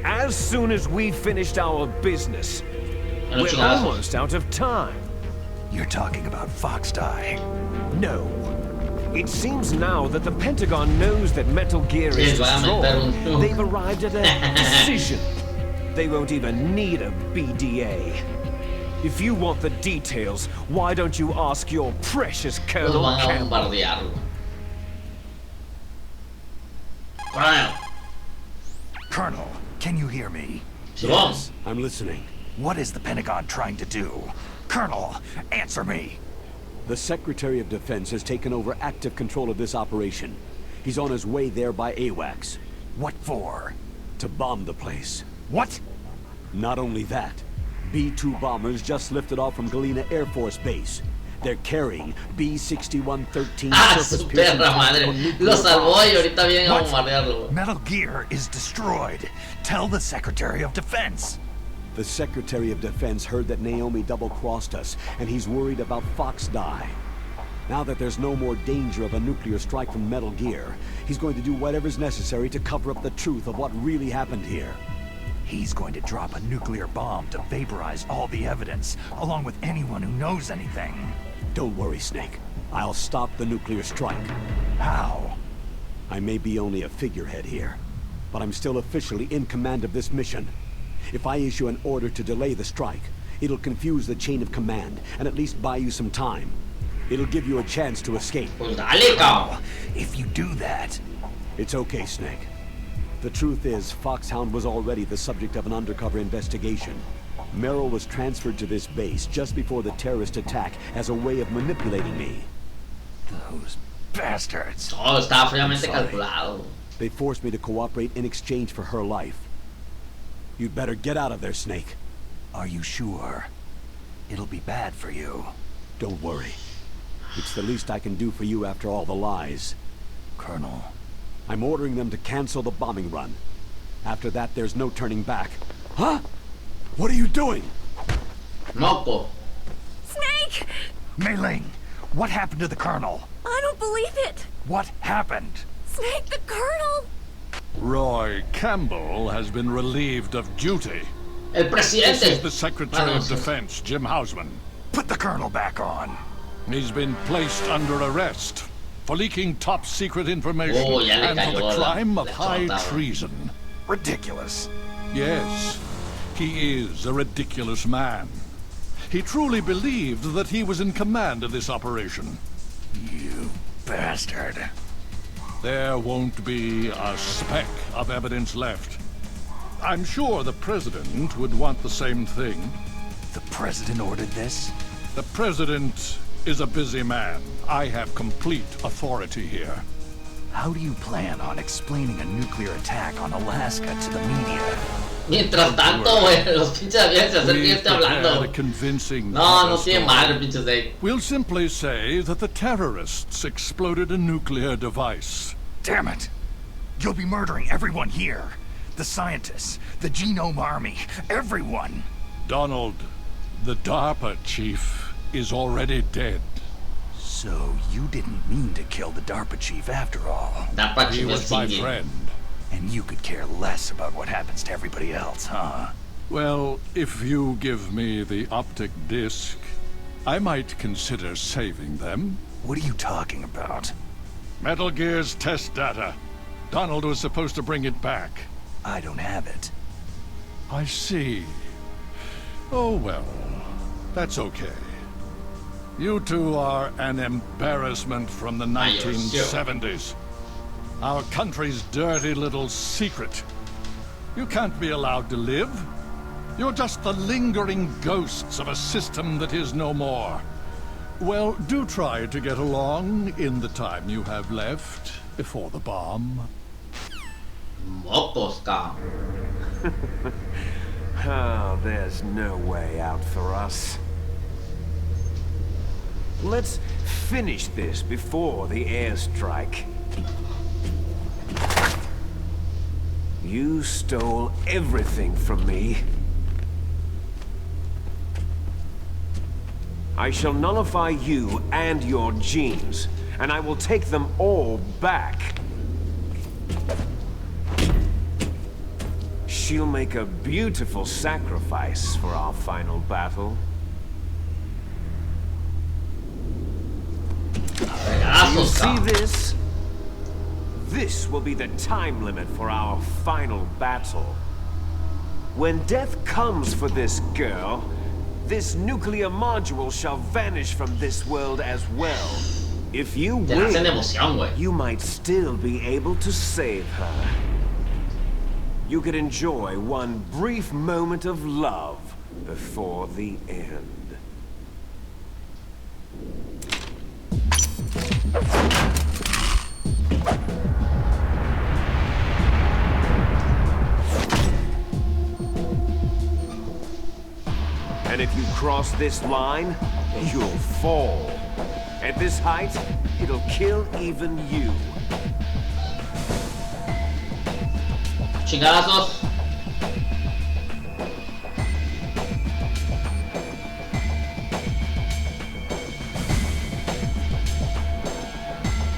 As soon as we finished our business, Bueno, we're chingazos. almost out of time. You're talking about Fox Die. No. It seems now that the Pentagon knows that Metal Gear Sí, is les voy a meter destroyed. un- They've arrived at a decision. They won't even need a BDA. If you want the details, why don't you ask your precious Los Colonel van a Campbell? bombardearlo. Coronel. Colonel, can you hear me? Yes. I'm listening. What is the Pentagon trying to do? Colonel, answer me. The Secretary of Defense has taken over active control of this operation. He's on his way there by AWACS. What for? To bomb the place. What? Not only that, B-2 bombers just lifted off from Galena Air Force Base. They're carrying B-6113 Ah, surface su piercing perra madre. tactical nuclear Lo salvó bombs. y ahorita vienen a What? bombardearlo. Metal Gear is destroyed. Tell the Secretary of Defense. The Secretary of Defense heard that Naomi double-crossed us, and he's worried about Fox Die. Now that there's no more danger of a nuclear strike from Metal Gear, he's going to do whatever's necessary to cover up the truth of what really happened here. He's going to drop a nuclear bomb to vaporize all the evidence, along with anyone who knows anything. Don't worry, Snake. I'll stop the nuclear strike. How? I may be only a figurehead here, but I'm still officially in command of this mission. If I issue an order to delay the strike, it'll confuse the chain of command and at least buy you some time. It'll give you a chance to escape. Pues dale, cabrón. If you do that, It's okay, Snake. The truth is, Foxhound was already the subject of an undercover investigation. Merrill was transferred to this base just before the terrorist attack as a way of manipulating me. those bastards. Todo estaba fríamente I'm sorry. calculado. They forced me to cooperate in exchange for her life. You'd better get out of there, Snake. Are you sure? It'll be bad for you. Don't worry. It's the least I can do for you after all the lies. Colonel, I'm ordering them to cancel the bombing run. After that, there's no turning back. Huh? What are you doing? Moco. Snake! Mei Ling, what happened to the Colonel? I don't believe it! What happened? Snake, the Colonel! Roy Campbell has been relieved of duty. El This presidente. is the Secretary of Defense, Jim Hausman. Put the Colonel back on. He's been placed under arrest for leaking top-secret information Oh, ya le and for cayó the la crime of high chota. treason. Ridiculous. Yes, he is a ridiculous man. He truly believed that he was in command of this operation. You bastard. There won't be a speck of evidence left. I'm sure the President would want the same thing. The President ordered this? The President is a busy man. I have complete authority here. How do you plan on explaining a nuclear attack on Alaska to the media? Mientras tanto, güey, los pinches aviones se acercan y yo We've estoy prepared a hablando. convincing No, no cover tiene story. madre, pinches de. We'll simply say that the terrorists exploded a nuclear device. Damn it! You'll be murdering everyone here. The scientists, the Genome Army, everyone. Donald, the DARPA chief, is already dead. So you didn't mean to kill the DARPA chief after all. DARPA He chief was es my Cindy. friend. And you could care less about what happens to everybody else, huh? Well, if you give me the optic disc, I might consider saving them. What are you talking about? Metal Gear's test data. Donald was supposed to bring it back. I don't have it. I see. Oh well, that's okay. You two are an embarrassment from the 1970s. Our country's dirty little secret. You can't be allowed to live. You're just the lingering ghosts of a system that is no more. Well, do try to get along in the time you have left before the bomb. Mocos, cabrón. Oh, there's no way out for us. Let's finish this before the airstrike. You stole everything from me. I shall nullify you and your genes, and I will take them all back. She'll make a beautiful sacrifice for our final battle. You see this? This will be the time limit for our final battle. When death comes for this girl, this nuclear module shall vanish from this world as well. If you win, you might still be able to save her. You could enjoy one brief moment of love before the end. And if you cross this line, you'll fall. At this height, it'll kill even you. Chingadazos.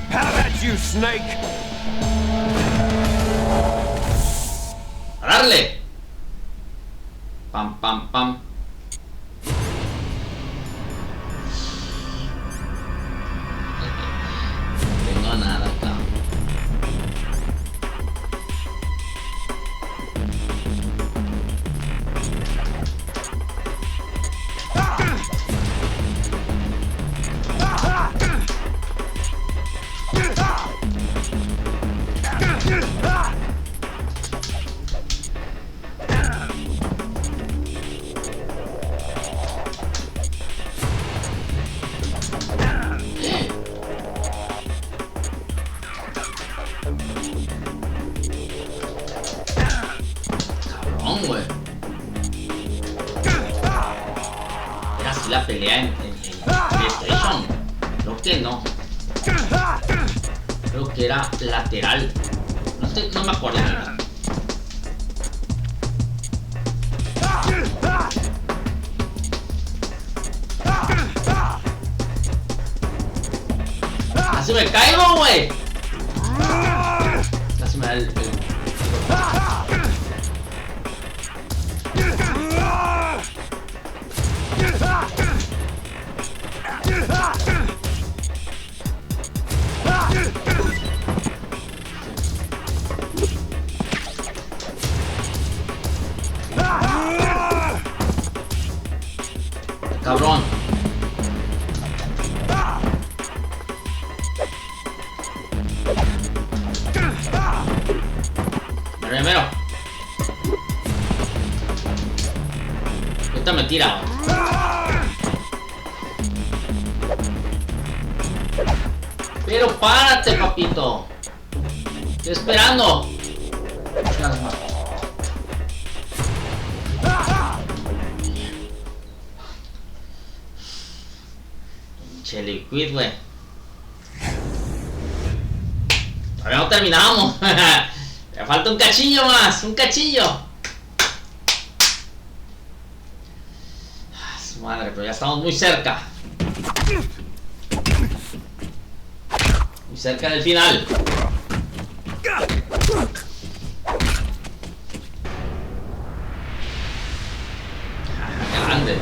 How about you, Snake? A darle. Pam, pam, pam. No tengo nada, cabrón. Cabrón, güey. Era así la pelea en PlayStation. Creo que no. Creo que era lateral. No me acuerdo. Casi me caigo, güey. Casi me da el... Cabrón. Mero. Esta me tira. Pero párate, papito. Estoy esperando. Pinche liquid, güey. Todavía no terminamos. Me falta un cachillo más, un cachillo. Su madre, pero ya estamos muy cerca. cerca del final. Grande.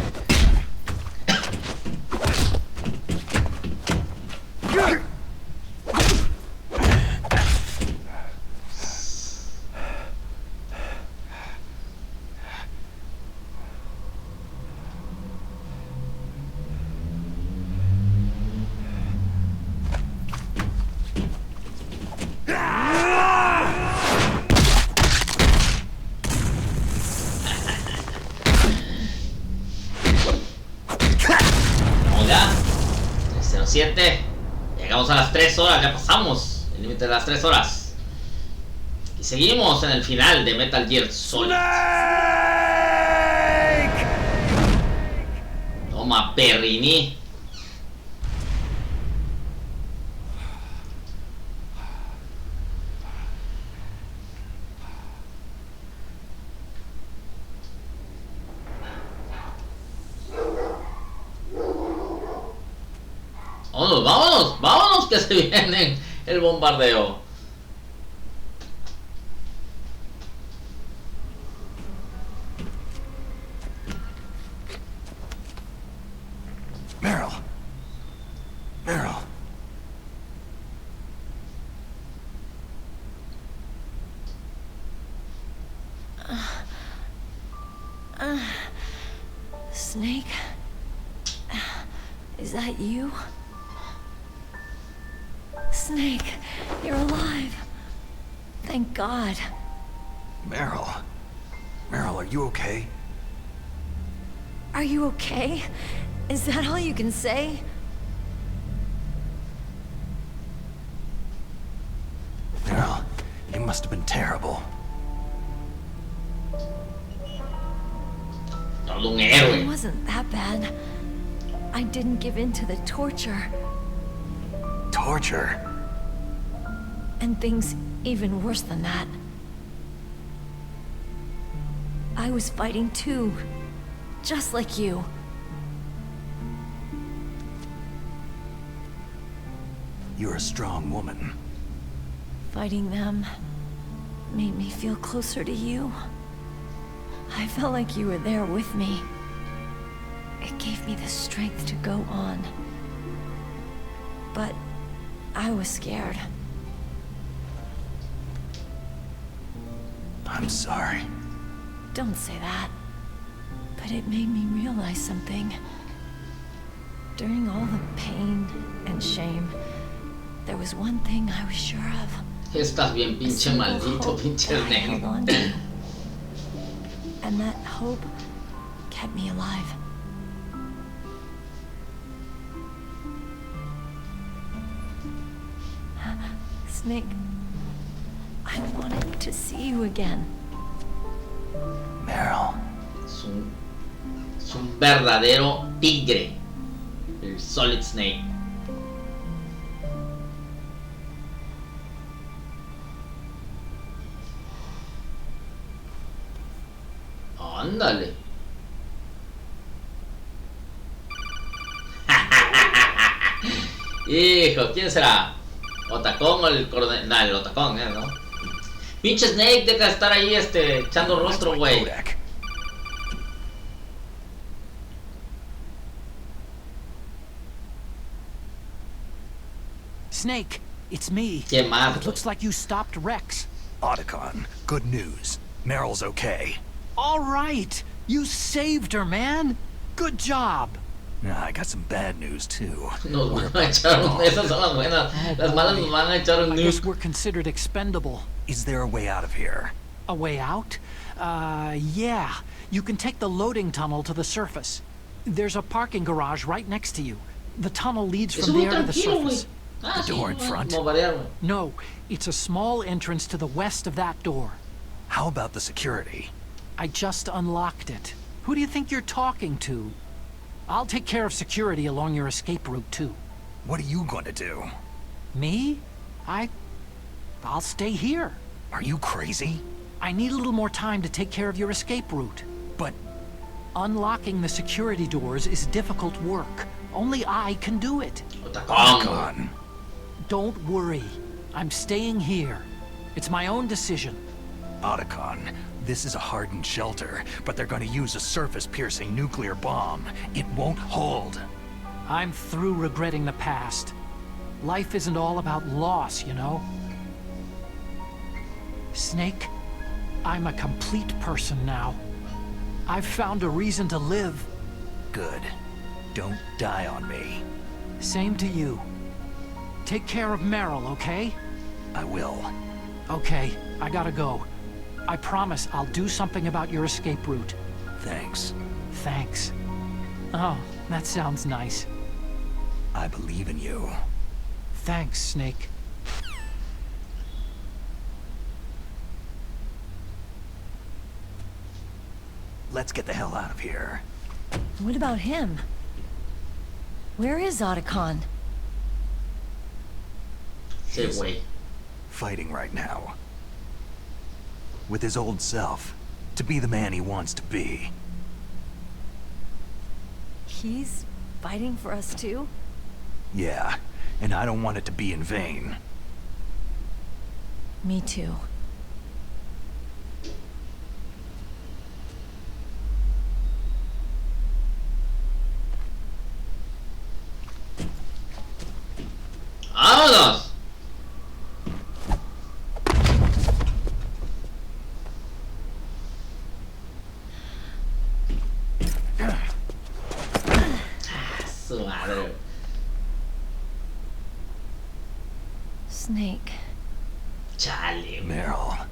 Llegamos a las 3 horas, ya pasamos el límite de las 3 horas. Y seguimos en el final de Metal Gear Solid. ¡Snake! Toma, perrini. Vámonos, vámonos, vámonos que se viene el bombardeo. Meryl. Meryl. Snake? Is that you? Snake, you're alive. Thank God. Meryl. Meryl, are you okay? Are you okay? Is that all you can say? Meryl, you must have been terrible. It wasn't that bad. I didn't give in to the torture. Torture? And things even worse than that. I was fighting too, just like you. You're a strong woman. Fighting them made me feel closer to you. I felt like you were there with me. It gave me the strength to go on. But I was scared. I'm sorry. Don't say that. But it made me realize something. During all the pain and shame, there was one thing I was sure of. Estás bien pinche maldito, pinche negro. And that hope kept me alive. Snake, I wanted to see you again. Meryl. Es un verdadero tigre. El Solid Snake. Ándale. Hijo, ¿quién será? ¿Otacón o el coronel? Nah, el Otacón, ¿no? Pinche Snake, deja de estar ahí, echando rostro, güey. Snake, it's me. ¿Qué más? It looks like you stopped Rex. Otacon, good news. Meryl's okay. All right, you saved her, man. Good job. I got some bad news too. Nos van a echar esas son las buenas. Las malas nos van a echar un I nuke. guess we're considered expendable. Is there a way out of here? A way out? Yeah. You can take the loading tunnel to the surface. There's a parking garage right next to you. The tunnel leads from there to the surface. The door in front? No, it's a small entrance to the west of that door. How about the security? I just unlocked it. Who do you think you're talking to? I'll take care of security along your escape route, too. What are you going to do? Me? I'll stay here. Are you crazy? I need a little more time to take care of your escape route. But unlocking the security doors is difficult work. Only I can do it. Otacon. Don't worry. I'm staying here. It's my own decision. Otacon, this is a hardened shelter, but they're gonna use a surface-piercing nuclear bomb. It won't hold. I'm through regretting the past. Life isn't all about loss, you know? Snake, I'm a complete person now. I've found a reason to live. Good. Don't die on me. Same to you. Take care of Meryl, okay? I will. Okay, I gotta go. I promise I'll do something about your escape route. Thanks. Thanks. Oh, that sounds nice. I believe in you. Thanks, Snake. Let's get the hell out of here. What about him? Where is Otacon? Say wait. Fighting right now. With his old self. To be the man he wants to be. He's fighting for us too? Yeah, and I don't want it to be in vain. Me too. ¡Vámonos! Su madre. Snake. Chale. Meryl.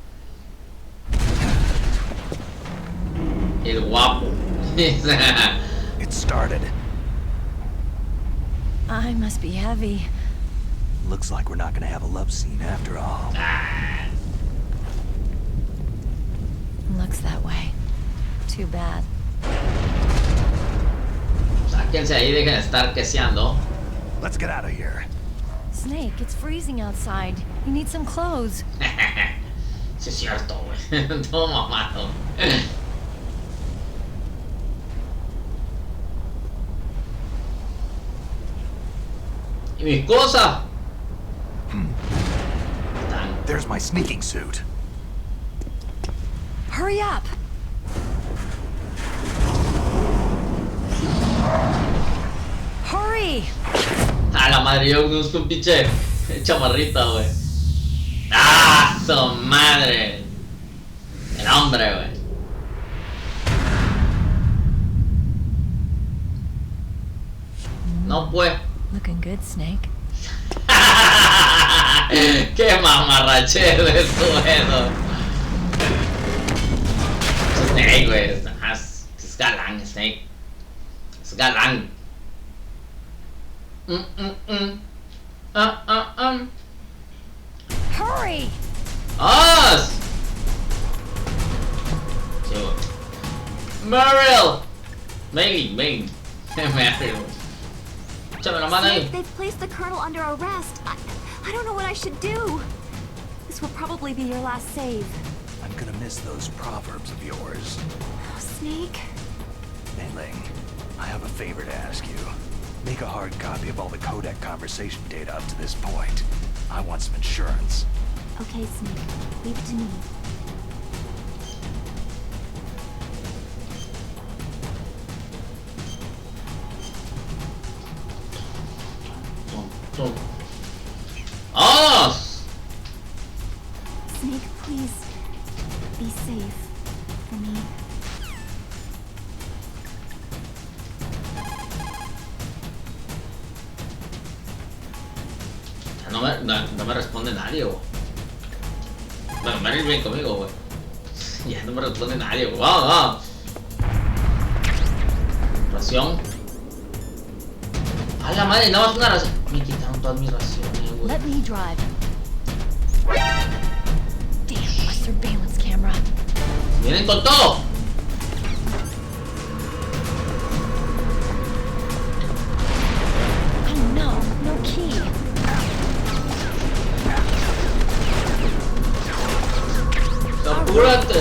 El guapo. It started. I must be heavy. Looks like we're not gonna have a love scene after all. Looks that way. Too bad. Sáquense ahí, dejen de estar queseando. Let's get out of here. Snake, it's freezing outside. You need some clothes. Sí, es cierto, güey. Todo mamado. ¿Y mis cosas? There's my sneaking suit. Hurry up! Hurry! A la madre, yo busco un pinche chamarrita, güey. ¡Ah, su madre! El hombre, güey. No, pues. Looking good, Snake. ¡Qué mamarrachero es eso! Snake, güey. Es galán, Snake. Es galán. Hurry! ¡Os! Meryl! Meryl. Meryl. Échame la mano ahí. They've placed the Colonel under arrest. I don't know what I should do. This will probably be your last save. I'm gonna miss those proverbs of yours. Oh, Snake. Mei-Ling, I have a favor to ask you. Make a hard copy of all the codec conversation data up to this point. I want some insurance. Okay, Snake. Leave it to me. ¡Vamos! Snake, please. Be safe. For me. No me responde nadie, güey. Bueno, Meryl viene conmigo, güey. Ya no me responde nadie, güey. Vamos. Ración. A la madre, nada más una ración. Me quitaron todas mis raciones, güey. Let me drive. Damn, my surveillance camera. Vienen con todo. Oh no, no key. Apúrate.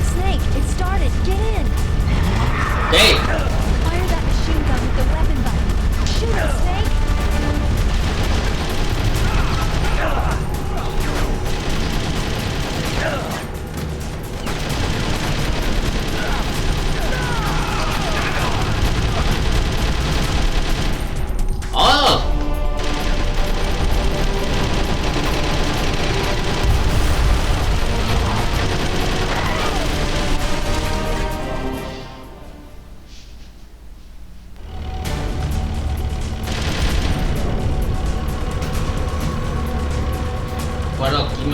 Snake, it started. Get in.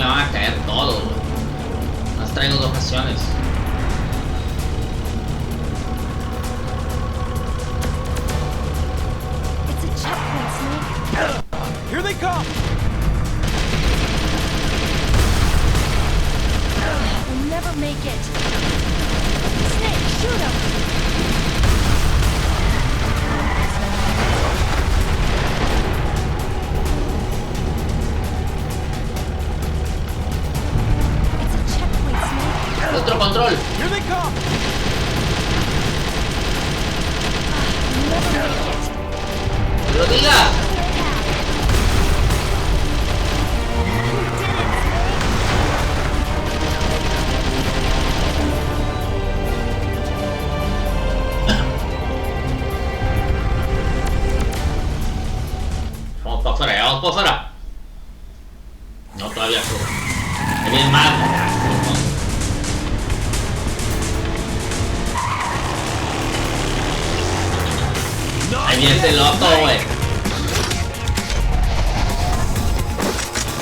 me van a caer todos, güey. Más traigo 2 raciones. It's a checkpoint, Snake. Here they come! We'll never make it. Snake, shoot him! It's a checkpoint, Snake. Otro control. Here they come! We'll never make it. ¡Que lo diga! Vamos para afuera, ya vamos para afuera. No, todavía sube. Ahí viene más. Ahí viene ese loco, güey.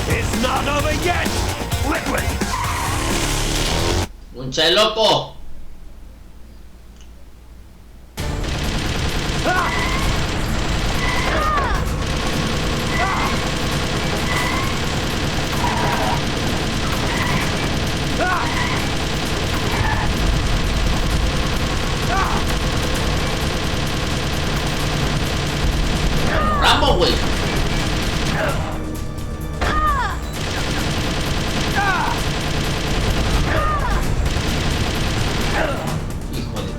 It's not over yet! Liquid! Un che loco. Rambo, güey. Hijo de...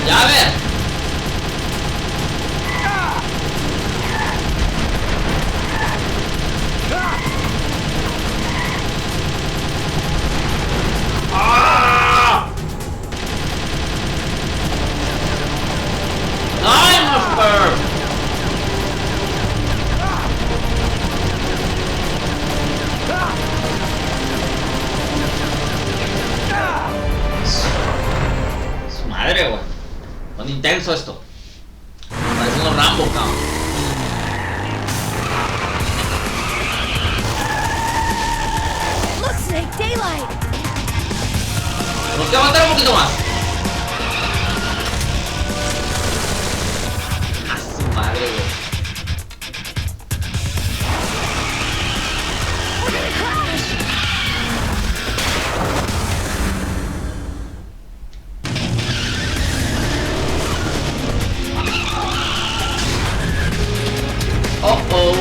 ¡Ya ver! ¡Ah! ¡Ay, Monster! Su madre, güey. Con intenso esto. Parece unos Rambo, cabrón. Look, Snake, daylight! Tenemos que aguantar un poquito más. A su madre, güey. We're gonna crash! Oh.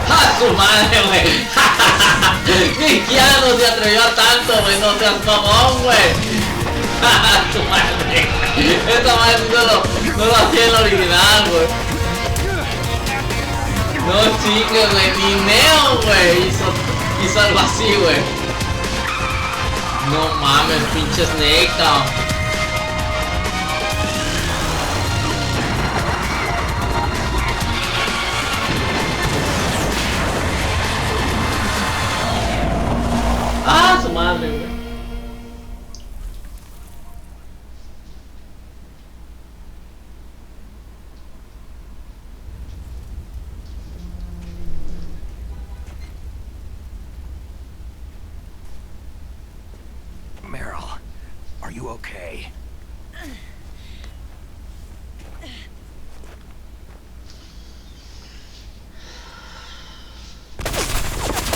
¡A su madre, güey! Ni siquiera no se atrevió a tanto, güey. No seas mamón, güey. ¡A su madre! Esa madre no lo hacía en el original, güey. No chingues, güey. Ni Neo, güey. Hizo algo así, güey. No mames, pinche Snake, cabrón. Ah, su madre, güey. Meryl, are you okay?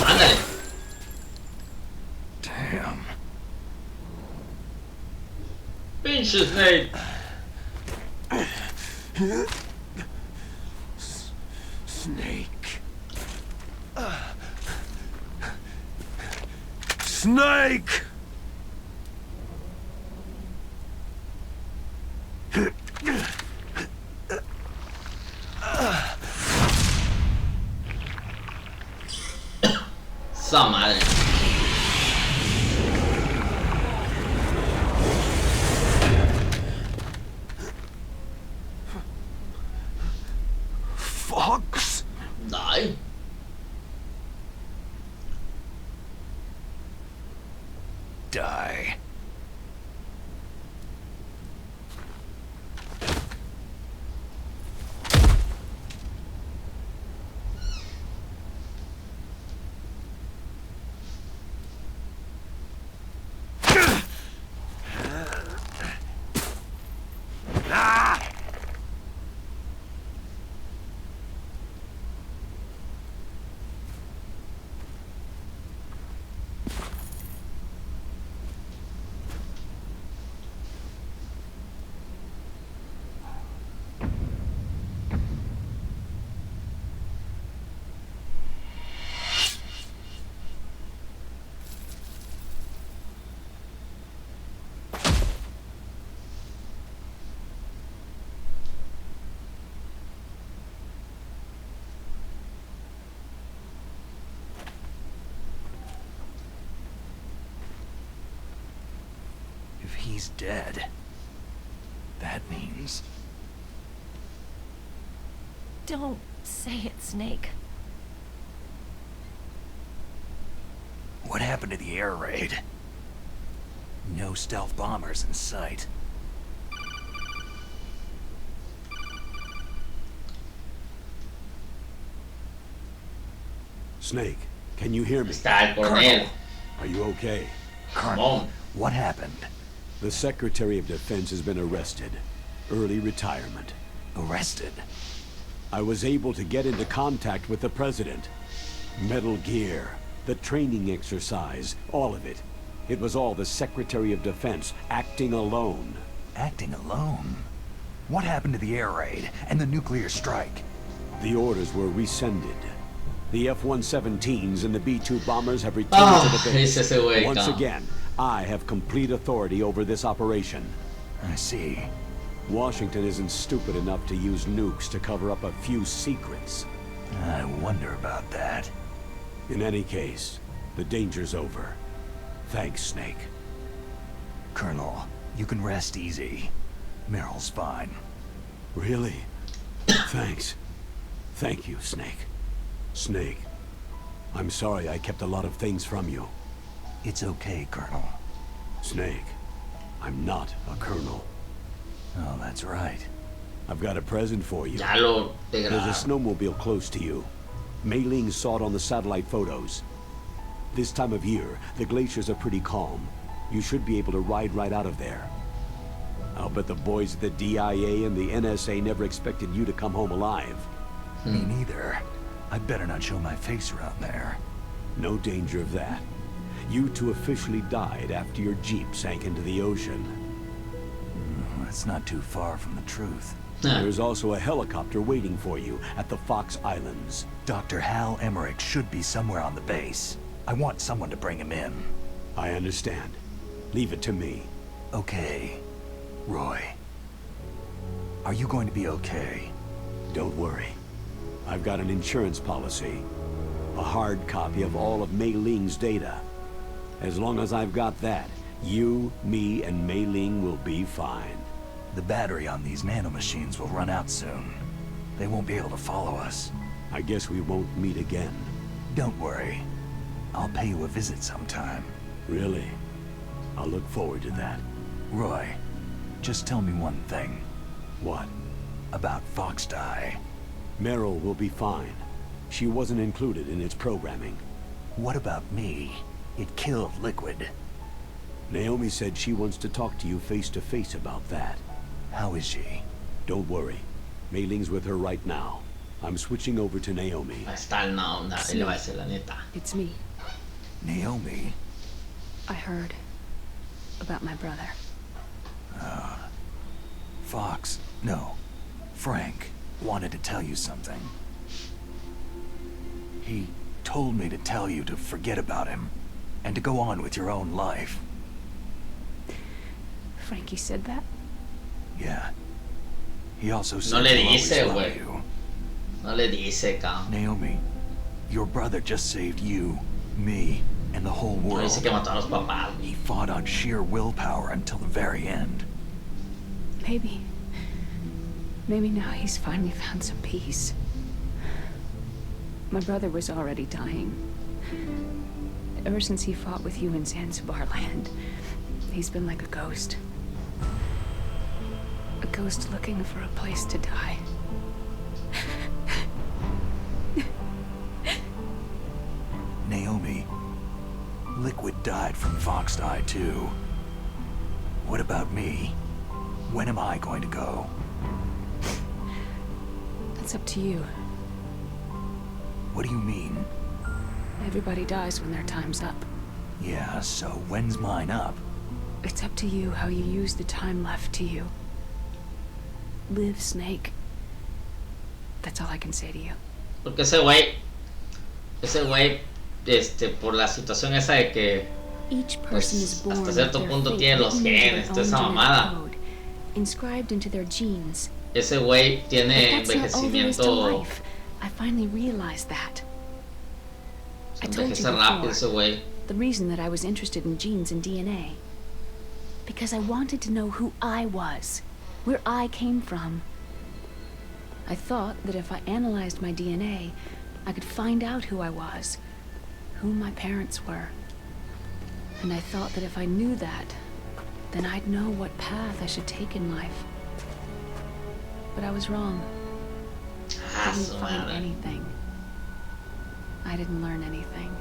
Ándale. Damn. Pinche Snake. Snake. Snake! Esa madre. Fox? Die. Die. he's dead. That means... Don't say it, Snake. What happened to the air raid? No stealth bombers in sight. Snake, can you hear me? Está el coronel. Are you okay? Colonel, what happened? The Secretary of Defense has been arrested. Early retirement. Arrested? I was able to get into contact with the President. Metal Gear, the training exercise, all of it. It was all the Secretary of Defense acting alone. Acting alone? What happened to the air raid and the nuclear strike? The orders were rescinded. The F-117s and the B-2 bombers have returned to the base. Once again, I have complete authority over this operation. I see. Washington isn't stupid enough to use nukes to cover up a few secrets. I wonder about that. In any case, the danger's over. Thanks, Snake. Colonel, you can rest easy. Meryl's fine. Really? Thanks. Thank you, Snake. Snake, I'm sorry I kept a lot of things from you. It's okay, Colonel. Snake, I'm not a colonel. Oh, that's right. I've got a present for you. There's a snowmobile close to you. Mei Ling saw it on the satellite photos. This time of year, the glaciers are pretty calm. You should be able to ride right out of there. I'll bet the boys at the DIA and the NSA never expected you to come home alive. Me neither. I'd better not show my face around there. No danger of that. You two officially died after your Jeep sank into the ocean. That's not too far from the truth. There's also a helicopter waiting for you at the Fox Islands. Dr. Hal Emmerich should be somewhere on the base. I want someone to bring him in. I understand. Leave it to me. Okay. Roy. Are you going to be okay? Don't worry. I've got an insurance policy. A hard copy of all of Mei Ling's data. As long as I've got that, you, me, and Mei Ling will be fine. The battery on these nanomachines will run out soon. They won't be able to follow us. I guess we won't meet again. Don't worry. I'll pay you a visit sometime. Really? I'll look forward to that. Roy, just tell me one thing. What? About Fox Die. Meryl will be fine. She wasn't included in its programming. What about me? It killed Liquid. Naomi said she wants to talk to you face to face about that. How is she? Don't worry. Mei Ling's with her right now. I'm switching over to Naomi. It's me. Naomi? I heard about my brother. Fox, no, Frank wanted to tell you something. He told me to tell you to forget about him and to go on with your own life. Frankie said that? Yeah. He also said No le he'll always dice, love güey. you. No le dice, cabrón. Naomi, your brother just saved you, me, and the whole No world. dice que mató a los papás. He fought on sheer willpower until the very end. Maybe now he's finally found some peace. My brother was already dying. Ever since he fought with you in Zanzibar land, he's been like a ghost. A ghost looking for a place to die. Naomi, Liquid died from Fox Die too. What about me? When am I going to go? That's up to you. What do you mean? Everybody dies when their time's up. Yeah, so when's mine up? It's up to you how you use the time left to you. Live, Snake. That's all I can say to you. Porque ese güey, por la situación esa de que Each person is born hasta cierto with their punto fate tiene los written into genes, their toda esa own mamada. genetic code, inscribed into their genes. Ese güey tiene But that's not all there is to envejecimiento. life. I finally realized that. I told you Envejece rápido ese before, güey. the reason that I was interested in genes and DNA. Because I wanted to know who I was, where I came from. I thought that if I analyzed my DNA, I could find out who I was, who my parents were. And I thought that if I knew that, then I'd know what path I should take in life. But I was wrong. I didn't find anything. I didn't learn anything.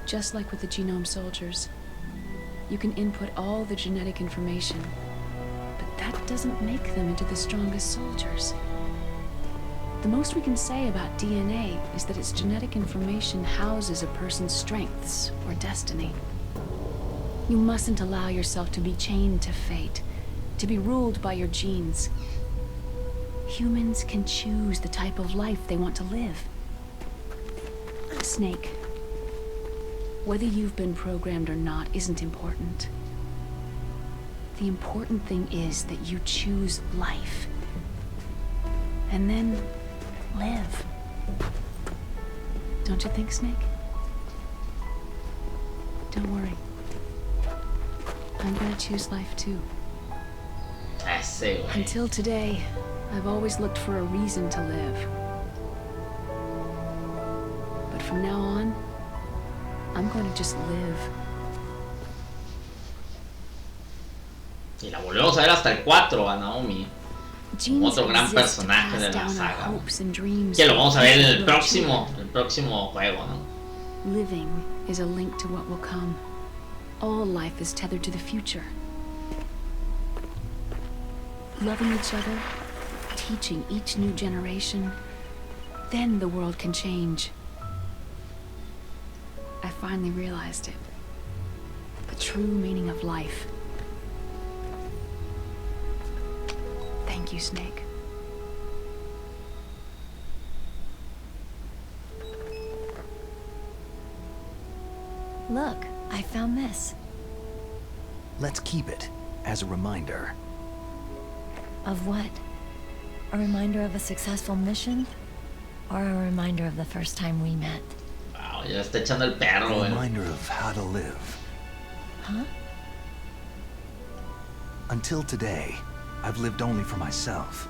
Just like with the genome soldiers, you can input all the genetic information, but that doesn't make them into the strongest soldiers. The most we can say about DNA is that its genetic information houses a person's strengths or destiny. You mustn't allow yourself to be chained to fate, to be ruled by your genes. Humans can choose the type of life they want to live. Snake, whether you've been programmed or not isn't important. The important thing is that you choose life. And then live. Don't you think, Snake? Don't worry. I'm gonna choose life too. I see. Until today, I've always looked for a reason to live. But from now on, I'm going to just live. Y la volvemos a ver hasta el 4 a Naomi. Otro gran personaje de la saga. Que lo vamos a ver en el próximo juego, ¿no? Living is a link to what will come. All life is tethered to the future. Loving each other, teaching each new generation, then the world can change. I finally realized it. The true meaning of life. Thank you, Snake. Look, I found this. Let's keep it as a reminder. Of what? A reminder of a successful mission? Or a reminder of the first time we met? Wow, ya está echando el perro, A reminder of how to live. Huh? Until today, I've lived only for myself.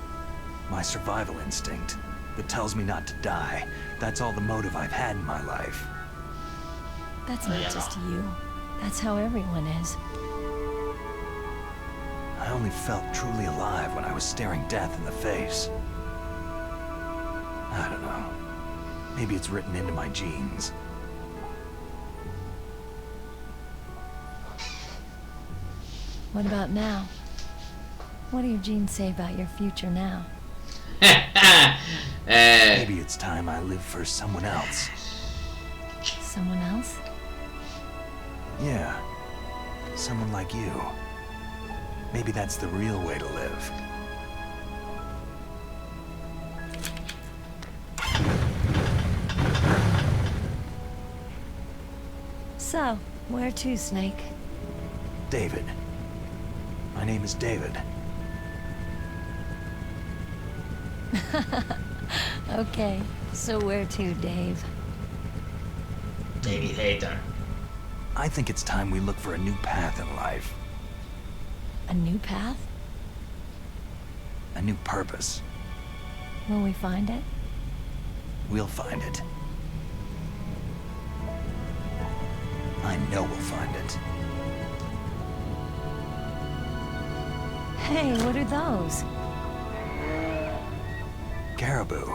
My survival instinct that tells me not to die. That's all the motive I've had in my life. That's not just you. That's how everyone is. I only felt truly alive when I was staring death in the face. I don't know. Maybe it's written into my genes. What about now? What do your genes say about your future now? Maybe it's time I live for someone else. Someone else? Yeah. Someone like you. Maybe that's the real way to live. So, where to, Snake? David. My name is David. Okay, so where to, Dave? David Hater. I think it's time we look for a new path in life. A new path? A new purpose. Will we find it? We'll find it. I know we'll find it. Hey, what are those? Caribou.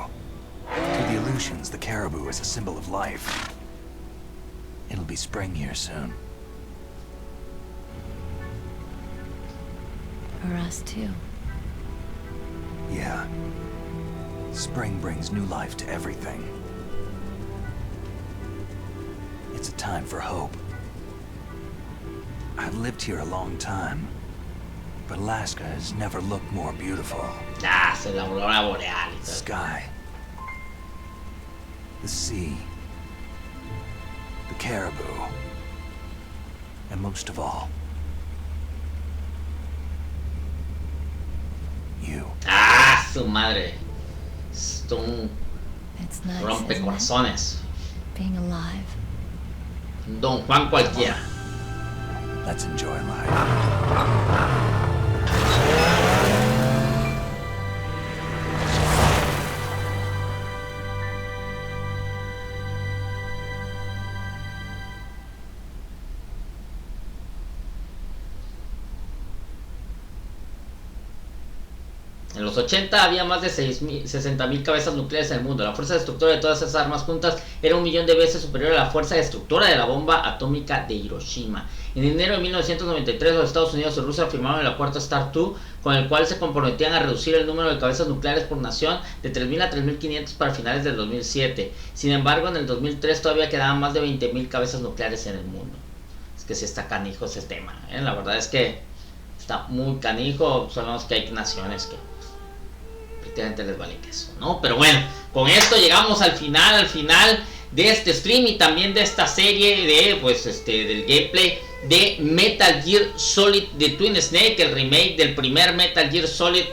To the Aleutians, the caribou is a symbol of life. It'll be spring here soon. For us, too. Yeah. Spring brings new life to everything. It's a time for hope. I've lived here a long time, but Alaska has never looked more beautiful. Ah, se la aurora boreal. The sky. The sea. The caribou. And most of all, you. Ah, su madre. Esto un It's nice, rompecorazones. being alive. Don Juan cualquiera. Let's enjoy life. En los 80 había más de 60.000 cabezas nucleares en el mundo. La fuerza destructora de todas esas armas juntas era 1 millón de veces superior a la fuerza destructora de la bomba atómica de Hiroshima. En enero de 1993 los Estados Unidos y Rusia firmaron el acuerdo START II, con el cual se comprometían a reducir el número de cabezas nucleares por nación de 3.000 a 3.500 para finales del 2007. Sin embargo, en el 2003 todavía quedaban más de 20.000 cabezas nucleares en el mundo. Es que sí está canijo ese tema, ¿eh? La verdad es que está muy canijo. Sabemos que hay naciones que les vale queso, ¿no? Pero bueno, con esto llegamos al final de este stream y también de esta serie de, pues, del gameplay de Metal Gear Solid de Twin Snake, el remake del primer Metal Gear Solid,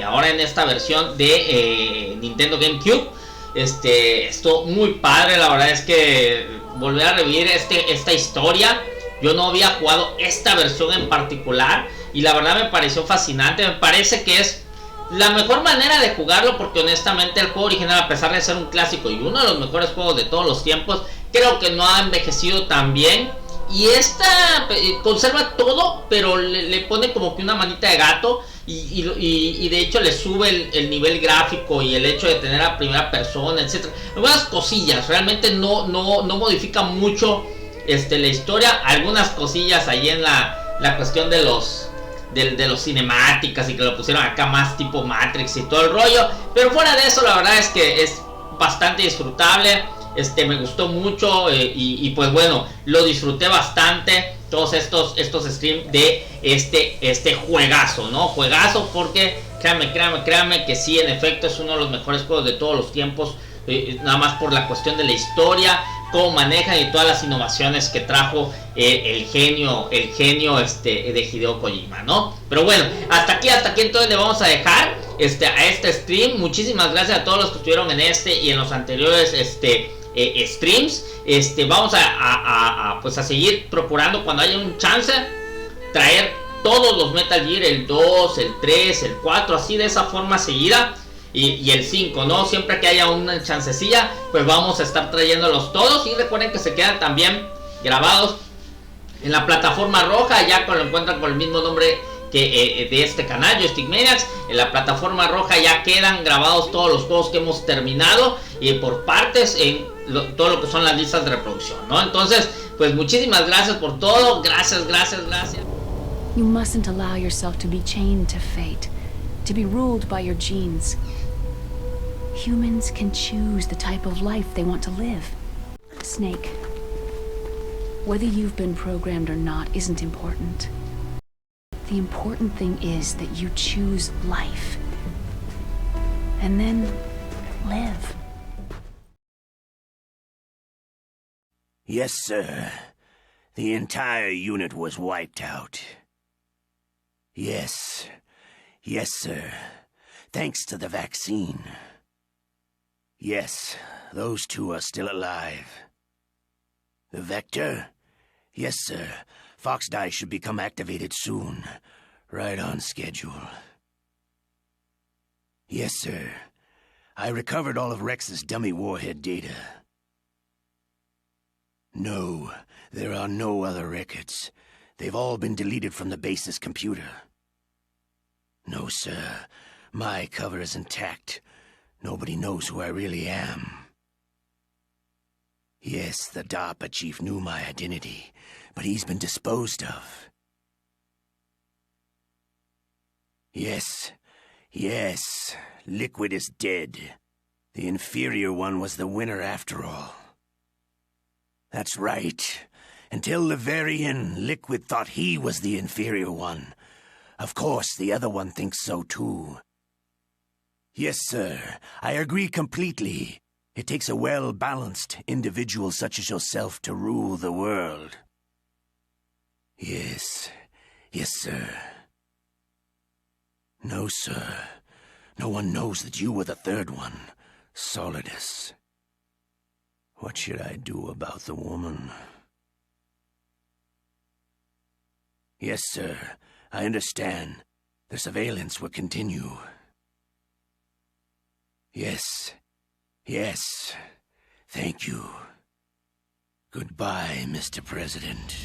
ahora en esta versión de Nintendo GameCube. Esto muy padre, la verdad es que volver a revivir esta historia. Yo no había jugado esta versión en particular y la verdad me pareció fascinante. Me parece que es la mejor manera de jugarlo, porque honestamente el juego original, a pesar de ser un clásico y uno de los mejores juegos de todos los tiempos, creo que no ha envejecido tan bien. Y esta conserva todo, pero le pone como que una manita de gato. Y de hecho le sube el nivel gráfico y el hecho de tener a primera persona, etc. Algunas cosillas, realmente no modifica mucho la historia. Algunas cosillas ahí en la cuestión de los cinemáticas y que lo pusieron acá más tipo Matrix y todo el rollo, pero fuera de eso la verdad es que es bastante disfrutable. Me gustó mucho y pues bueno, lo disfruté bastante todos estos streams de este juegazo, ¿no? Juegazo, porque créanme que sí, en efecto es uno de los mejores juegos de todos los tiempos, nada más por la cuestión de la historia, cómo manejan y todas las innovaciones que trajo el genio de Hideo Kojima, ¿no? Pero bueno, hasta aquí entonces le vamos a dejar a este stream. Muchísimas gracias a todos los que estuvieron en y en los anteriores streams. Vamos pues a seguir procurando, cuando haya un chance, traer todos los Metal Gear, el 2, el 3, el 4, así de esa forma seguida. Y el 5, ¿no? Siempre que haya una chancecilla, pues vamos a estar trayéndolos todos. Y recuerden que se quedan también grabados en la plataforma roja. Ya lo encuentran con el mismo nombre que de este canal, Joystick Maniacs. En la plataforma roja ya quedan grabados todos los juegos que hemos terminado, y por partes en todo lo que son las listas de reproducción, ¿no? Entonces, pues muchísimas gracias por todo. Gracias. You mustn't allow yourself to be chained to fate, to be ruled by your genes. Humans can choose the type of life they want to live. Snake, whether you've been programmed or not isn't important. The important thing is that you choose life. And then live. Yes, sir. The entire unit was wiped out. Yes, sir. Thanks to the vaccine. Yes, those two are still alive. The Vector? Yes, sir. Fox Die should become activated soon. Right on schedule. Yes, sir. I recovered all of Rex's dummy warhead data. No, there are no other records. They've all been deleted from the base's computer. No, sir. My cover is intact. Nobody knows who I really am. Yes, the DARPA chief knew my identity, but he's been disposed of. Yes, Liquid is dead. The inferior one was the winner after all. That's right. Until the very end, Liquid thought he was the inferior one. Of course, the other one thinks so too. Yes, sir, I agree completely. It takes a well-balanced individual such as yourself to rule the world. Yes, sir. No, sir. No one knows that you were the third one, Solidus. What should I do about the woman? Yes, sir. I understand. The surveillance will continue. Yes. Yes. Thank you. Goodbye, Mr. President.